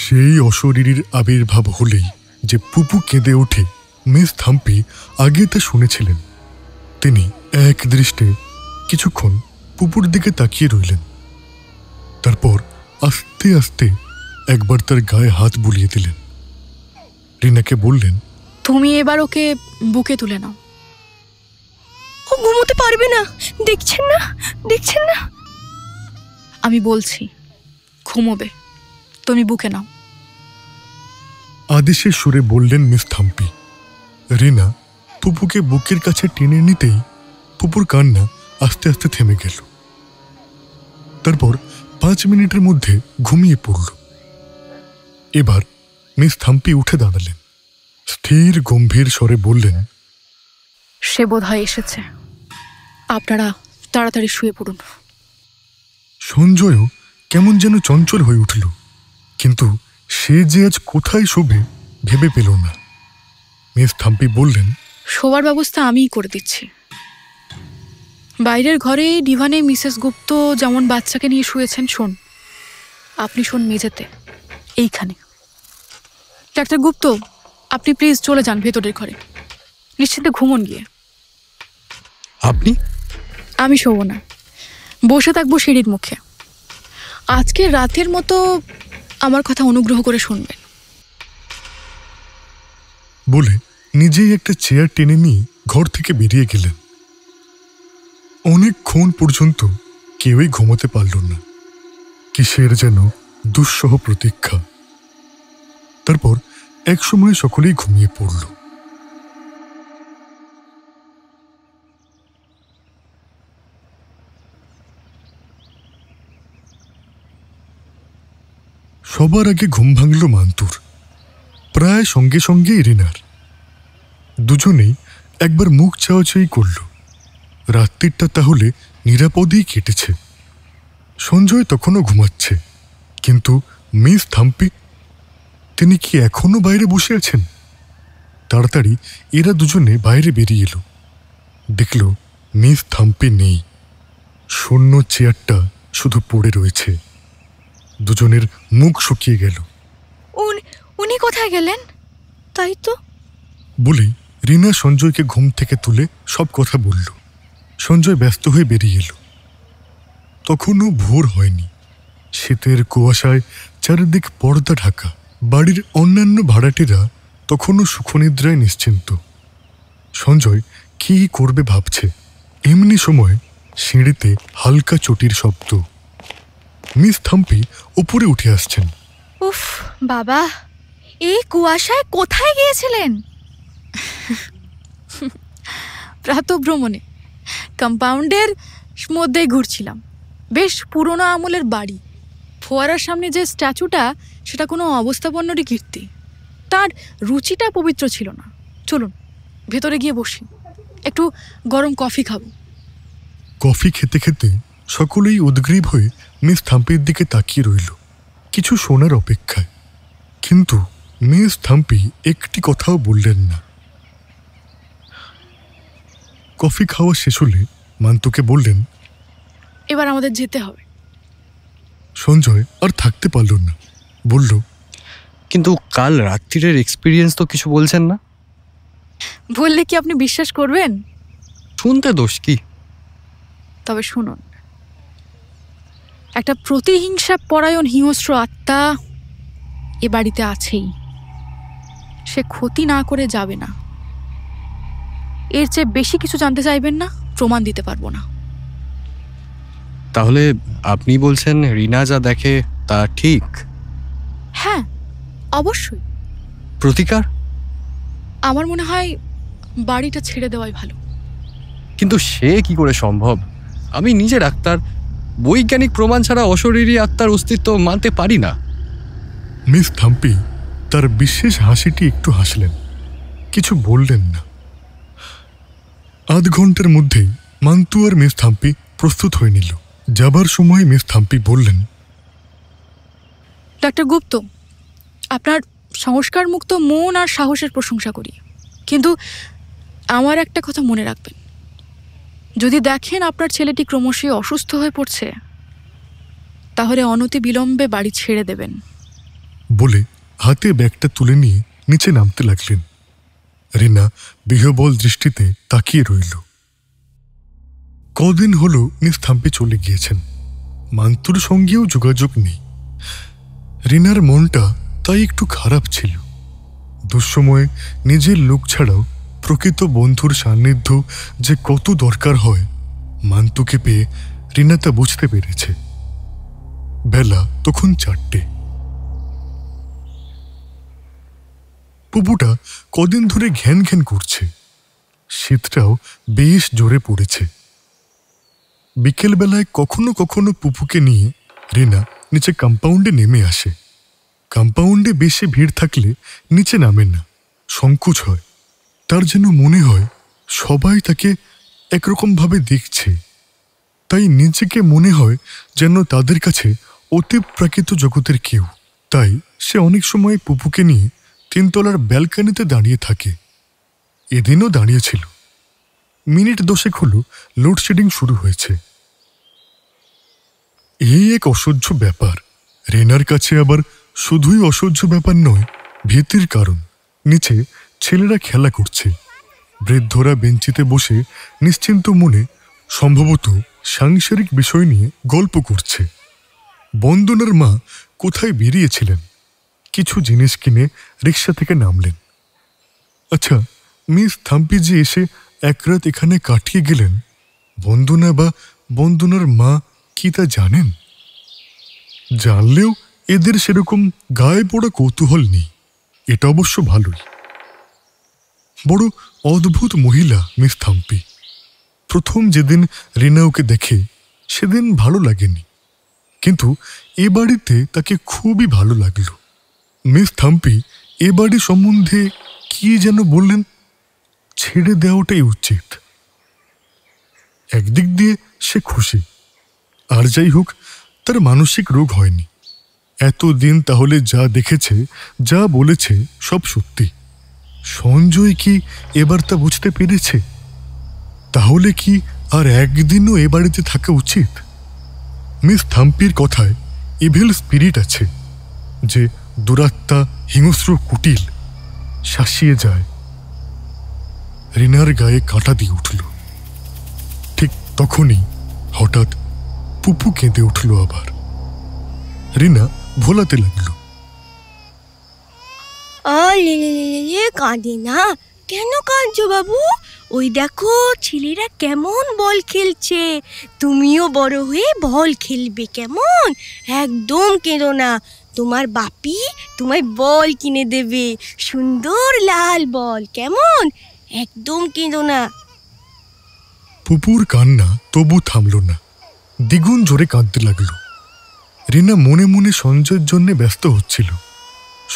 সেই অশরীরীর আবির্ভাব হলেই যে পুপু কেঁদে ওঠে, মিস থাম্পি আগে তা শুনেছিলেন। তিনি এক দৃষ্টে কিছুক্ষণ পুপুর দিকে তাকিয়ে রইলেন। তারপর আস্তে আস্তে একবার তার গায়ে হাত বুলিয়ে দিলেন। রিনাকে বললেন, তুমি এবার ওকে বুকে তুলে নাও। ও ঘুমোতে পারবে না, দেখছেন না, দেখছেন না? আমি বলছি ঘুমোবে, তুমি বুকে নাও। আদেশের সুরে বললেন মিস থাম্পি। রিনা পুপুকে বুকের কাছে টেনে নিতেই পুপুর কান্না আস্তে আস্তে থেমে গেল। তারপর 5 মিনিটের মধ্যে ঘুমিয়ে পড়ল। এবার মিস থাম্পি উঠে দাঁড়ালেন। স্থির গম্ভীর স্বরে বললেন, সে বোধহয় এসেছে, আপনারা তাড়াতাড়ি শুয়ে পড়ুন। সঞ্জয়ও কেমন যেন চঞ্চল হয়ে উঠল, কিন্তু সে যে আজ কোথায় শোবে ভেবে পেল না। মিস থাম্পি বললেন, শোবার ব্যবস্থা আমিই করে দিচ্ছি। বাইরের ঘরে ডিভানে মিসেস গুপ্ত যেমন বাচ্চাকে নিয়ে শুয়েছেন, শোন আপনি শোন মেঝেতে এইখানে। ডাক্তার গুপ্ত, আপনি প্লিজ চলে যান ভেতরের ঘরে, নিশ্চিন্তে ঘুমন গিয়ে। আপনি? আমি শোবো না, বসে থাকবো সিঁড়ির মুখে। আজকে রাতের মতো আমার কথা অনুগ্রহ করে শুনবেন। বলে নিজেই একটা চেয়ার টেনে নিয়ে ঘর থেকে বেরিয়ে গেলেন। অনেকক্ষণ পর্যন্ত কেউই ঘুমোতে পারল না, কিসের যেন দুঃসহ প্রতীক্ষা। তারপর একসময় সকলেই ঘুমিয়ে পড়ল। সবার আগে ঘুম ভাঙল মান্তুর, প্রায় সঙ্গে সঙ্গে রিনার। দুজনেই একবার মুখ চাওয়াচাই করল। রাত্রিটা তাহলে নিরাপদেই কেটেছে। সঞ্জয় তখনও ঘুমাচ্ছে, কিন্তু মিস থাম্পি, তিনি কি এখনো বাইরে বসে আছেন? তাড়াতাড়ি এরা দুজনে বাইরে বেরিয়ে এলো। দেখল মিস থাম্পি নেই, শূন্য চেয়ারটা শুধু পড়ে রয়েছে। দুজনের মুখ শুকিয়ে গেল। উনি কোথায় গেলেন? তাই তো বলেই রিনা সঞ্জয়কে ঘুম থেকে তুলে সব কথা বলল। সঞ্জয় ব্যস্ত হয়ে বেরিয়ে এলো। তখনও ভোর হয়নি। শীতের কুয়াশায় চারিদিক পর্দা ঢাকা। বাড়ির অন্যান্য ভাড়াটেরা তখনও সুখনিদ্রায় নিশ্চিন্ত। সঞ্জয় কি করবে ভাবছে। এমনি সময় সিঁড়িতে হালকা চটির শব্দ। মিস থাম্পি উপরে উঠে আসছেন। উফ বাবা, এই কুয়াশায় কোথায় গিয়েছিলেন? প্রাতঃভ্রমণে কম্পাউন্ডের মধ্যেই ঘুরছিলাম। বেশ পুরনো আমলের বাড়ি। ফোয়ারার সামনে যে স্ট্যাচুটা, সেটা কোনো অবস্থাপন্নরই কীর্তি। তার রুচিটা পবিত্র ছিল না। চলুন ভেতরে গিয়ে বসি, একটু গরম কফি খাবো। কফি খেতে খেতে সকলেই উদ্গ্রীব হয়ে মিস থাম্পির দিকে তাকিয়ে রইল, কিছু শোনার অপেক্ষায়। কিন্তু মিস থাম্পি একটি কথাও বললেন না। কফি খাওয়া শেষ হলে মান্তুকে বললেন, এবার আমাদের যেতে হবে। সঞ্জয় আর থাকতে পারল না, বলল, কিন্তু কাল রাত্রিরের এক্সপিরিয়েন্স তো কিছু বলছেন না। বললে কি আপনি বিশ্বাস করবেন? শুনতে দোষ কি? তবে শুনুন, একটা প্রতিহিংসা পরায়ণ হিংস্র আত্মা এ বাড়িতে আছেই। সে ক্ষতি না করে যাবে না। এর চেয়ে বেশি কিছু জানতে চাইবেন না, প্রমাণ দিতে পারবো না। তাহলে আপনি বলছেন রিনা যা দেখে তা ঠিক? হ্যাঁ, অবশ্যই। প্রতিকার? আমার মনে হয় বাড়িটা ছেড়ে দেওয়াই ভালো। কিন্তু সে কি করে সম্ভব? আমি নিজে ডাক্তার, বৈজ্ঞানিক প্রমাণ ছাড়া অশরীরী আত্মার অস্তিত্ব মানতে পারি না। মিস থাম্পি তার বিশেষ হাসিটি একটু হাসলেন, কিছু বললেন না। আধ ঘন্টার মধ্যেই মান্তু আর মিস থাম্পি প্রস্তুত হয়ে নিল। যাবার সময় মিস থাম্পি বললেন, ডাক্তার গুপ্ত, আপনার সংস্কার মুক্ত মন আর সাহসের প্রশংসা করি, কিন্তু আমার একটা কথা মনে রাখবেন। যদি দেখেন আপনার ছেলেটি ক্রমশই অসুস্থ হয়ে পড়ছে, তাহলে অনতি বিলম্বে বাড়ি ছেড়ে দেবেন। বলে হাতে ব্যাগটা তুলে নিয়ে নিচে নামতে লাগলেন। রিনা বিহবল দৃষ্টিতে তাকিয়ে রইল। কদিন হলো মিস থাম্পি চলে গিয়েছেন, মান্তুর সঙ্গেও যোগাযোগ নেই। রিনার মনটা তাই একটু খারাপ ছিল। দুঃসময়ে নিজের লোক ছাড়াও প্রকৃত বন্ধুর সান্নিধ্য যে কত দরকার হয়, মান্তুকে পেয়ে রিনা তা বুঝতে পেরেছে। বেলা তখন 4টে। পুপুটা কদিন ধরে ঘ্যান ঘ্যান করছে। শীতটাও বেশ জোরে পড়েছে। বিকেলবেলায় কখনো কখনো পুপুকে নিয়ে রিনা নিচে কম্পাউন্ডে নেমে আসে। কম্পাউন্ডে বেশি ভিড় থাকলে নিচে নামে না, সংকোচ হয়। তার যেন মনে হয় সবাই তাকে একরকমভাবে দেখছে। তাই নিজেকে মনে হয় যেন তাদের কাছে অতিপ্রাকৃত জগতের কেউ। তাই সে অনেক সময় পুপুকে নিয়ে 3 তলার ব্যালকনিতে দাঁড়িয়ে থাকে। এদিনও দাঁড়িয়েছিল। মিনিট 10 হলো লোডশেডিং শুরু হয়েছে। এই এক অসহ্য ব্যাপার। রেনার কাছে আবার শুধুই অসহ্য ব্যাপার নয়, ভীতির কারণ। নিচে ছেলেরা খেলা করছে, বৃদ্ধরা বেঞ্চিতে বসে নিশ্চিন্ত মনে সম্ভবত সাংসারিক বিষয় নিয়ে গল্প করছে। বন্দনার মা কোথায় বেরিয়েছিলেন, কিছু জিনিস কিনে রিক্সা থেকে নামলেন। আচ্ছা, মিস থাম্পিজি এসে এক রাত এখানে কাটিয়ে গেলেন, বন্দনা বা বন্দনার মা কি তা জানেন? জানলেও এদের সেরকম গায়ে পড়া কৌতূহল নেই, এটা অবশ্য ভালোই। বড় অদ্ভুত মহিলা মিস থাম্পি। প্রথম যেদিন রিনা ওকে দেখে সেদিন ভালো লাগেনি, কিন্তু এ বাড়িতে তাকে খুবই ভালো লাগলো। মিস থাম্পি এ বাড়ি সম্বন্ধে কি যেন বললেন, ছেড়ে দেওয়াটাই উচিত। একদিক দিয়ে সে খুশি, আর যাই হোক তার মানসিক রোগ হয়নি। এতদিন তাহলে যা দেখেছে, যা বলেছে সব সত্যি। সঞ্জয় কি এবার তা বুঝতে পেরেছে? তাহলে কি আর একদিনও এ বাড়িতে থাকা উচিত? মিস থাম্পির কথায় ইভিল স্পিরিট আছে, যে দুরাত্মা, হিংস্র, কুটিল, শাসিয়ে যায়। রিনার গায়ে কাঁটা দিয়ে উঠল। ঠিক তখনই হঠাৎ পুপু কেঁদে উঠল আবার। রিনা ভোলাতে লাগলো, কাঁদে না, কেন কাঁদছো বাবু? ওই দেখো ছেলেরা কেমন বল খেলছে, তুমিও বড় হয়ে বল খেলবে কেমন? একদম কেঁদো না, তোমার বাপি তোমায় বল কিনে দেবে, সুন্দর লাল বল, কেমন? একদম কেঁদো না। পুপুর কান্না তবু থামল না, দ্বিগুণ জোরে কাঁদতে লাগলো। রিনা মনে মনে সঞ্জয়ের জন্য ব্যস্ত হচ্ছিল।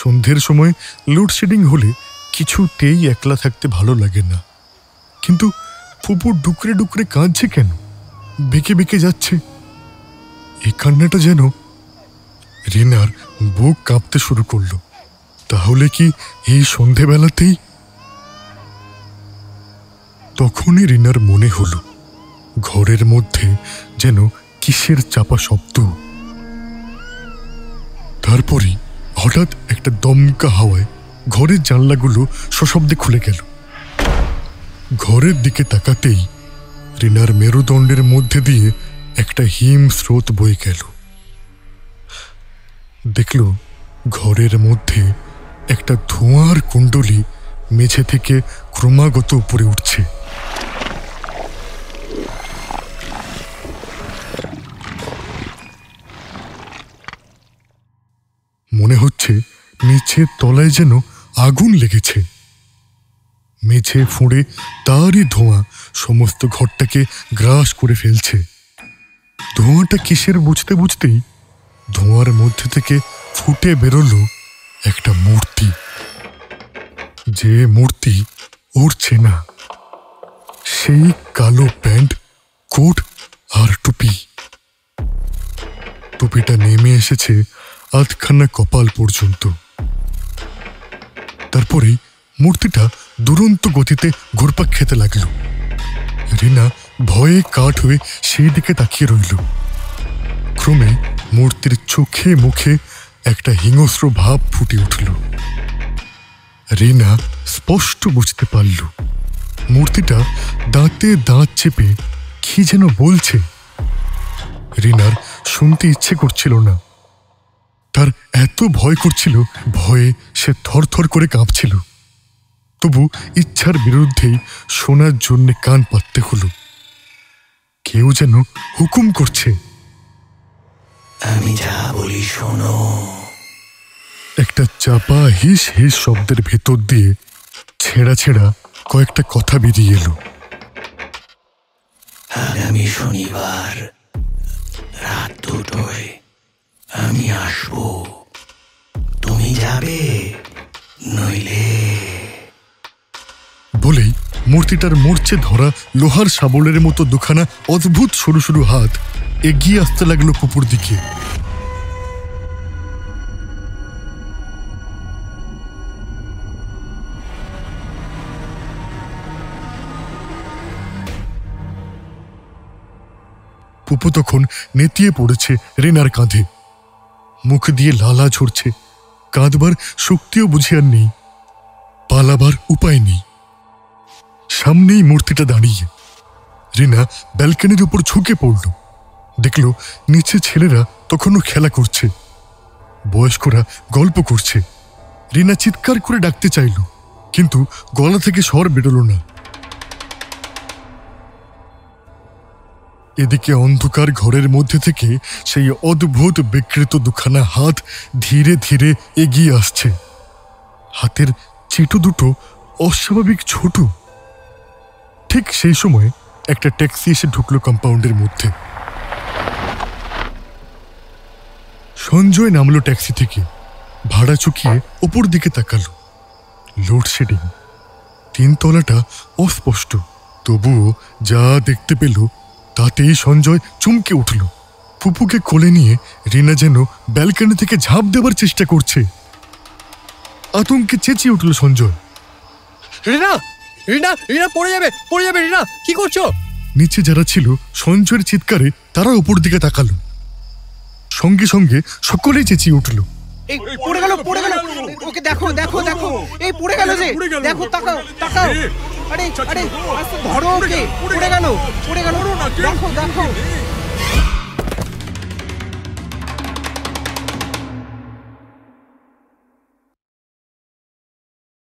সন্ধ্যের সময় লোডশেডিং হলে কিছুতেই একলা থাকতে ভালো লাগে না, কিন্তু পুপুর ডুকরে ডুকরে কাঁদছে কেন, বেঁকে বেঁকে যাচ্ছে। এই কান্নাটা যেন রিনার বুক কাঁপতে শুরু করলো। তাহলে কি এই সন্ধেবেলাতেই? তখনই রিনার মনে হলো ঘরের মধ্যে যেন কিসের চাপা শব্দ। তারপরই হঠাৎ একটা দমকা হাওয়ায় ঘরের জানলাগুলো সশব্দে খুলে গেল। ঘরের দিকে তাকাতেই রিনার মেরুদণ্ডের মধ্যে দিয়ে একটা হিম স্রোত বয়ে গেল। দেখল ঘরের মধ্যে একটা ধোঁয়ার কুণ্ডলী মেঝে থেকে ক্রমাগত উপরে উঠছে। মনে হচ্ছে নিচের তলায় যেন আগুন লেগেছে। মেঝে ফুঁড়ে তারই ধোঁয়া সমস্ত ঘরটাকে গ্রাস করে ফেলছে। ধোঁয়াটা কিসের বুঝতে বুঝতেই ধোঁয়ার মধ্যে থেকে ফুটে বেরোলো একটা মূর্তি, যে মূর্তি ওর চেনা। সেই কালো প্যান্ট, কোট আর টুপি। টুপিটা নেমে এসেছে আধখানা কপাল পর্যন্ত। তারপরেই মূর্তিটা দুরন্ত গতিতে ঘুরপাক খেতে লাগল। রিনা ভয়ে কাঠ হয়ে সেই দিকে তাকিয়ে রইল। ক্রমে মূর্তির চোখে মুখে একটা হিংস্র ভাব ফুটে উঠল। রিনা স্পষ্ট বুঝতে পারল মূর্তিটা দাঁতে দাঁত চেপে কি যেন বলছে। রিনার শুনতে ইচ্ছে করছিল না, তার এত ভয় করছিল, ভয়ে সে থরথর করে কাঁপছিল। তবু ইচ্ছার বিরুদ্ধেই শোনার জন্য কান পাততে হলো। কেউ যেন হুকুম করছে, আমি যা বলি শোনো। একটা চাপা হিস হিস শব্দের ভেতর দিয়ে ছেঁড়া ছেঁড়া কয়েকটা কথা বেরিয়ে এলো। আগামী শনিবার রাত 2টায় আমি আসবো, তুমি যাবে নইলে। বলেই মূর্তিটার মরচে ধরা লোহার শাবলের মতো দুখানা অদ্ভুত সরু সরু হাত এগিয়ে আসতে লাগলো পুপুর দিকে। পুপু তখন নেতিয়ে পড়েছে রিনার কাঁধে। মুখ দিয়ে লালা ঝরছে, কাঁদবার শক্তিও বুঝি আর নেই, পালাবার উপায় নেই। সামনেই মূর্তিটা দাঁড়িয়ে। রিনা ব্যালকনির উপর ঝুঁকে পড়ল, দেখল নিচে ছেলেরা তখনও খেলা করছে, বয়স্করা গল্প করছে। রিনা চিৎকার করে ডাকতে চাইল, কিন্তু গলা থেকে স্বর বেরোল না। এদিকে অন্ধকার ঘরের মধ্যে থেকে সেই অদ্ভুত বিকৃত দুখানা হাত ধীরে ধীরে এগিয়ে আসছে। হাতের চিটো দুটো অস্বাভাবিক ছোট। ঠিক সেই সময় একটা ট্যাক্সি এসে ঢুকলো কম্পাউন্ডের মধ্যে। সঞ্জয় নামলো ট্যাক্সি থেকে, ভাড়া চুকিয়ে ওপর দিকে তাকালো। লোডশেডিং, 3 তলাটা অস্পষ্ট, তবুও যা দেখতে পেল তাতেই সঞ্জয় চমকে উঠল। ফুপুকে কোলে নিয়ে রিনা যেন ব্যালকনি থেকে ঝাঁপ দেবার চেষ্টা করছে। আতঙ্কে চেঁচিয়ে উঠল সঞ্জয়, রিনা রিনা রিনা পড়ে যাবে রিনা, কি করছো? নিচে যারা ছিল সঞ্জয়ের চিৎকারে তারা উপর দিকে তাকালো। সঙ্গে সঙ্গে সকলেই চেঁচিয়ে উঠল, এই পড়ে গেল ওকে দেখো দেখো দেখো, এই পড়ে গেল যে, দেখো তাকাও তাকাও, আরে আরে ধরো ওকে, পড়ে গেল দেখো দেখো।